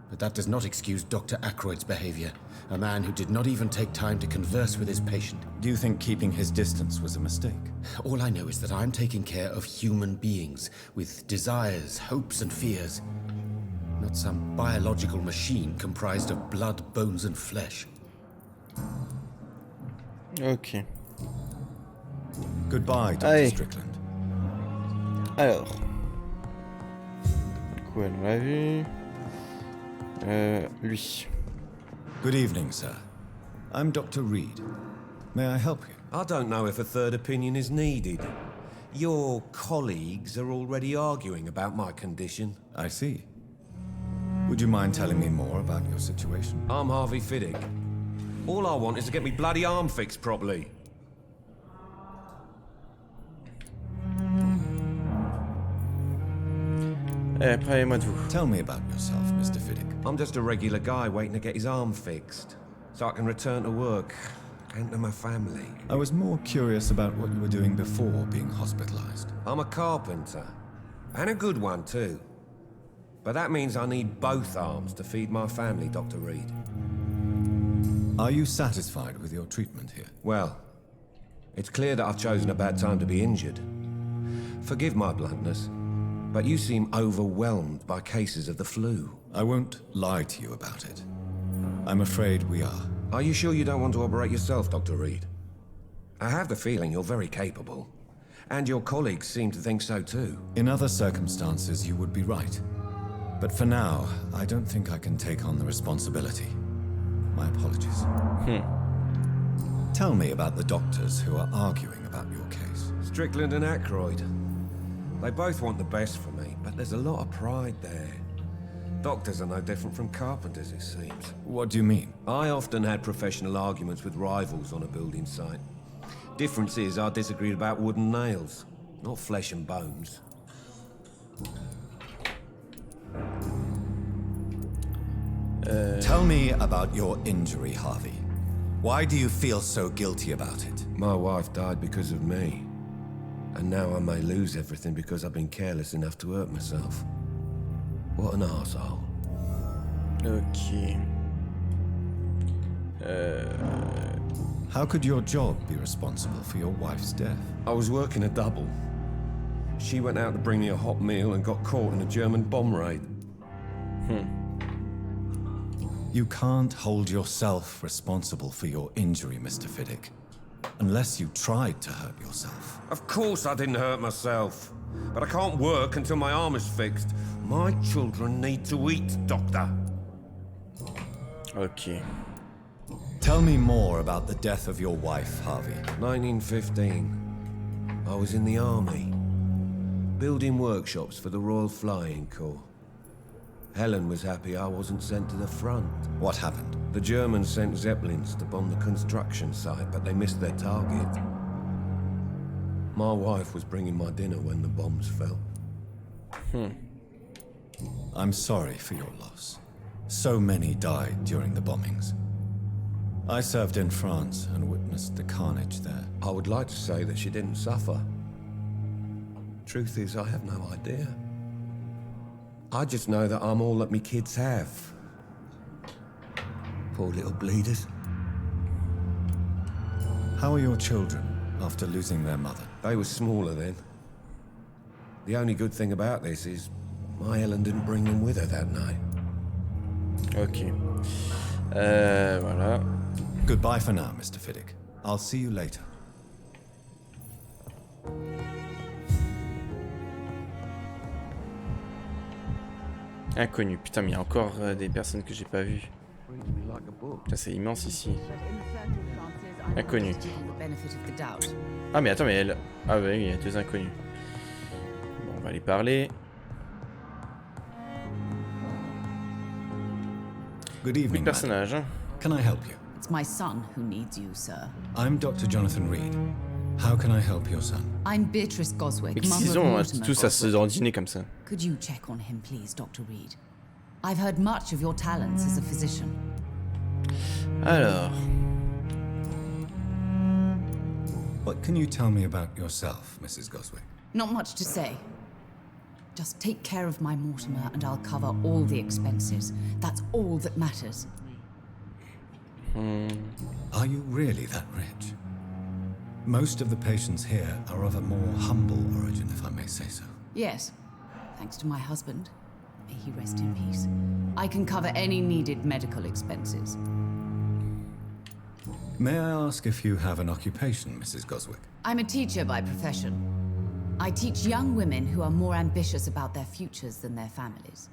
But that does not excuse Dr. Ackroyd's behavior, a man who did not even take time to converse with his patient. Do you think keeping his distance was a mistake? All I know is that I'm taking care of human beings with desires, hopes, and fears. Not some biological machine comprised of blood, bones, and flesh. Ok. Goodbye, Dr. Allez. Strickland. Alors. Du coup, elle l'a vu. Lui. Good evening, sir. I'm Dr. Reed. May I help you? I don't know if a third opinion is needed. Your colleagues are already arguing about my condition. I see. Would you mind telling me more about your situation? I'm Harvey Fiddick. All I want is to get me bloody arm fixed properly. Parlez-moi de vous. Tell me about yourself, Mr. Fiddick. I'm just a regular guy waiting to get his arm fixed, so I can return to work and to my family. I was more curious about what you were doing before being hospitalized. I'm a carpenter, and a good one too. But that means I need both arms to feed my family, Dr. Reed. Are you satisfied with your treatment here? Well, it's clear that I've chosen a bad time to be injured. Forgive my bluntness, but you seem overwhelmed by cases of the flu. I won't lie to you about it. I'm afraid we are. Are you sure you don't want to operate yourself, Dr. Reed? I have the feeling you're very capable, and your colleagues seem to think so too. In other circumstances, you would be right. But for now, I don't think I can take on the responsibility. My apologies. Tell me about the doctors who are arguing about your case. Strickland and Aykroyd. They both want the best for me, but there's a lot of pride there. Doctors are no different from carpenters, it seems. What do you mean? I often had professional arguments with rivals on a building site. Difference is I disagreed about wooden nails, not flesh and bones. Tell me about your injury, Harvey. Why do you feel so guilty about it? My wife died because of me. And now I may lose everything because I've been careless enough to hurt myself. What an arsehole. Ok. How could your job be responsible for your wife's death? I was working a double. She went out to bring me a hot meal and got caught in a German bomb raid. You can't hold yourself responsible for your injury, Mr. Fiddick. Unless you tried to hurt yourself. Of course I didn't hurt myself. But I can't work until my arm is fixed. My children need to eat, Doctor. Ok. Tell me more about the death of your wife, Harvey. 1915. I was in the army. Building workshops for the Royal Flying Corps. Helen was happy I wasn't sent to the front. What happened? The Germans sent Zeppelins to bomb the construction site, but they missed their target. My wife was bringing my dinner when the bombs fell. I'm sorry for your loss. So many died during the bombings. I served in France and witnessed the carnage there. I would like to say that she didn't suffer. Truth is, I have no idea. I just know that I'm all that me kids have. Poor little bleeders. How are your children after losing their mother? They were smaller then. The only good thing about this is my Helen didn't bring them with her that night. Ok. Voilà. Goodbye for now, Mr. Fiddick. I'll see you later. Inconnu. Putain, mais il y a encore des personnes que j'ai pas vues. C'est immense ici. Inconnu. Ah mais attends, mais elle... Ah bah oui, il y a deux inconnus. Bon, on va les parler. Good evening, personnage. Hein. Can I help you? It's my son who needs you, sir. I'm Dr. Jonathan Reed. How can I help your son? I'm Beatrice Goswick, Mais qu'est-ce qu'ils ont tous à se dandiner comme ça? Could you check on him, please, Dr. Reed? I've heard much of your talents as a physician. Alors... What can you tell me about yourself, Mrs. Goswick? Not much to say. Just take care of my Mortimer and I'll cover all the expenses. That's all that matters. Are you really that rich? Most of the patients here are of a more humble origin, if I may say so. Yes, thanks to my husband. May he rest in peace. I can cover any needed medical expenses. May I ask if you have an occupation, Mrs. Goswick? I'm a teacher by profession. I teach young women who are more ambitious about their futures than their families.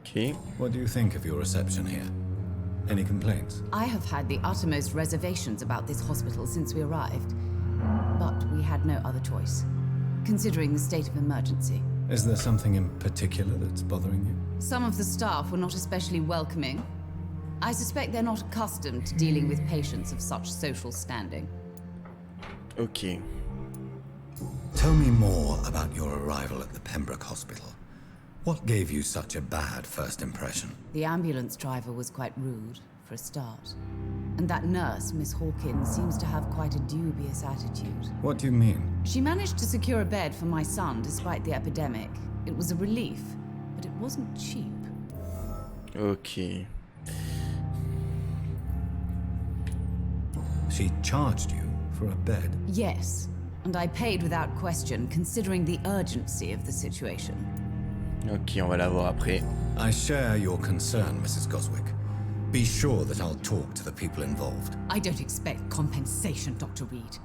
Okay. What do you think of your reception here? Any complaints? I have had the uttermost reservations about this hospital since we arrived. But we had no other choice, considering the state of emergency. Is there something in particular that's bothering you? Some of the staff were not especially welcoming. I suspect they're not accustomed to dealing with patients of such social standing. Ok. Tell me more about your arrival at the Pembroke Hospital. What gave you such a bad first impression? The ambulance driver was quite rude, for a start. And that nurse, Miss Hawkins, seems to have quite a dubious attitude. What do you mean? She managed to secure a bed for my son despite the epidemic. It was a relief, but it wasn't cheap. Ok. She charged you for a bed? Yes, and I paid without question, considering the urgency of the situation. Ok, on va la voir après. I share your concern, Mrs. Goswick. Be sure that I'll talk to the people involved. I don't expect compensation, Dr. Reed.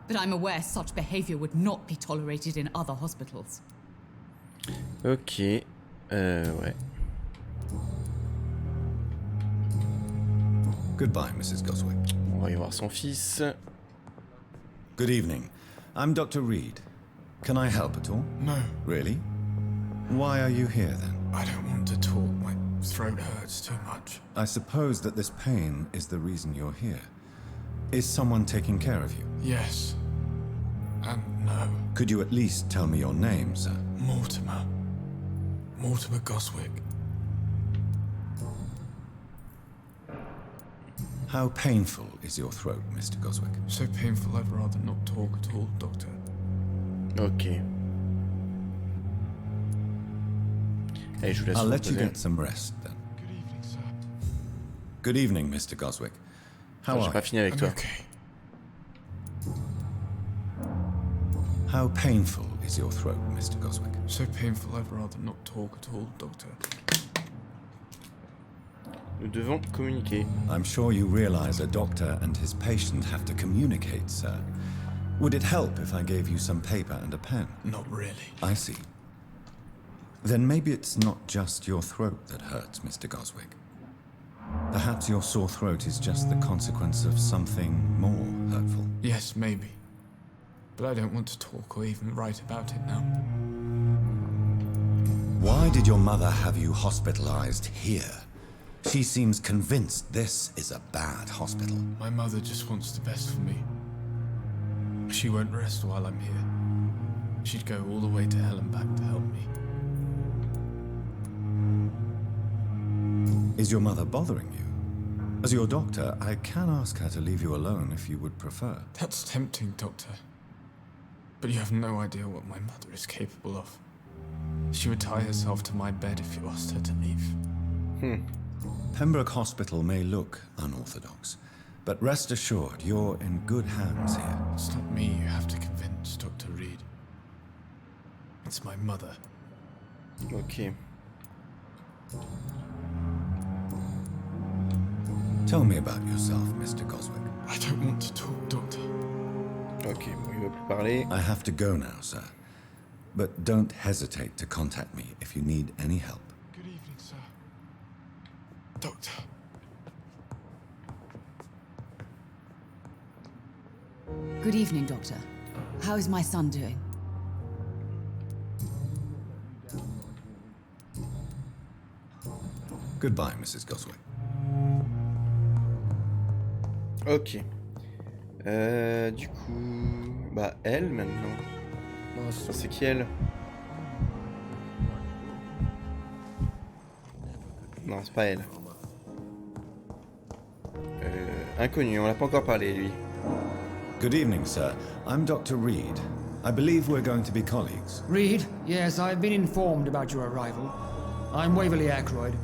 But I'm aware such behavior would not be tolerated in other hospitals. Ok. Ouais. Goodbye, Mrs. Goswick. On va y voir son fils. Good evening. I'm Dr. Reed. Can I help at all? No. Really? Why are you here then? I don't want to talk. My throat hurts too much. I suppose that this pain is the reason you're here. Is someone taking care of you? Yes. And no. Could you at least tell me your name, sir? Mortimer. Mortimer Goswick. How painful is your throat, Mr. Goswick? So painful I'd rather not talk at all, Doctor. Ok. Allez, je vous laisse I'll let you reposer. get some rest then. Good evening, sir. Good evening, Mr. Goswick. How J'ai are pas you? fini avec toi. Okay. How painful is your throat, Mr. Goswick? So painful I'd rather not talk at all, Doctor. Nous devons communiquer. I'm sure you realize a doctor and his patient have to communicate, sir. Would it help if I gave you some paper and a pen? Not really. I see. Then maybe it's not just your throat that hurts, Mr. Goswick. Perhaps your sore throat is just the consequence of something more hurtful. Yes, maybe. But I don't want to talk or even write about it now. Why did your mother have you hospitalized here? She seems convinced this is a bad hospital. My mother just wants the best for me. She won't rest while I'm here. She'd go all the way to hell and back to help me. Is your mother bothering you? As your doctor, I can ask her to leave you alone if you would prefer. That's tempting, Doctor. But you have no idea what my mother is capable of. She would tie herself to my bed if you asked her to leave. Pembroke Hospital may look unorthodox, but rest assured you're in good hands here. It's not me you have to convince, Dr. Reed. It's my mother. Ok. Tell me about yourself, Mr. Goswick. I don't want to talk, Doctor. Ok, bon, il veut plus parler. I have to go now, sir. But don't hesitate to contact me if you need any help. Good evening, sir. Doctor. Good evening, Doctor. How is my son doing? Goodbye, Mrs. Goswick. Ok. Du coup... Bah, elle, maintenant. C'est qui, elle? Non, c'est pas elle. Inconnu, on l'a pas encore parlé, lui. Good evening, sir. I'm Dr. Reed. I believe we're going to be colleagues. Reed, yes, I've been informed about your arrival. I'm Waverly Ackroyd.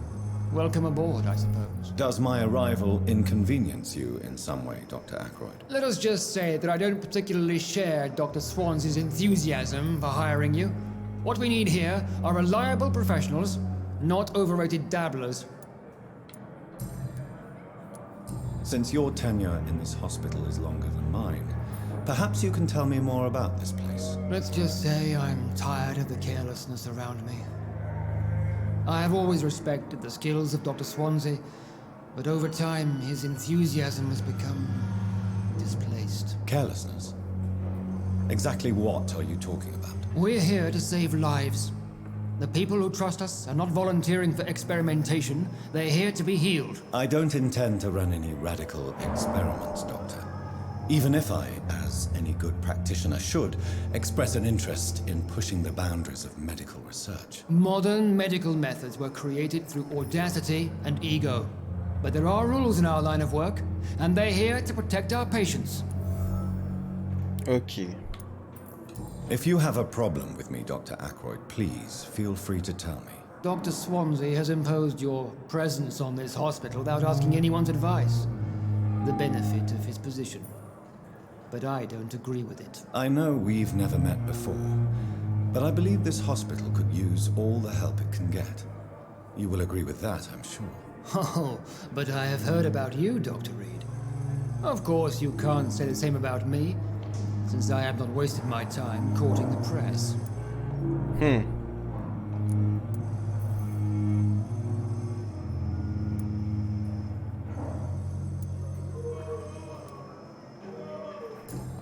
Welcome aboard, I suppose. Does my arrival inconvenience you in some way, Dr. Ackroyd? Let us just say that I don't particularly share Dr. Swansea's enthusiasm for hiring you. What we need here are reliable professionals, not overrated dabblers. Since your tenure in this hospital is longer than mine, perhaps you can tell me more about this place. Let's just say I'm tired of the carelessness around me. I have always respected the skills of Dr. Swansea, but over time his enthusiasm has become displaced. Carelessness? Exactly what are you talking about? We're here to save lives. The people who trust us are not volunteering for experimentation. They're here to be healed. I don't intend to run any radical experiments, Doctor. Even if I, as any good practitioner should, express an interest in pushing the boundaries of medical research. Modern medical methods were created through audacity and ego. But there are rules in our line of work, and they're here to protect our patients. Okay. If you have a problem with me, Dr. Ackroyd, please feel free to tell me. Dr. Swansea has imposed your presence on this hospital without asking anyone's advice. The benefit of his position. But I don't agree with it. I know we've never met before, but I believe this hospital could use all the help it can get. You will agree with that, I'm sure. Oh, but I have heard about you, Dr. Reed. Of course, you can't say the same about me, since I have not wasted my time courting the press.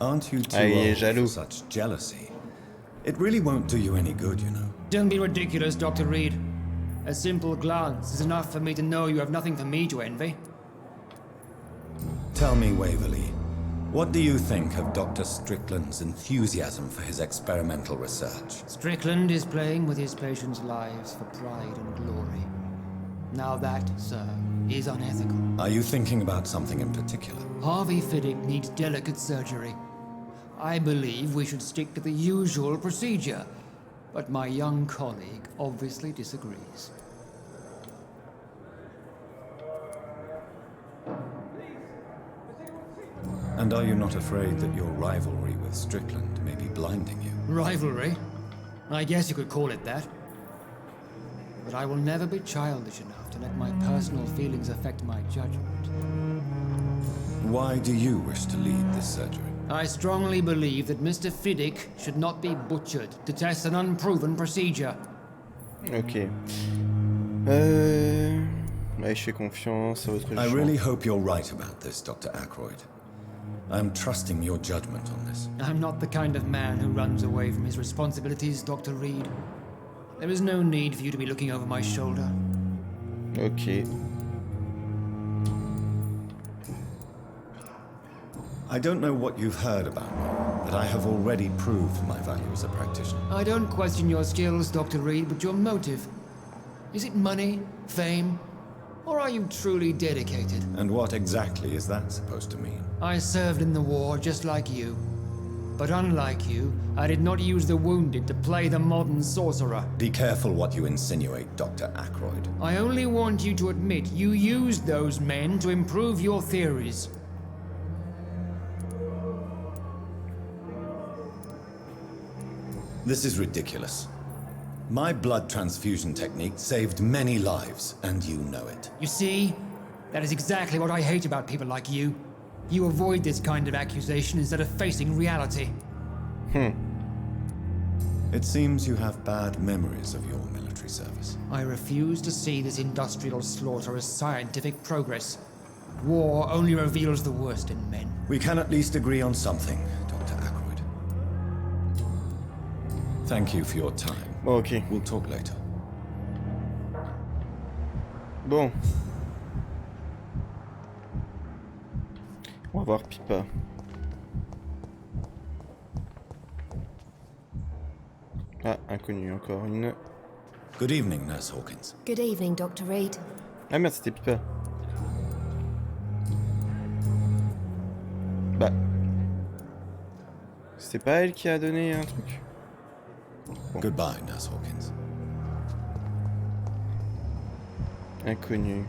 Aren't you too old for such jealousy? It really won't do you any good, you know. Don't be ridiculous, Dr. Reed. A simple glance is enough for me to know you have nothing for me to envy. Tell me, Waverly, what do you think of Dr. Strickland's enthusiasm for his experimental research? Strickland is playing with his patients' lives for pride and glory. Now that, sir, is unethical. Are you thinking about something in particular? Harvey Fiddick needs delicate surgery. I believe we should stick to the usual procedure, but my young colleague obviously disagrees. And are you not afraid that your rivalry with Strickland may be blinding you? Rivalry? I guess you could call it that. But I will never be childish enough to let my personal feelings affect my judgment. Why do you wish to lead this surgery? I strongly believe that Mr. Fiddick should not be butchered to test an unproven procedure. Ok. Je fais confiance à votre I really hope you're right about this, Dr. Ackroyd. I'm trusting your judgment on this. I'm not the kind of man who runs away from his responsibilities, Dr. Reed. There is no need for you to be looking over my shoulder. Ok. I don't know what you've heard about me, but I have already proved my value as a practitioner. I don't question your skills, Dr. Reed, but your motive. Is it money, fame, or are you truly dedicated? And what exactly is that supposed to mean? I served in the war just like you. But unlike you, I did not use the wounded to play the modern sorcerer. Be careful what you insinuate, Dr. Ackroyd. I only want you to admit you used those men to improve your theories. This is ridiculous. My blood transfusion technique saved many lives, and you know it. You see? That is exactly what I hate about people like you. You avoid this kind of accusation instead of facing reality. It seems you have bad memories of your military service. I refuse to see this industrial slaughter as scientific progress. War only reveals the worst in men. We can at least agree on something, Dr. Ackroyd. Thank you for your time. Ok. We'll talk later. Bon. On va voir Pipa. Ah, inconnu encore une. Good evening, Nurse Hawkins. Good evening, Dr. Reed. Ah merde, c'était Pipa. Bah. C'est pas elle qui a donné un truc. Bon. Goodbye, Nurse Hawkins. Inconnu.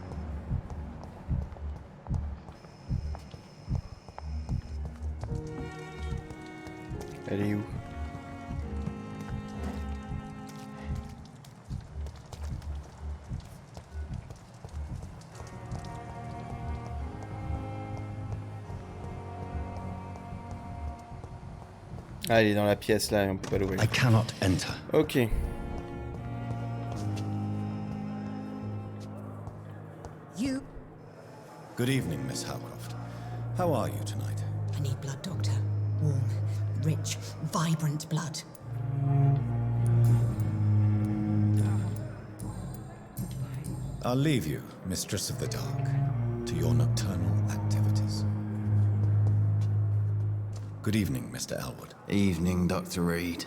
Elle est où? Ah, elle est dans la pièce là, on peut pas l'ouvrir. I cannot enter. Ok. You... Good evening, Miss Howcroft. How are you tonight? I need blood, Doctor. Warm, rich, vibrant blood. I'll leave you, Mistress of the Dark, to your nocturnal activities. Good evening, Mr. Elwood. Evening, Dr. Reed.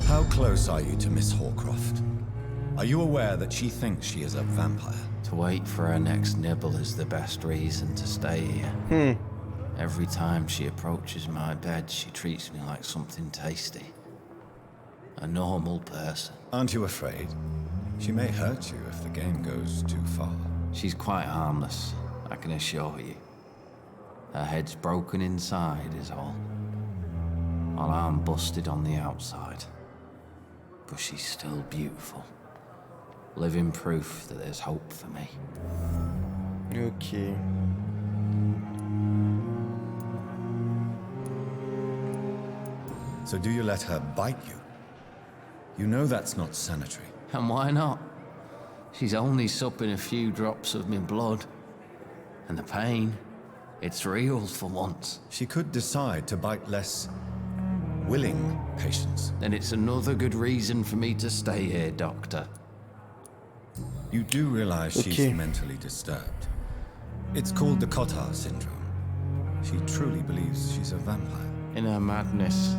How close are you to Miss Horcroft? Are you aware that she thinks she is a vampire? To wait for her next nibble is the best reason to stay here. Every time she approaches my bed, she treats me like something tasty. A normal person. Aren't you afraid? She may hurt you if the game goes too far. She's quite harmless, I can assure you. Her head's broken inside is all. While I'm busted on the outside. But she's still beautiful. Living proof that there's hope for me. Okay. So do you let her bite you? You know that's not sanitary. And why not? She's only supping a few drops of my blood. And the pain, it's real for once. She could decide to bite less willing patients. Then it's another good reason for me to stay here, Doctor. You do realize she's mentally disturbed. It's called the Cotard syndrome. She truly believes she's a vampire. In her madness,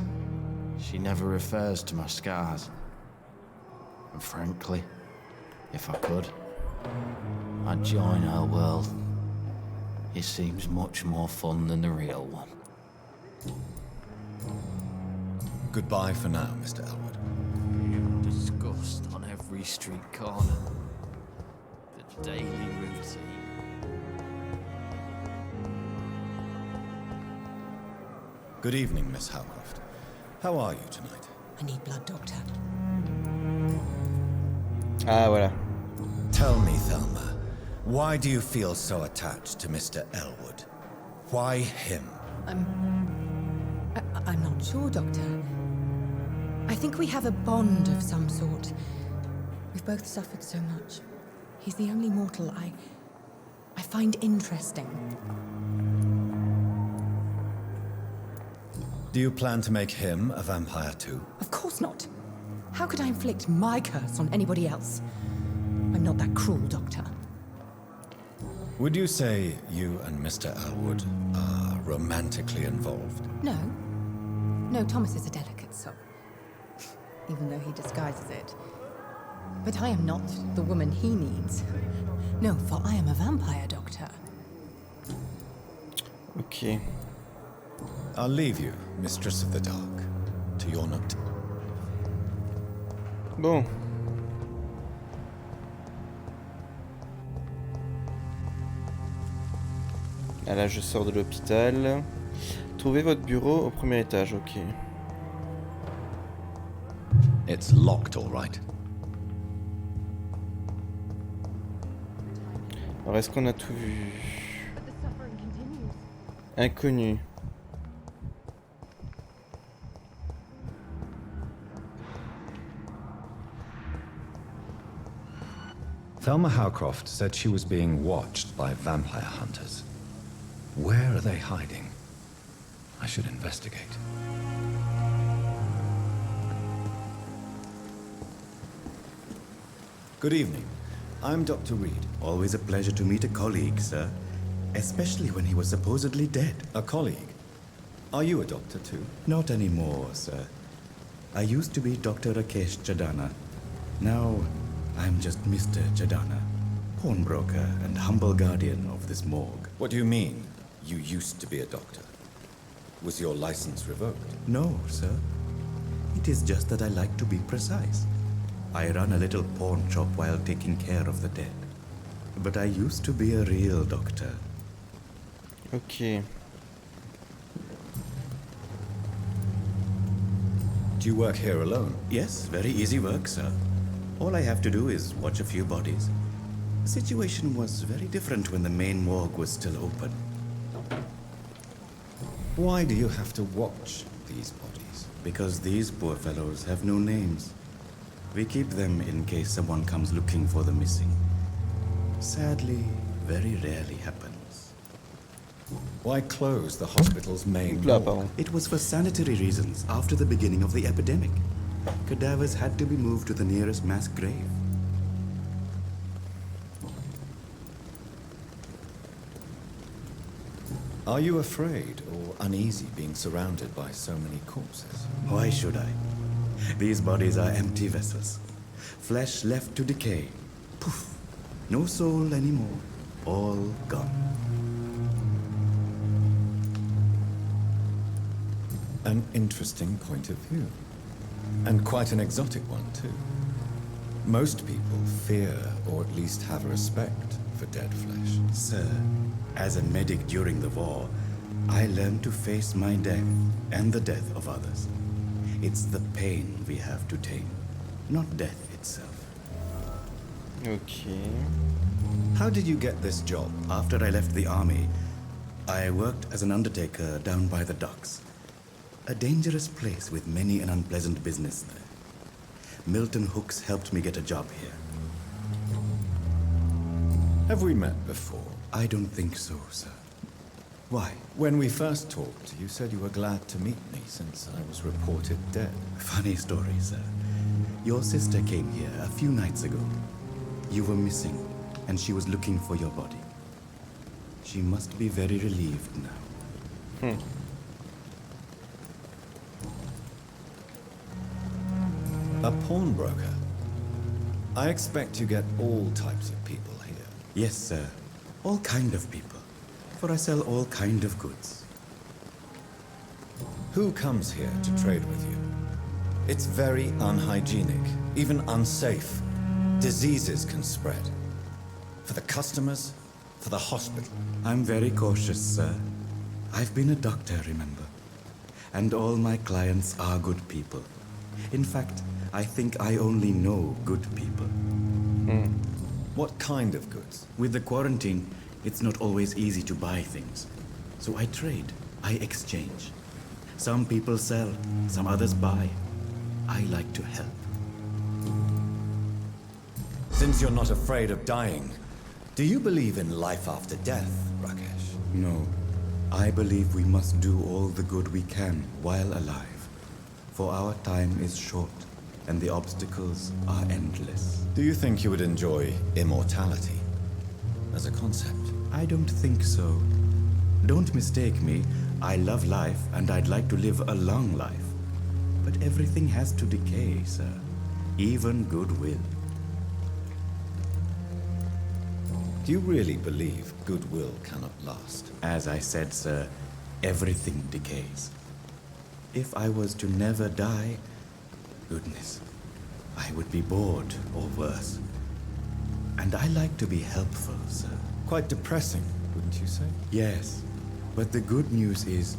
she never refers to my scars. And frankly, if I could, I'd join her world. It seems much more fun than the real one. Goodbye for now, Mr. Elwood. Disgust on every street corner. The daily routine. Good evening, Miss Howcroft. How are you tonight? I need blood, Doctor. Ah, voilà. Tell me, Thelma, why do you feel so attached to Mr. Elwood? Why him? I'm not sure, Doctor. I think we have a bond of some sort. We've both suffered so much. He's the only mortal I find interesting. Do you plan to make him a vampire too? Of course not. How could I inflict my curse on anybody else? I'm not that cruel, Doctor. Would you say you and Mr. Elwood are romantically involved? No. No, Thomas is a delicate soul. Even though he disguises it. But I am not the woman he needs. No, for I am a vampire, Doctor. Okay. I'll leave you, Mistress of the Dark, to your note. Bon. Ah là, je sors de l'hôpital. Trouvez votre bureau au premier étage, ok. It's locked, all right. Alors, est-ce qu'on a tout vu? Inconnu. Thelma Howcroft said she was being watched by vampire hunters. Where are they hiding? I should investigate. Good evening. I'm Dr. Reed. Always a pleasure to meet a colleague, sir. Especially when he was supposedly dead. A colleague? Are you a doctor too? Not anymore, sir. I used to be Dr. Rakesh Chadana. Now, I'm just Mr. Chadana, pawnbroker and humble guardian of this morgue. What do you mean, you used to be a doctor? Was your license revoked? No, sir. It is just that I like to be precise. I run a little pawn shop while taking care of the dead. But I used to be a real doctor. Ok. Do you work here alone? Yes, very easy work, sir. All I have to do is watch a few bodies. The situation was very different when the main morgue was still open. Why do you have to watch these bodies? Because these poor fellows have no names. We keep them in case someone comes looking for the missing. Sadly, very rarely happens. Why close the hospital's main Là, door? pardon. It was for sanitary reasons after the beginning of the epidemic. Cadavers had to be moved to the nearest mass grave. Are you afraid or uneasy being surrounded by so many corpses? Why should I? These bodies are empty vessels. Flesh left to decay. Poof. No soul anymore. All gone. An interesting point of view. And quite an exotic one, too. Most people fear, or at least have respect, for dead flesh. Sir, as a medic during the war, I learned to face my death and the death of others. It's the pain we have to tame, not death itself. Okay. How did you get this job? After I left the army, I worked as an undertaker down by the docks. A dangerous place with many an unpleasant business there. Milton Hooks helped me get a job here. Have we met before? I don't think so, sir. Why? When we first talked, you said you were glad to meet me since I was reported dead. Funny story, sir. Your sister came here a few nights ago. You were missing, and she was looking for your body. She must be very relieved now. A pawnbroker? I expect you get all types of people here. Yes, sir. All kind of people. For I sell all kind of goods. Who comes here to trade with you? It's very unhygienic, even unsafe. Diseases can spread. For the customers, for the hospital. I'm very cautious, sir. I've been a doctor, remember? And all my clients are good people. In fact, I think I only know good people. What kind of goods? With the quarantine, it's not always easy to buy things. So I trade, I exchange. Some people sell, some others buy. I like to help. Since you're not afraid of dying, do you believe in life after death, Rakesh? No. I believe we must do all the good we can while alive. For our time is short, and the obstacles are endless. Do you think you would enjoy immortality as a concept? I don't think so. Don't mistake me. I love life, and I'd like to live a long life. But everything has to decay, sir. Even goodwill. Do you really believe goodwill cannot last? As I said, sir, everything decays. If I was to never die, goodness, I would be bored or worse. And I like to be helpful, sir. Quite depressing, wouldn't you say? Yes, but the good news is,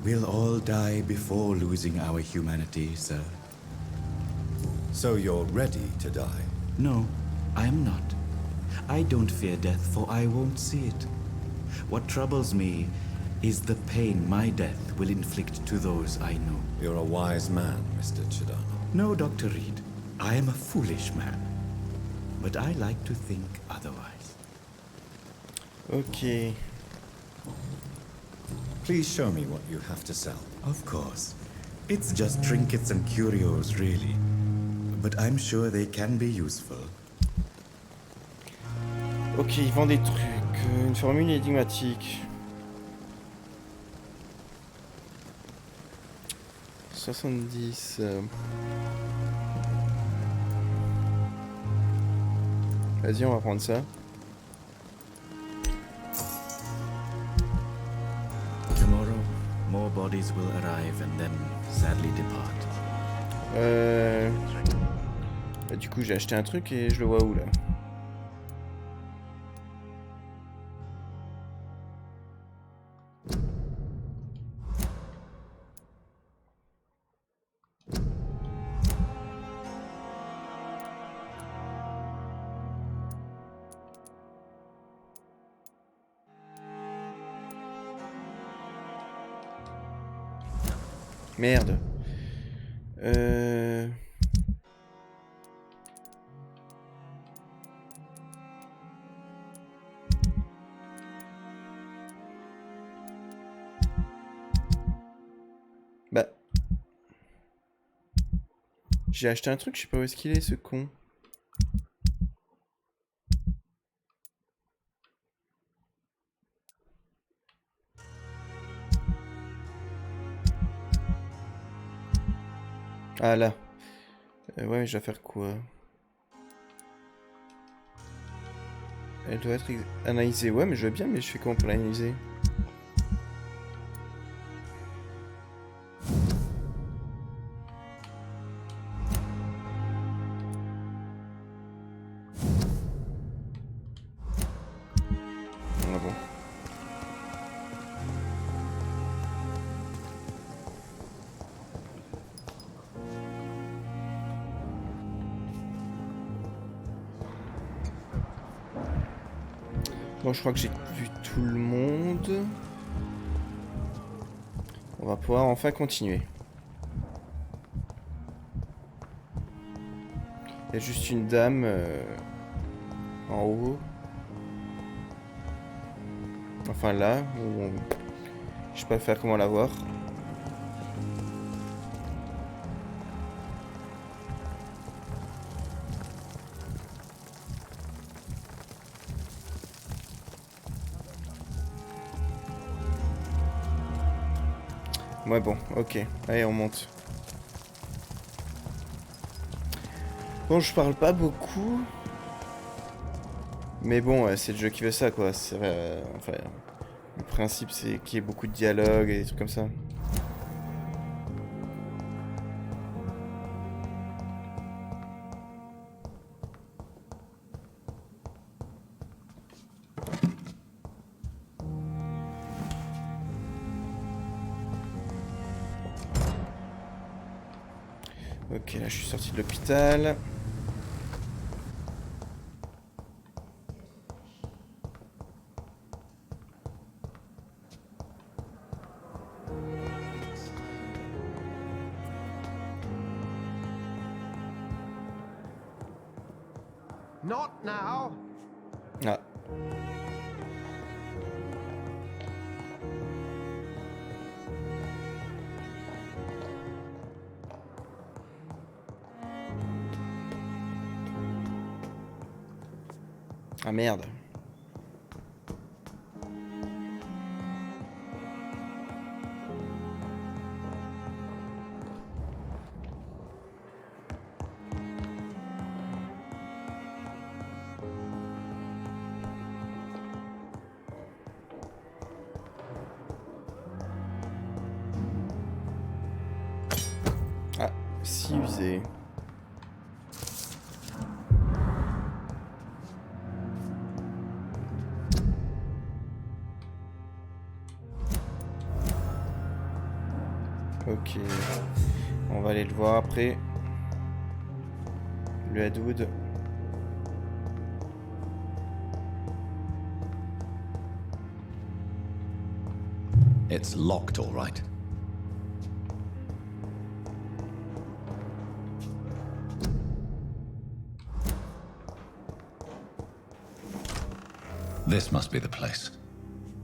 we'll all die before losing our humanity, sir. So you're ready to die? No, I'm not. I don't fear death, for I won't see it. What troubles me is the pain my death will inflict to those I know. You're a wise man, Mr. Chidano. No, Dr. Reed. I am a foolish man. But I like to think otherwise. Ok. Please show me what you have to sell. Of course. It's just trinkets and curios, really. But I'm sure they can be useful. Ok, il vend des trucs. Une formule énigmatique. 70. Vas-y, on va prendre ça. Tomorrow, more bodies will arrive and then sadly depart. Bah, du coup, j'ai acheté un truc et je le vois où là? Merde. J'ai acheté un truc, je sais pas où est-ce qu'il est, ce con. Ah là. Ouais, mais je vais faire quoi? Elle doit être analysée. Ouais, mais je veux bien, mais je fais comment pour l'analyser? Ah bon. Bon, je crois que j'ai vu tout le monde. On va pouvoir enfin continuer. Il y a juste une dame en haut. Enfin là, où on... je sais pas faire comment la voir. Ouais bon, ok. Allez, on monte. Bon, je parle pas beaucoup. Mais bon, c'est le jeu qui veut ça, quoi. Enfin, le principe, c'est qu'il y ait beaucoup de dialogue et des trucs comme ça. Ok, là, je suis sorti de l'hôpital. Not now. Ah. Ah merde. Ah, si usé. Ok. On va aller le voir après. Le Headwood. It's locked, all right. This must be the place.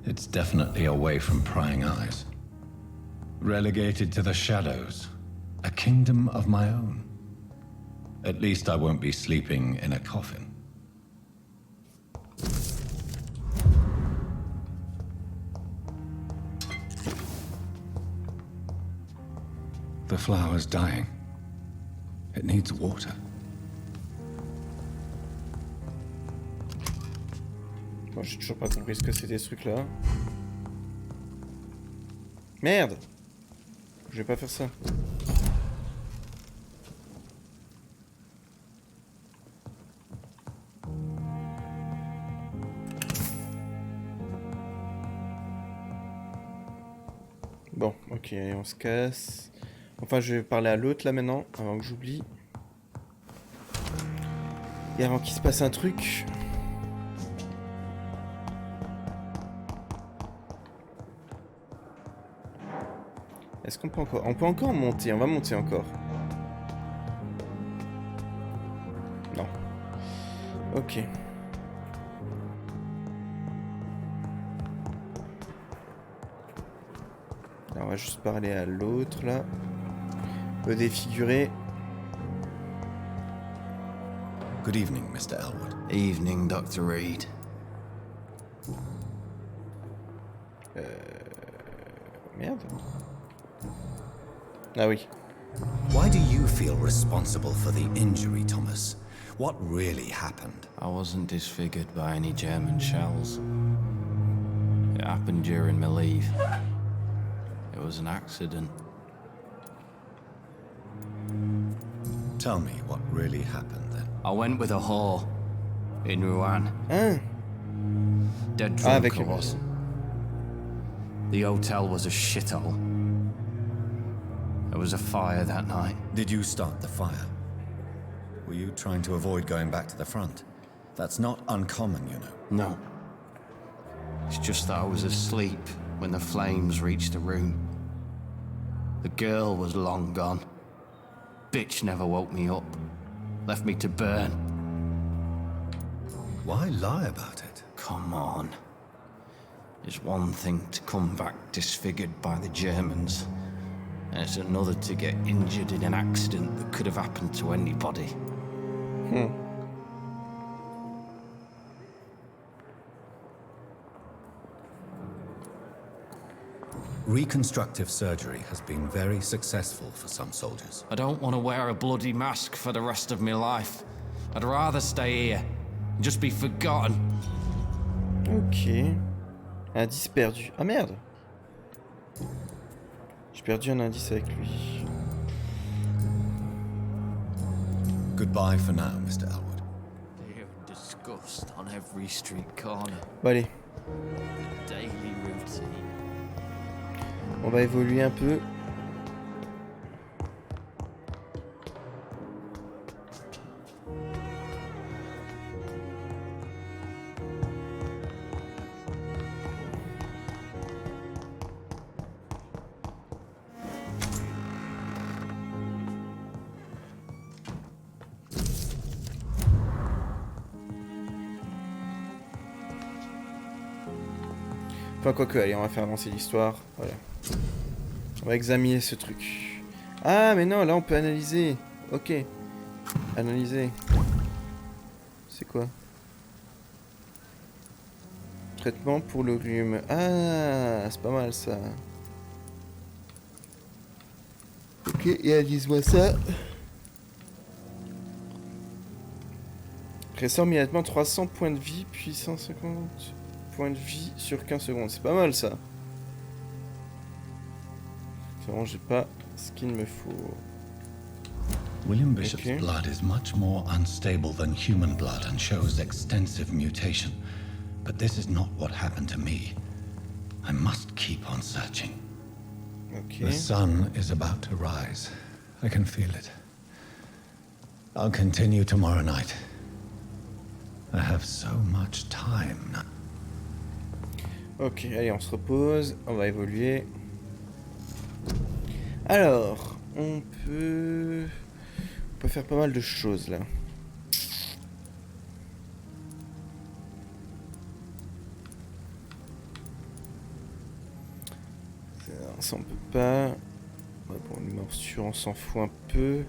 It's definitely away from prying eyes. Relegated to the shadows. A kingdom of my own. At least I won't be sleeping in a coffin. The flower's dying. It needs water. Bon, j'ai toujours pas compris ce que c'était ce truc-là. Merde! Je vais pas faire ça. Bon, ok, on se casse. Enfin, je vais parler à l'autre là maintenant, avant que j'oublie. Et avant qu'il se passe un truc. Est-ce qu'on peut encore... On peut encore monter, on va monter encore. Non. Ok. Alors, on va juste parler à l'autre là. Le défigurer. Good evening, Mr. Elwood. Evening, Dr. Reed. Merde. Ah oui. Why do you feel responsible for the injury, Thomas? What really happened? I wasn't disfigured by any German shells. It happened during my leave. It was an accident. Tell me what really happened then. I went with a whore in Rouen. Dead Ah, drunk I was. The hotel was a shithole. There was a fire that night. Did you start the fire? Were you trying to avoid going back to the front? That's not uncommon, you know. No. It's just that I was asleep when the flames reached the room. The girl was long gone. Bitch never woke me up. Left me to burn. Why lie about it? Come on. It's one thing to come back disfigured by the Germans, and it's another to get injured in an accident that could have happened to anybody. Reconstructive surgery has been very successful for some soldiers. I don't want to wear a bloody mask for the rest of my life. I'd rather stay here and just be forgotten. Ok. Indice perdu. Ah merde. J'ai perdu un indice avec lui. Goodbye for now, Mr. Elwood. Fear and disgust on every street corner. Bon allez. Daily routine. On va évoluer un peu. Enfin, quoique, allez, on va faire avancer l'histoire. Voilà. On va examiner ce truc. Ah, mais non, là, on peut analyser. Ok. Analyser. C'est quoi? Traitement pour le rhume. Ah, c'est pas mal, ça. Ok, et analyse-moi ça. Ressort immédiatement 300 points de vie, puis 150 points de vie sur 15 secondes. C'est pas mal, ça. C'est vraiment, j'ai pas ce qu'il me faut. William Bishop's blood is much more unstable than human blood and shows extensive mutation. But this is not what happened to me. I must keep on searching. Okay. The sun is about to rise. I can feel it. I'll continue tomorrow night. I have so much time now. Ok, allez, on se repose. On va évoluer. Alors, on peut faire pas mal de choses là. Ça on peut pas. Ouais, bon, les morsures on s'en fout un peu.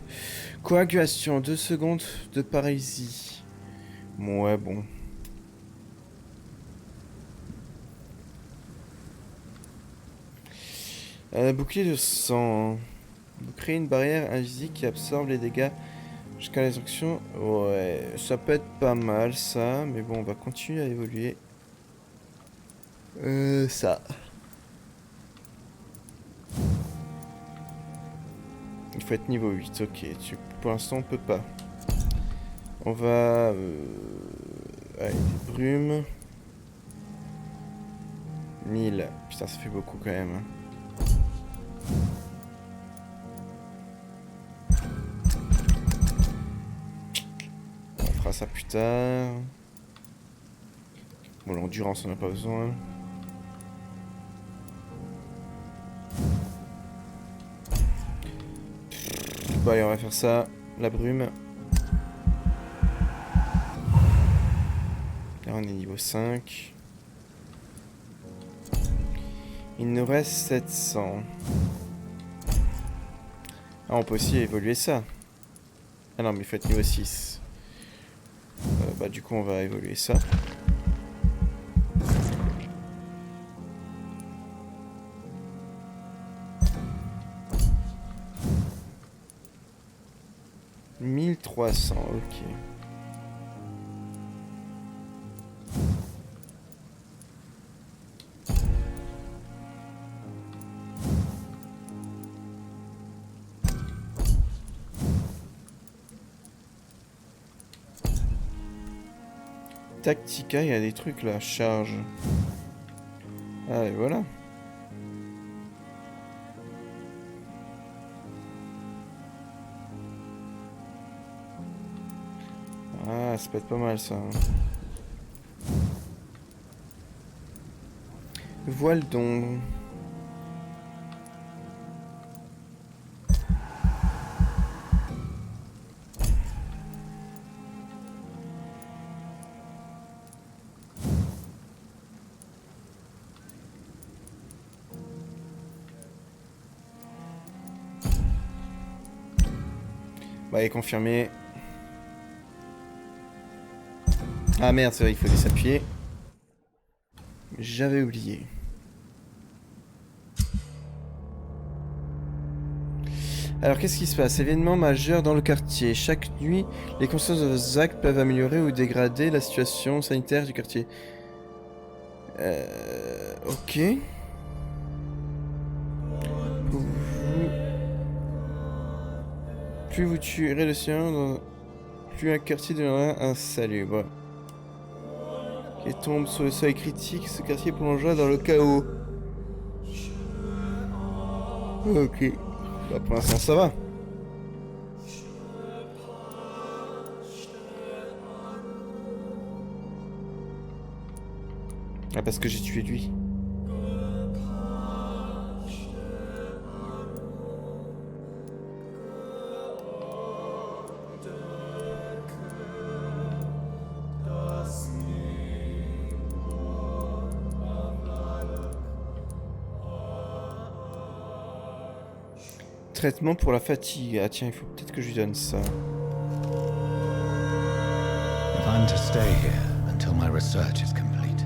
Coagulation, 2 secondes de paralysie. Ouais, bon. Bouclier de sang. Vous créez une barrière invisible qui absorbe les dégâts jusqu'à la destruction. Ouais, ça peut être pas mal ça, mais bon, on va continuer à évoluer. Ça. Il faut être niveau 8, ok. Pour l'instant, on peut pas. On va... Allez, des brumes. 1000. Putain, ça fait beaucoup quand même. On fera ça plus tard. Bon, l'endurance, on n'a pas besoin. Bon, allez, on va faire ça. La brume. Là, on est niveau 5. Il nous reste 700. Ah, on peut aussi évoluer ça. Ah non, mais il faut être niveau 6. Bah du coup on va évoluer ça. « 1300, ok. Tactica, il y a des trucs là, charge. Ah et voilà. Ah, ça peut être pas mal ça. Voile d'ombre. Bah, il est confirmé. Ah merde, c'est vrai, il fallait s'appuyer. J'avais oublié. Alors, qu'est-ce qui se passe? Événement majeur dans le quartier. Chaque nuit, les conséquences de vos actes peuvent améliorer ou dégrader la situation sanitaire du quartier. Ok. Plus vous tuerez le sien, plus un quartier deviendra insalubre. Qui tombe sur le seuil critique, ce quartier plongera dans le chaos. Ok. Bah pour l'instant ça va. Ah parce que j'ai tué lui. Traitement pour la fatigue. Ah tiens, il faut peut-être que je lui donne ça. If I'm to stay here until my research is complete,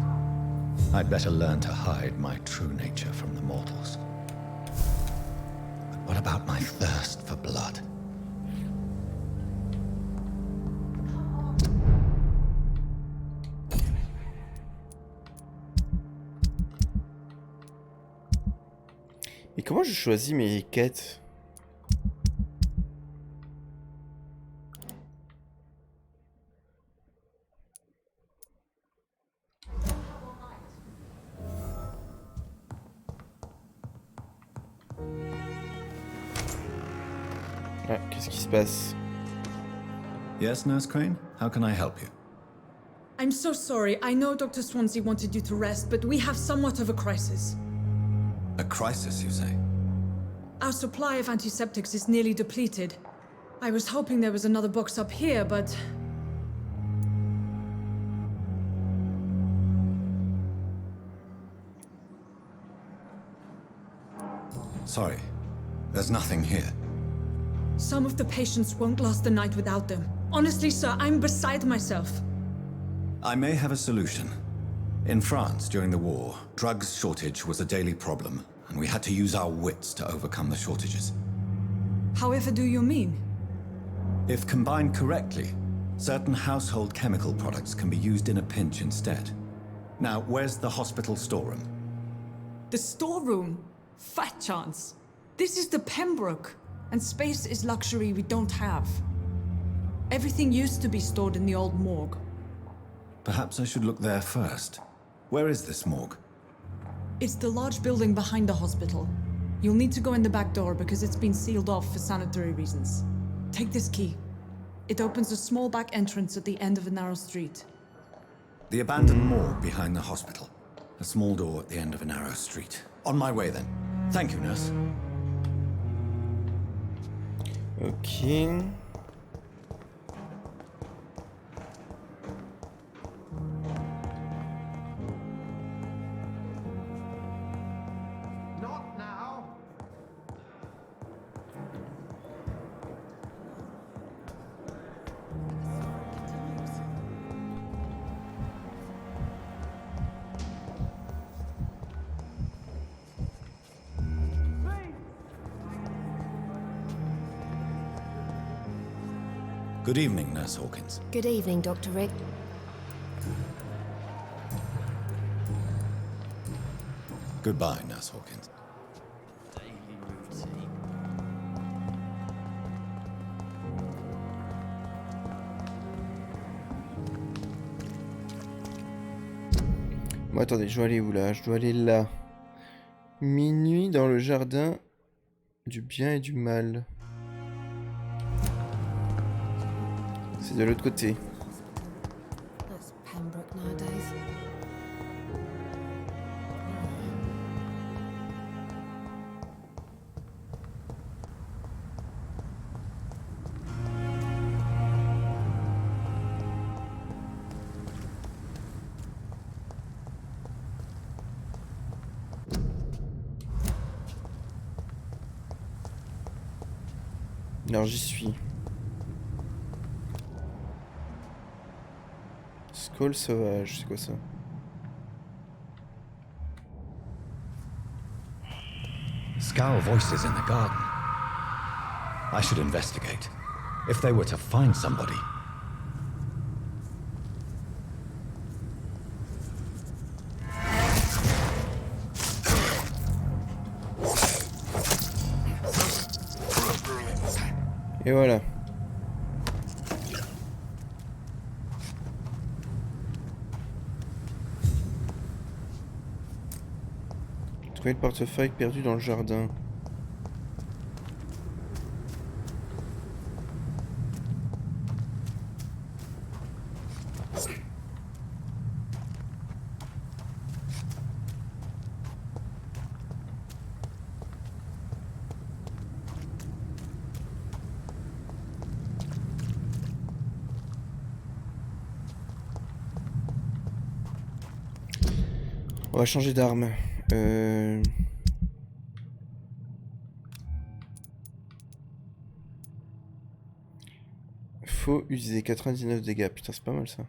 I'd better learn to hide my true nature from the mortals. But what about my thirst for blood? Et comment je choisis mes quêtes? Ah, qu'est-ce qui se passe? Yes, Nurse Crane? How can I help you? I'm so sorry. I know Dr. Swansea wanted you to rest, but we have somewhat of a crisis. A crisis, you say? Our supply of antiseptics is nearly depleted. I was hoping there was another box up here, but... Sorry. There's nothing here. Some of the patients won't last the night without them. Honestly, sir, I'm beside myself. I may have a solution. In France, during the war, drugs shortage was a daily problem, and we had to use our wits to overcome the shortages. However do you mean? If combined correctly, certain household chemical products can be used in a pinch instead. Now, where's the hospital storeroom? The storeroom? Fat chance. This is the Pembroke, and space is luxury we don't have. Everything used to be stored in the old morgue. Perhaps I should look there first. Where is this morgue? It's the large building behind the hospital. You'll need to go in the back door because it's been sealed off for sanitary reasons. Take this key. It opens a small back entrance at the end of a narrow street. The abandoned morgue behind the hospital. A small door at the end of a narrow street. On my way then. Thank you, nurse. Ok. Good evening, Nurse Hawkins. Good evening, Dr. Rick. Goodbye, Nurse Hawkins. Bon, attendez, je dois aller où là? Je dois aller là. Minuit dans le jardin du bien et du mal. C'est de l'autre côté. That's Pembroke nowadays. Alors j'y suis. Skull sauvage, c'est quoi ça? Scowl voices in the garden. I should investigate. If they were to find somebody. Et voilà. Trouver le portefeuille perdu dans le jardin. On va changer d'arme. Faut user 99 dégâts. Putain, c'est pas mal ça.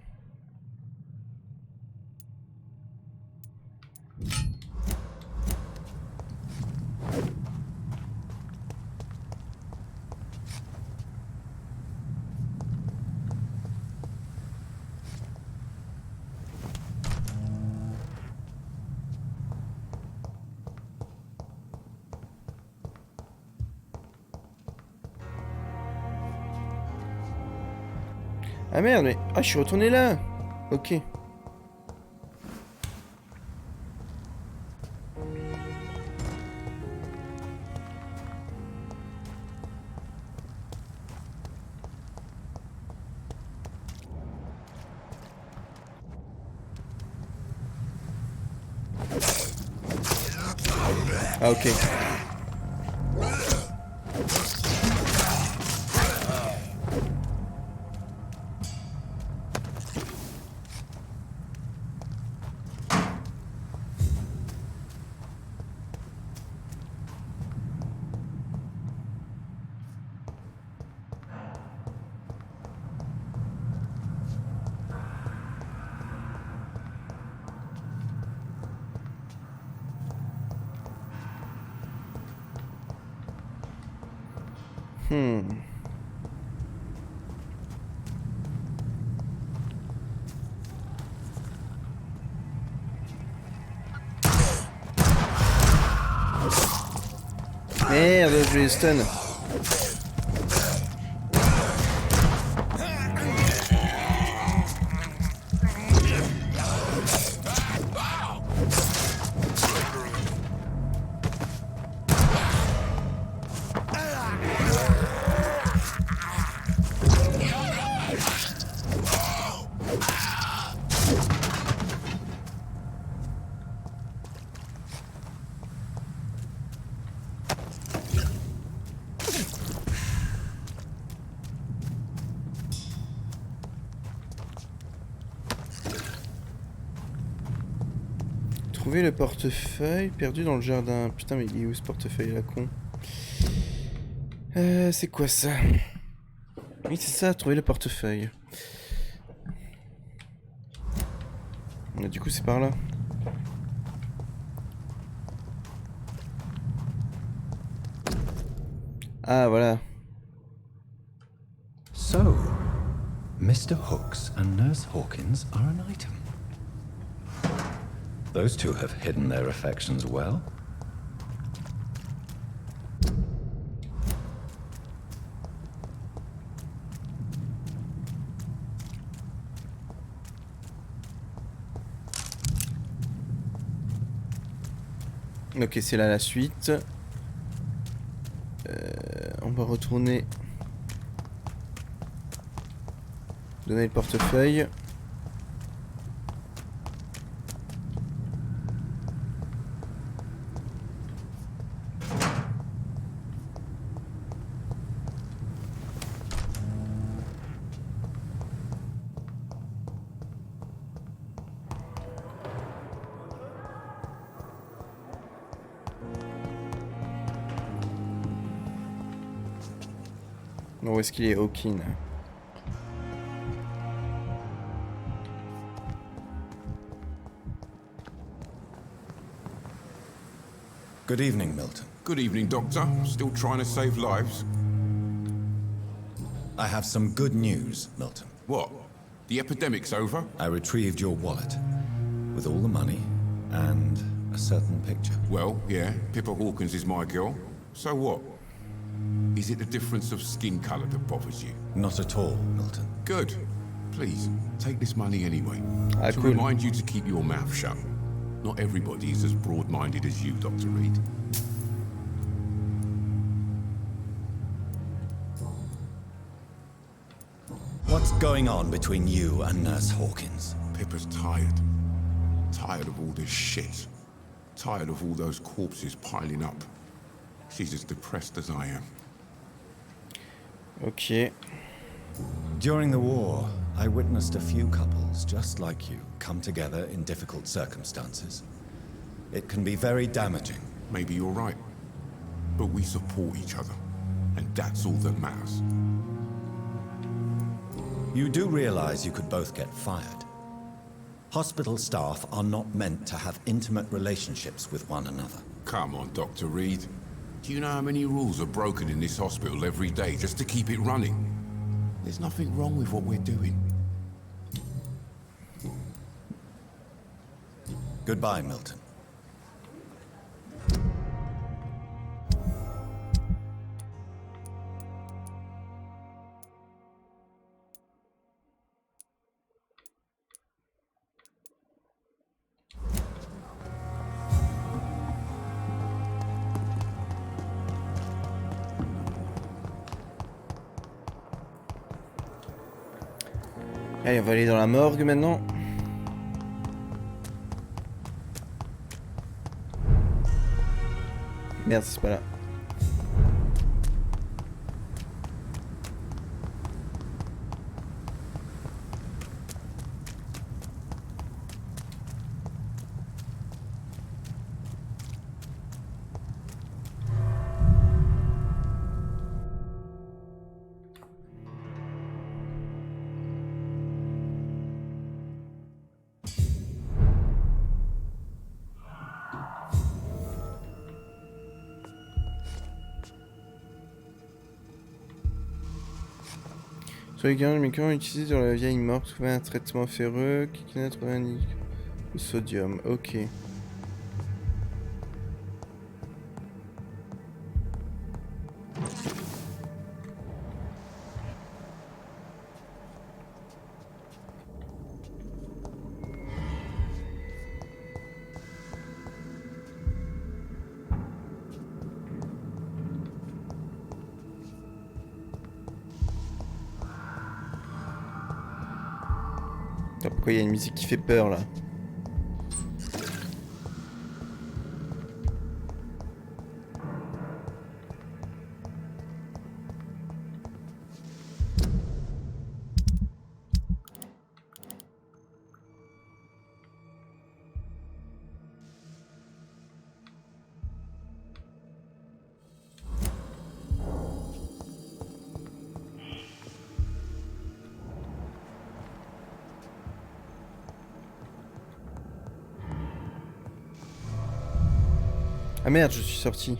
Ah merde, mais... Ah, je suis retourné là. Ok. Ah, ok. Merde, je les stun. Trouver le portefeuille perdu dans le jardin. Putain, mais il est où ce portefeuille là, con? C'est quoi ça? Oui, c'est ça, trouver le portefeuille. Du coup, c'est par là. Ah, voilà. So, Mr. Hooks and Nurse Hawkins are an item. Those two have hidden their affections well. Ok, c'est là la suite. On va retourner. Donner le portefeuille. Où est-ce qu'il est, Hawkins? Good evening, Milton. Good evening, Doctor. Still trying to save lives? I have some good news, Milton. What? The epidemic's over? I retrieved your wallet, with all the money, and a certain picture. Well, yeah, Pippa Hawkins is my girl. So what? Is it the difference of skin colour that bothers you? Not at all, Milton. Good. Please, take this money anyway. To cool. remind you to keep your mouth shut. Not everybody is as broad-minded as you, Dr. Reed. What's going on between you and Nurse Hawkins? Pippa's tired. Tired of all this shit. Tired of all those corpses piling up. She's as depressed as I am. Ok. During the war, I witnessed a few couples just like you come together in difficult circumstances. It can be very damaging. Maybe you're right. But we support each other. And that's all that matters. You do realize you could both get fired. Hospital staff are not meant to have intimate relationships with one another. Come on, Dr. Reed. Do you know how many rules are broken in this hospital every day just to keep it running? There's nothing wrong with what we're doing. Goodbye, Milton. Allez, on va aller dans la morgue maintenant. Merde, c'est pas là. Sur les médicaments utilisés dans la vieille morgue, trouver un traitement ferreux qui connaît trouver le sodium. Ok. Pourquoi il y a une musique qui fait peur là? Ah merde, je suis sorti.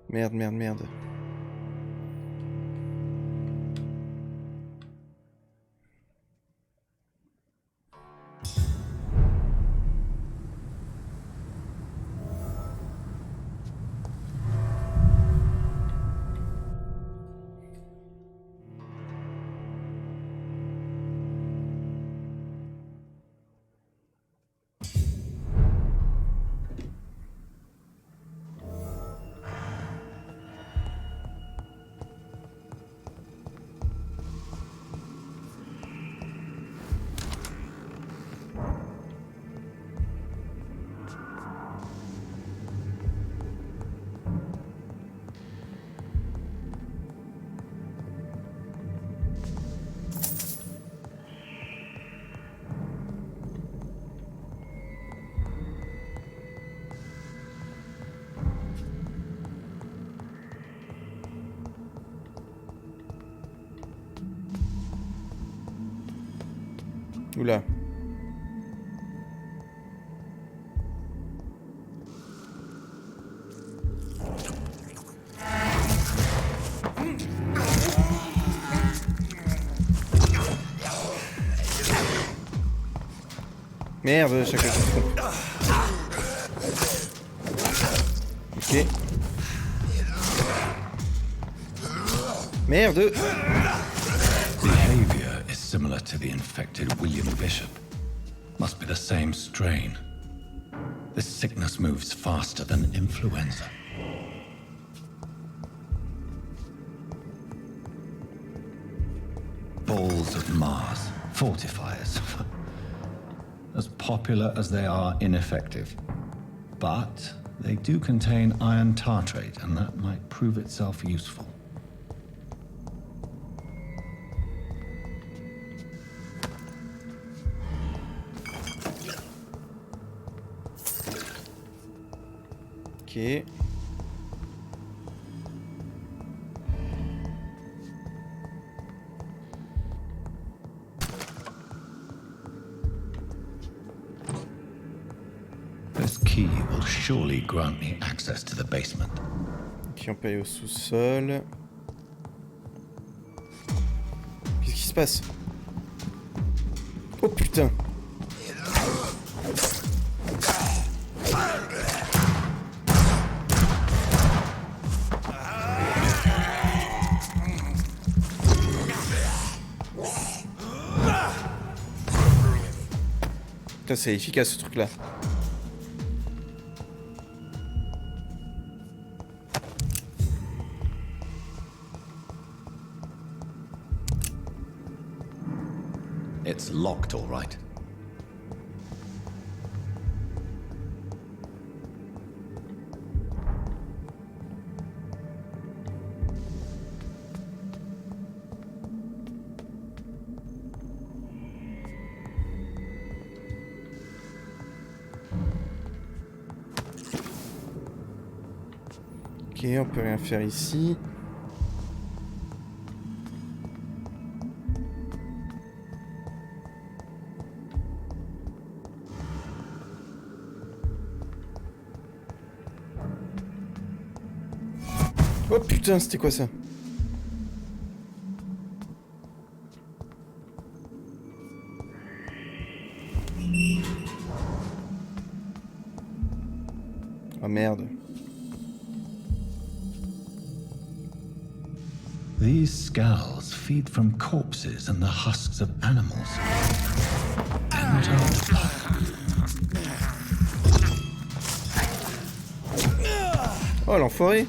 Merde, merde, merde. Oula. Merde, chacun se trompe. Ok. Merde. Behavior is similar to the infected William Bishop. Must be the same strain. This sickness moves faster than influenza. Balls of Mars, fortifiers. As popular as they are ineffective. But they do contain iron tartrate, and that might prove itself useful. Ok. This key will surely grant me access to the basement. Ok, on peut aller au sous-sol. Qu'est-ce qui se passe? Oh putain! Putain, c'est efficace ce truc-là. It's locked, all right. Ok, on peut rien faire ici. Oh putain, c'était quoi ça? Oh merde. These scowls feed from corpses and the husks of animals. Not our Oh l'enfoiré.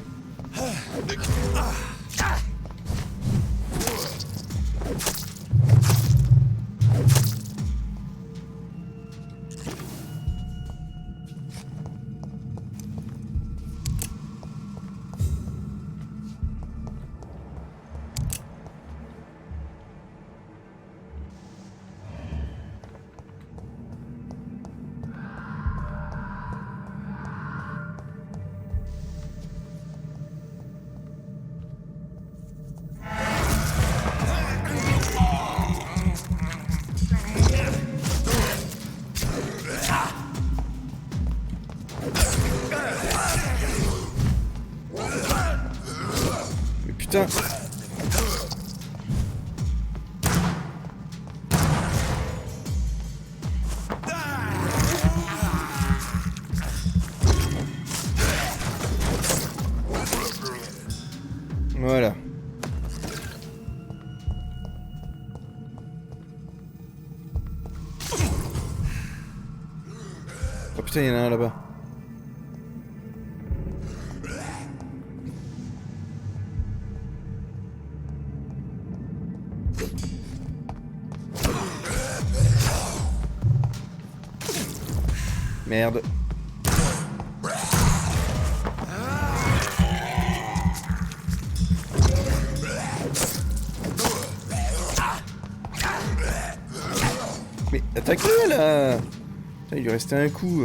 Putain. Voilà. Oh putain, il y en a un là-bas. Merde. Mais attaque-le là! Putain, il lui restait un coup.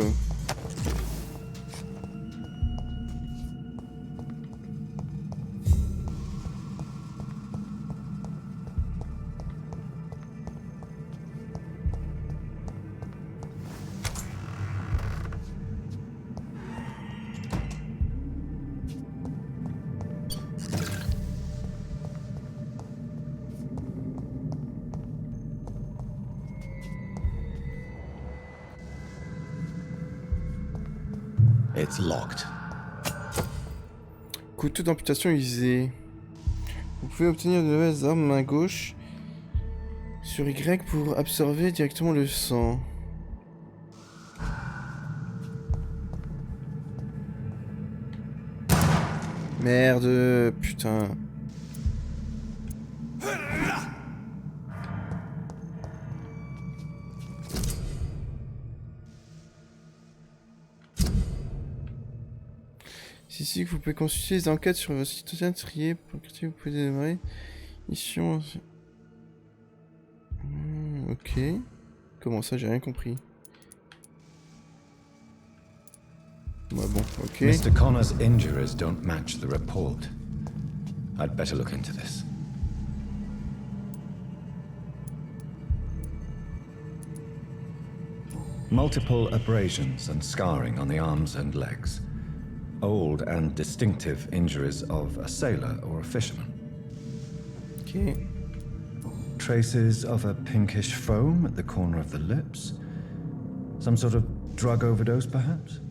It's locked. Couteau d'amputation usé. Vous pouvez obtenir de nouvelles armes main gauche sur Y pour absorber directement le sang. Merde, putain. C'est ici que vous pouvez consulter les enquêtes sur vos citoyens triés. Pour le quartier, vous pouvez démarrer. Mission. Ok. Comment ça, j'ai rien compris. Ouais, bon, ok. Mr. Connor's injuries don't match the report. I'd better look into this. Multiple abrasions and scarring on the arms and legs. Old and distinctive injuries of a sailor or a fisherman. Okay. Traces of a pinkish foam at the corner of the lips. Some sort of drug overdose, perhaps?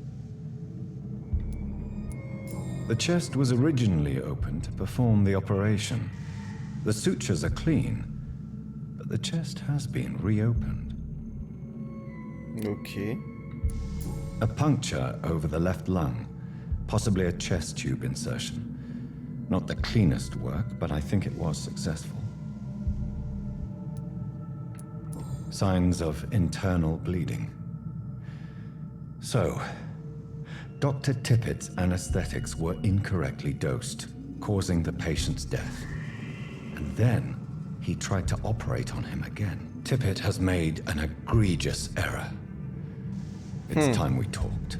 The chest was originally opened to perform the operation. The sutures are clean, but the chest has been reopened. Okay. A puncture over the left lung, possibly a chest tube insertion. Not the cleanest work, but I think it was successful. Signs of internal bleeding. So, Dr. Tippett's anesthetics were incorrectly dosed, causing the patient's death. And then, he tried to operate on him again. Tippett has made an egregious error. It's time we talked.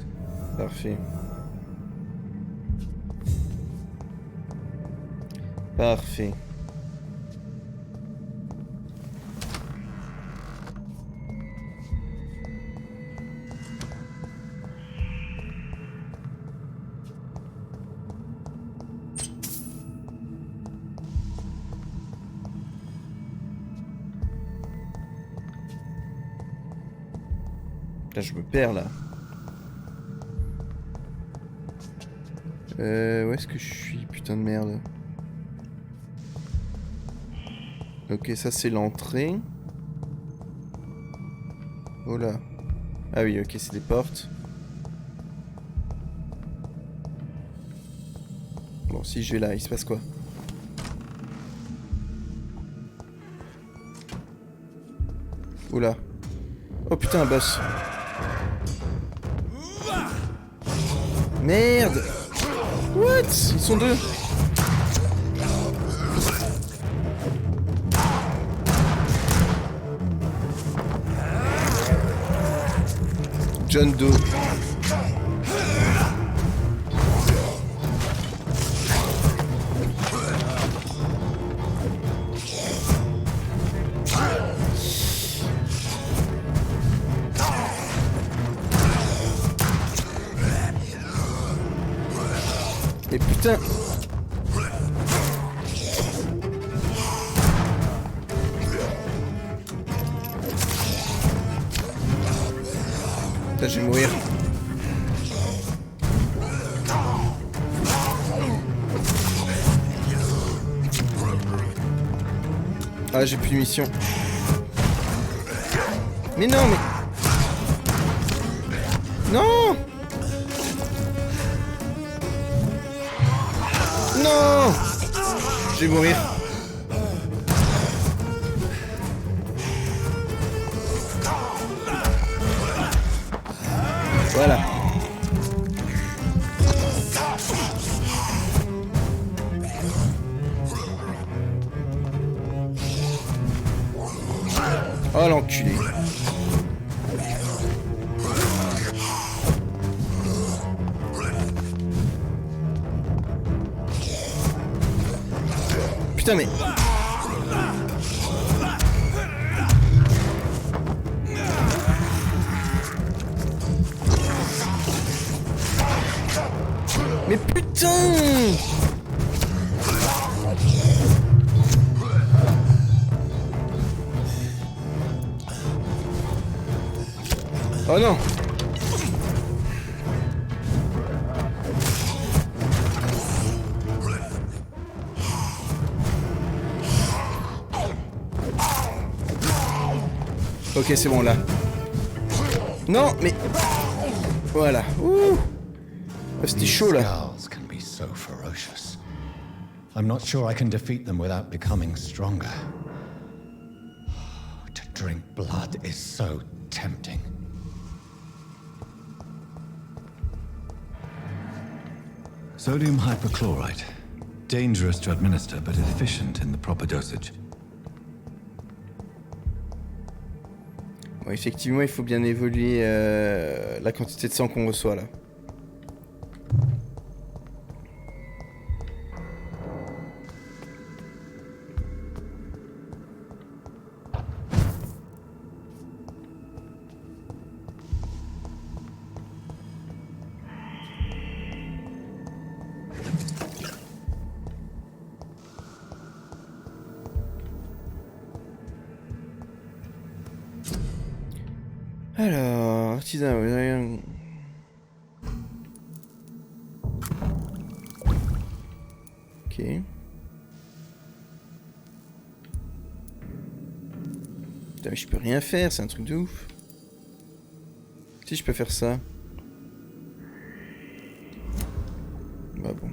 Parfait. Parfait. Là, je me perds là. Où est-ce que je suis? Putain de merde. Ok, ça c'est l'entrée. Oh là. Ah oui, ok, c'est des portes. Bon, si je vais là, il se passe quoi? Oh là. Oh putain, un boss. Merde! What? Ils sont deux! John Doe. Mais putain! Putain, je vais mourir. Ah, j'ai plus de munitions. Mais non, mais... Non! Non! Je vais mourir. Voilà. Oh l'enculé. Putain mais... Mais putain! Oh non! Ok, c'est bon là. Non, mais... Voilà. Ouh. C'était chaud là. Scowls can be so ferocious. I'm not sure I can defeat them without becoming stronger. To drink blood is so tempting. Sodium hypochlorite. Dangerous to administer, but efficient in the proper dosage. Bon, effectivement, il faut bien évoluer la quantité de sang qu'on reçoit là. Alors, artisan, vous avez un... Ok. Putain, mais je peux rien faire, c'est un truc de ouf. Si je peux faire ça. Bah bon.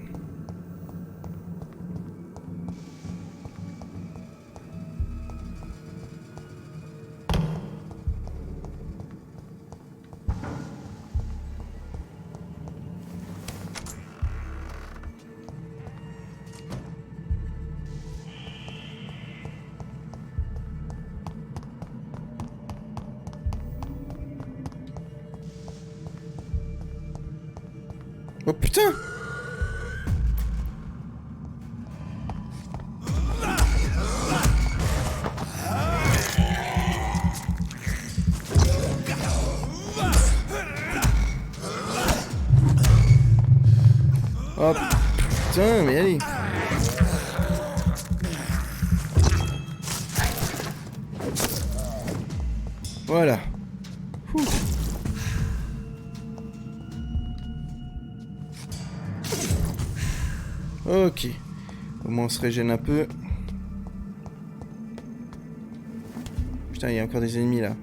Oh putain! Oh putain, mais allez! Voilà. Ouh. Ok. Au moins on se régène un peu. Putain, il y a encore des ennemis là.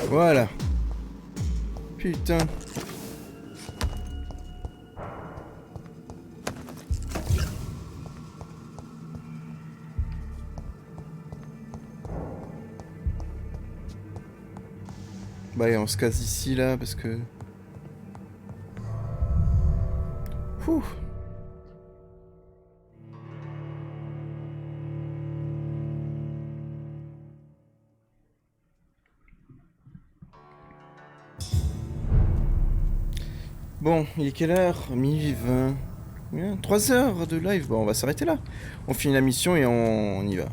Voilà. Putain. Bah et on se casse ici là parce que... Ouh. Bon, il est quelle heure? 12h20. 3 heures de live. Bon, on va s'arrêter là. On finit la mission et on y va.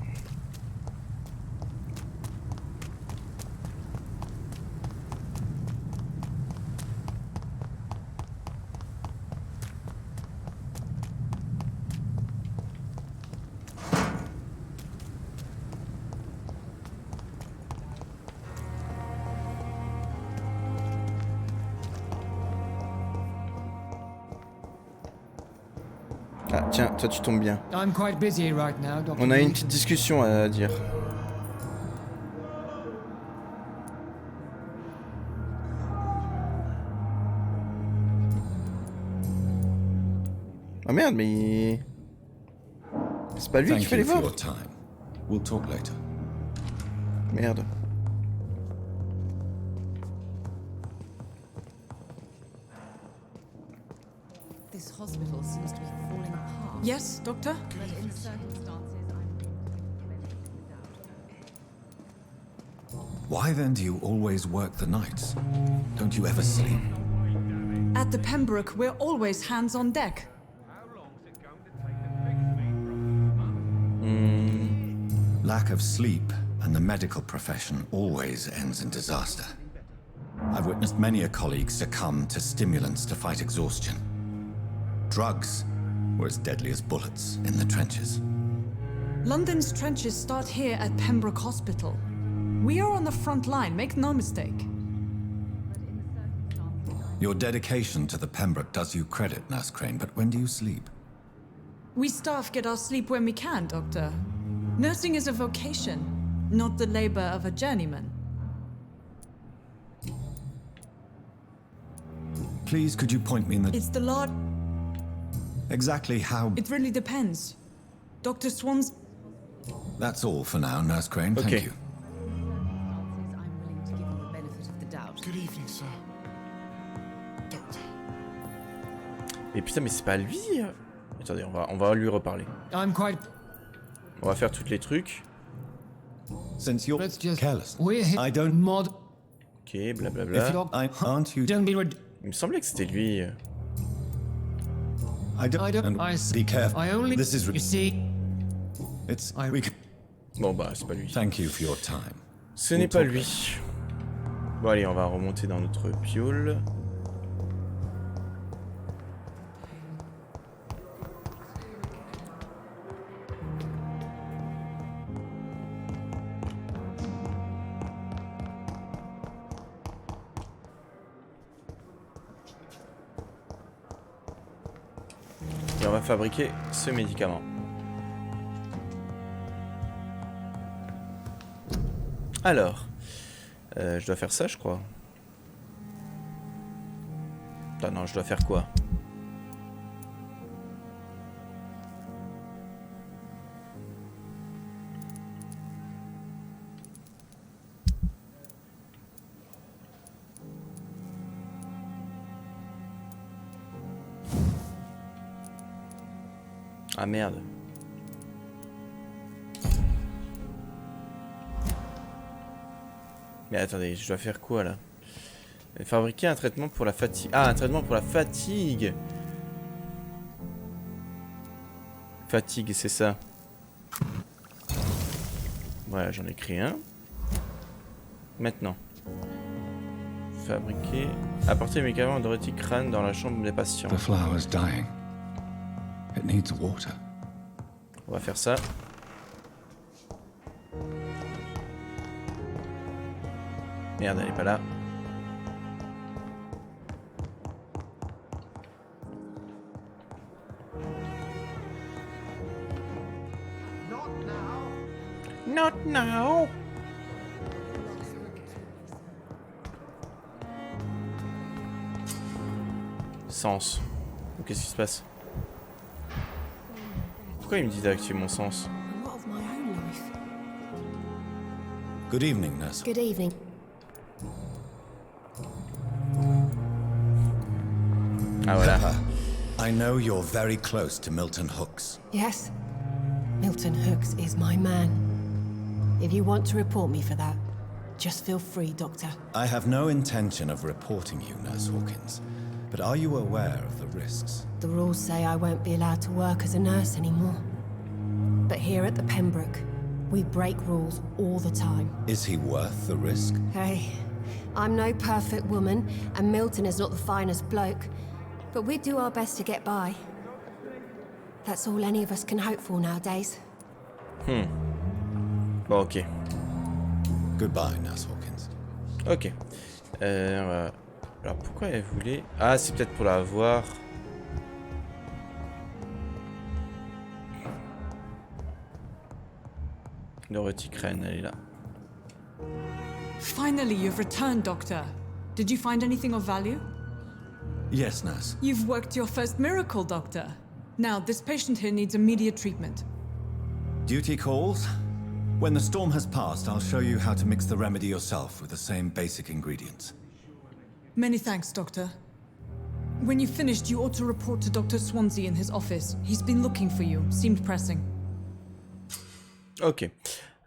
Ah tiens, toi tu tombes bien. I'm quite busy right now, Dr. On a une petite discussion à dire. Ah merde, mais... C'est pas lui qu'il fallait voir. We'll talk later. Merde. This hospital seems to be falling apart. Yes, Doctor? But in circumstances, Why then do you always work the nights? Don't you ever sleep? At the Pembroke, we're always hands on deck. lack of sleep and the medical profession always ends in disaster. I've witnessed many a colleague succumb to stimulants to fight exhaustion. Drugs were as deadly as bullets in the trenches. London's trenches start here at Pembroke Hospital. We are on the front line, make no mistake. Your dedication to the Pembroke does you credit, Nurse Crane, but when do you sleep? We staff get our sleep when we can, Doctor. Nursing is a vocation, not the labor of a journeyman. Please, could you point me in the... It's the Lord... Exactly how... It really depends. Dr. Swan's... That's all for now, Nurse Crane. Thank you. Good evening, sir. Doctor. Et putain, mais c'est pas lui. Attendez, on va lui reparler. I'm quite... On va faire tous les trucs. Since you're careless, I don't mod... Ok, blablabla. Aren't you... Il me semblait que c'était lui. I don't... Be careful. I only... This is... You see... It's... Bon bah, c'est pas lui. Thank you for your time. Ce n'est pas lui. Bon allez, on va remonter dans notre piole. Et on va fabriquer ce médicament. Alors, je dois faire ça, je crois. Attends, non, je dois faire quoi? Ah merde. Mais attendez, je dois faire quoi là? Fabriquer un traitement pour la fatigue. Ah, un traitement pour la fatigue. Fatigue, c'est ça. Voilà, j'en ai créé un. Maintenant. Fabriquer. Apporter les médicaments de crâne dans la chambre des patients. The flower's dying. It needs water. On va faire ça. Merde, elle est pas là. Not now. Sens. Qu'est-ce qui se passe? Pourquoi il me dit d'activer mon sens? Good evening, nurse. Good evening. Ah voilà. Pepper, I know you're very close to Milton Hooks. Yes. Milton Hooks is my man. If you want to report me for that, just feel free, Doctor. I have no intention of reporting you, Nurse Hawkins. But are you aware of the risks? The rules say I won't be allowed to work as a nurse anymore. But here at the Pembroke, we break rules all the time. Is he worth the risk? Hey, I'm no perfect woman, and Milton is not the finest bloke. But we do our best to get by. That's all any of us can hope for nowadays. Bon, ok. Goodbye, Nurse Hawkins. Ok. Alors pourquoi elle voulait... Ah, c'est peut-être pour la voir. Dorothy Crane, elle est là. Finally, you've returned, Doctor. Did you find anything of value? Yes, nurse. You've worked your first miracle, Doctor. Now, this patient here needs immediate treatment. Duty calls. When the storm has passed, I'll show you how to mix the remedy yourself with the same basic ingredients. Many thanks, Doctor. When you've finished, you ought to report to Dr. Swansea in his office. He's been looking for you. Seemed pressing. Ok.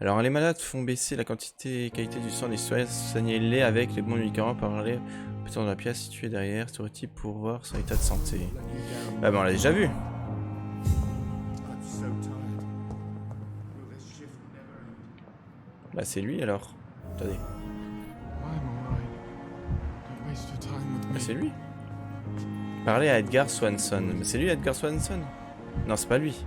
Alors, les malades font baisser la quantité et qualité du sang des citoyens. Soignez-les avec les bons médicaments par les pétons de la pièce située derrière ce type pour voir son état de santé. Ah ben, on l'a déjà vu. Bah c'est lui alors. Attendez. Bah c'est lui. Parlez à Edgar Swanson. Mais c'est lui Edgar Swanson? Non, c'est pas lui.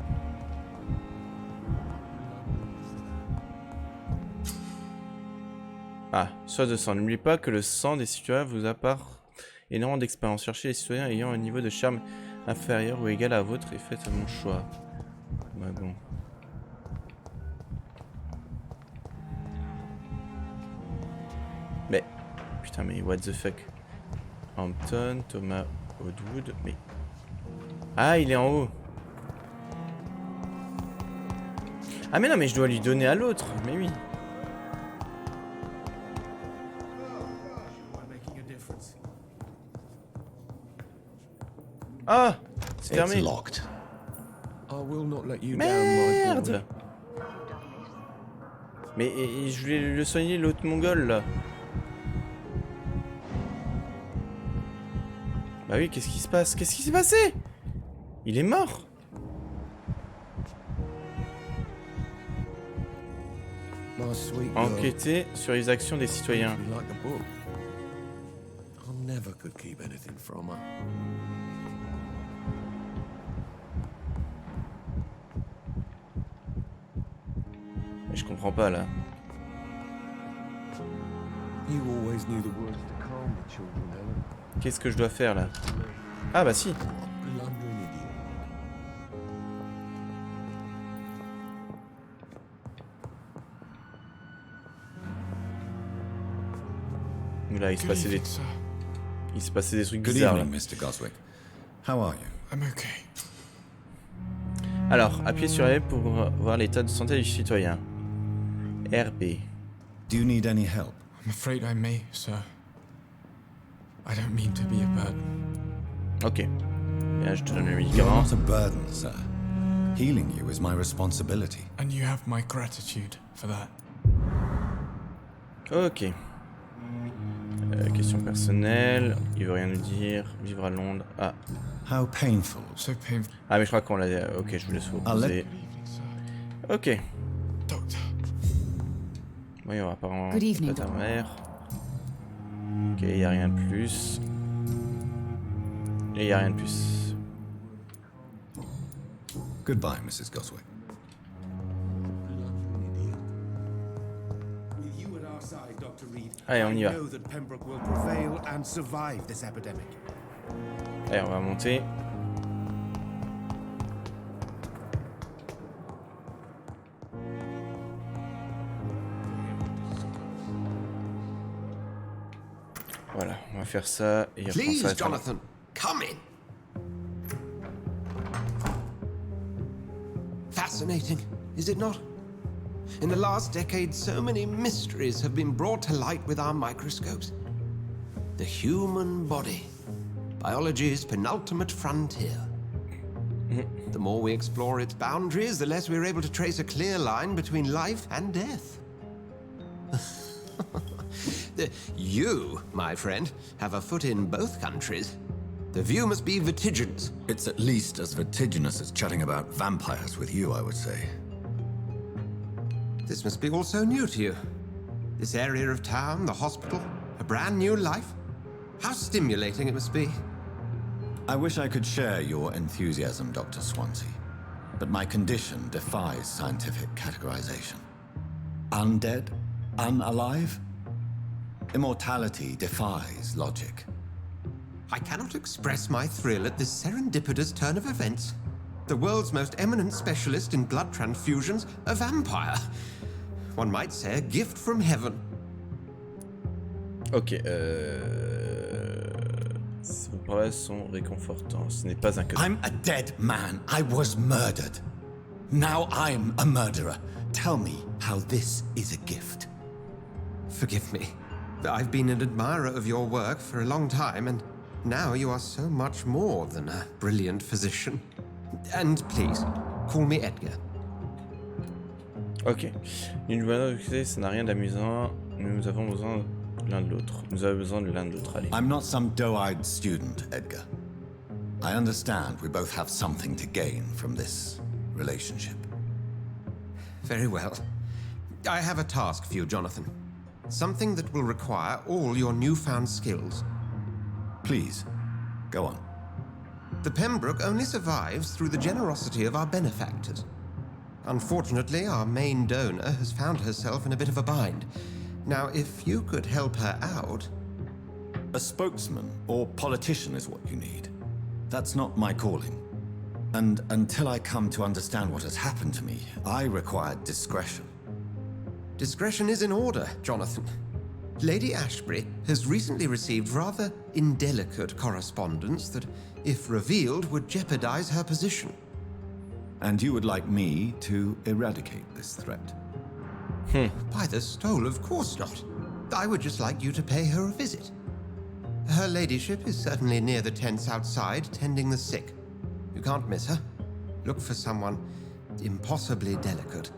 Ah, soif de sang. N'oubliez pas que le sang des citoyens vous apporte énormément d'expérience. Cherchez les citoyens ayant un niveau de charme inférieur ou égal à vôtre et faites mon choix. Ouais, bon. Mais, putain, mais what the fuck. Hampton, Thomas Woodwood, mais... Ah, il est en haut. Ah mais non, mais je dois lui donner à l'autre, mais oui. Ah, c'est fermé. Merde. Mais je voulais le soigner, l'autre mongol là. Bah oui, qu'est-ce qui se passe? Qu'est-ce qui s'est passé? Il est mort. Enquêter sur les actions des citoyens. Mais je comprends pas là. Qu'est-ce que je dois faire là? Ah bah si. Là, il se passait des trucs bizarres. Good evening, Mr. Goswick. How are you? I'm okay. Alors, appuyez sur R pour voir l'état de santé du citoyen. RB. Do you need any help? I'm afraid I may, sir. I don't mean to be a burden. Ok. Bien, je te donne le médicament. You're not a burden, sir. Healing you is my responsibility. And you have my gratitude for that. Ok. Question personnelle. Il veut rien nous dire. Vivre à Londres. Ah. How painful. So painful. Ah mais je crois qu'on l'a... Ok, je vous laisse vous reposer. Ok. Oui, on va pas en... Good evening. Ta mère. Ok, il n'y a rien de plus. Et il n'y a rien de plus. Goodbye, Mrs. Goswick. Allez, on y va. Allez, on va monter. Voilà, on va faire ça et après Please, ça. Jonathan, come in. Fascinating, is it not? In the last decade, so many mysteries have been brought to light with our microscopes. The human body, biology's penultimate frontier. The more we explore its boundaries, the less we're able to trace a clear line between life and death. You, my friend, have a foot in both countries. The view must be vertiginous. It's at least as vertiginous as chatting about vampires with you, I would say. This must be all so new to you. This area of town, the hospital, a brand new life. How stimulating it must be. I wish I could share your enthusiasm, Dr. Swansea, but my condition defies scientific categorization. Undead? Unalive? Immortality defies logic. I cannot express my thrill at this serendipitous turn of events. The world's most eminent specialist in blood transfusions, a vampire. One might say a gift from heaven. Ok, ces paroles sont réconfortantes. Ce n'est pas un cadeau. I'm a dead man. I was murdered. Now I'm a murderer. Tell me how this is a gift. Forgive me. I've been an admirer of your work for a long time, and now you are so much more than a brilliant physician. And please, call me Edgar. Ok. Une bonne idée, ça n'a rien d'amusant. Nous avons besoin l'un de l'autre. Nous avons besoin de l'un de l'autre. Allez. I'm not some doe-eyed student, Edgar. I understand we both have something to gain from this relationship. Very well. I have a task for you, Jonathan. Something that will require all your newfound skills. Please, go on. The Pembroke only survives through the generosity of our benefactors. Unfortunately, our main donor has found herself in a bit of a bind. Now, if you could help her out... A spokesman or politician is what you need. That's not my calling. And until I come to understand what has happened to me, I require discretion. Discretion is in order, Jonathan. Lady Ashbury has recently received rather indelicate correspondence that, if revealed, would jeopardize her position. And you would like me to eradicate this threat? By the stole, of course not. I would just like you to pay her a visit. Her ladyship is certainly near the tents outside, tending the sick. You can't miss her. Look for someone impossibly delicate.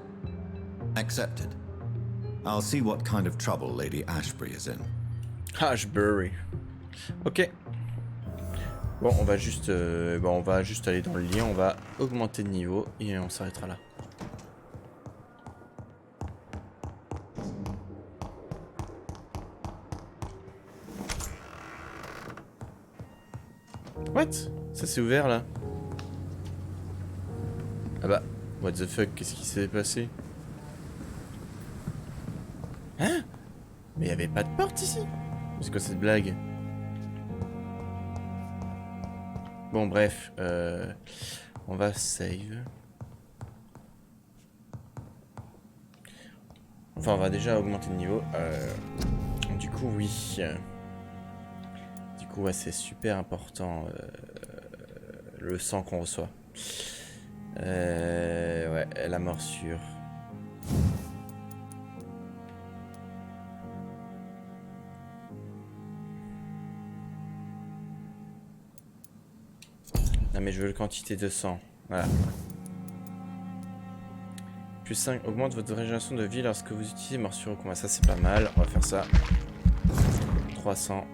Accepted. I'll see what kind of trouble Lady Ashbury is in. Ashbury. Ok. Bon, on va juste aller dans le lien, on va augmenter de niveau et on s'arrêtera là. What? Ça s'est ouvert là? Ah bah, what the fuck, qu'est-ce qui s'est passé? Hein? Mais il y avait pas de porte ici? C'est quoi cette blague? Bon bref, on va save. Enfin on va déjà augmenter de niveau. Du coup oui. Du coup ouais, c'est super important le sang qu'on reçoit. Ouais, la morsure. Non mais je veux la quantité de sang. Voilà. Plus 5 augmente votre régénération de vie lorsque vous utilisez morsure au combat. Ça c'est pas mal. On va faire ça. 300.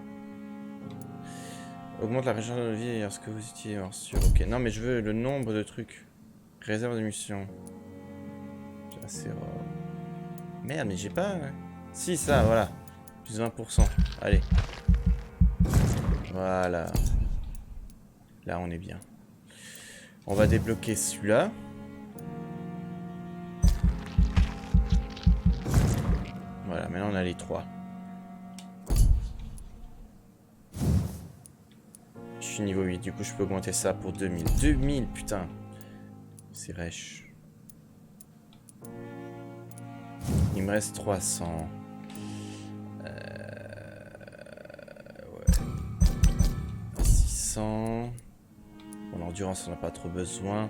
Augmente la régénération de vie lorsque vous utilisez morsure. Ok. Non mais je veux le nombre de trucs. Réserve de munitions. C'est rare. Merde mais j'ai pas... Si ça, voilà. Plus 20%. Allez. Voilà. Là, on est bien. On va débloquer celui-là. Voilà, maintenant on a les 3. Je suis niveau 8, du coup je peux augmenter ça pour 2000. 2000, putain. C'est rêche. Il me reste 300. Ouais. 600. Bon, l'endurance, on n'a pas trop besoin.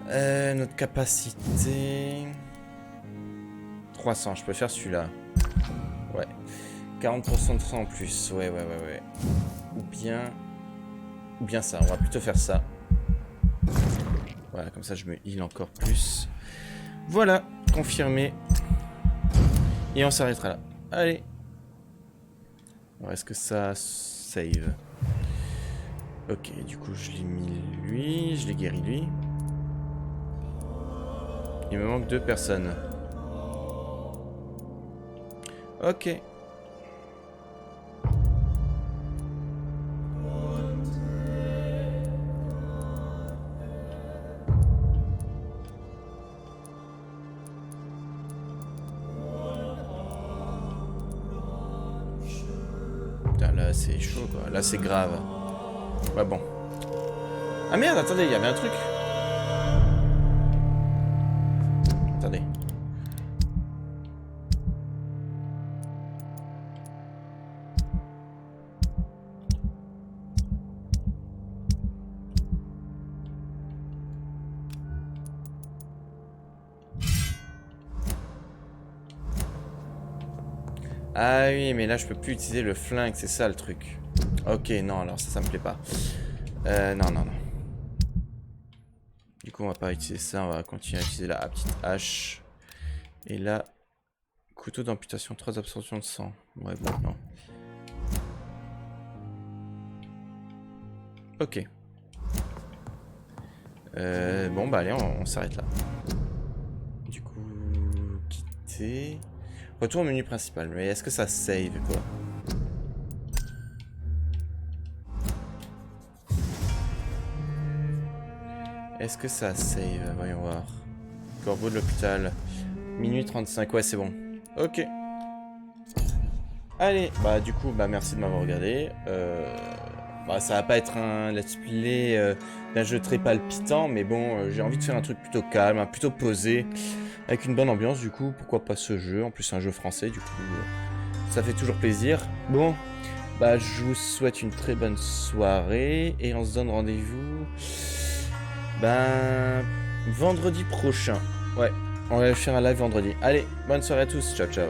Notre capacité... 300, je peux faire celui-là. Ouais. 40% de sang en plus. Ouais. Ou bien ça, on va plutôt faire ça. Voilà, comme ça je me heal encore plus. Voilà, confirmé. Et on s'arrêtera là. Allez. Alors, est-ce que ça save? Ok, du coup je l'ai mis lui, je l'ai guéri lui. Il me manque 2 personnes. Ok. Putain, là c'est chaud quoi, là c'est grave. Ouais bon. Ah merde, attendez, il y avait un truc. Attendez. Ah oui, mais là je peux plus utiliser le flingue, c'est ça le truc. Ok, non, alors ça me plaît pas. Non. Du coup, on va pas utiliser ça, on va continuer à utiliser la petite hache. Et là, couteau d'amputation, 3 absorptions de sang. Ouais, bon, non. Ok. Bon, bah allez, on s'arrête là. Du coup, activité. Retour au menu principal. Mais est-ce que ça save quoi? Est-ce que ça save? Voyons voir. Corbeau de l'hôpital. Minuit 35. Ouais, c'est bon. Ok. Allez. Bah, du coup, bah, merci de m'avoir regardé. Bah, ça va pas être un let's play d'un jeu très palpitant, mais bon, j'ai envie de faire un truc plutôt calme, hein, plutôt posé, avec une bonne ambiance, du coup, pourquoi pas ce jeu, en plus c'est un jeu français, du coup, ça fait toujours plaisir. Bon, bah je vous souhaite une très bonne soirée, et on se donne rendez-vous, ben, vendredi prochain. Ouais, on va faire un live vendredi. Allez, bonne soirée à tous, ciao ciao.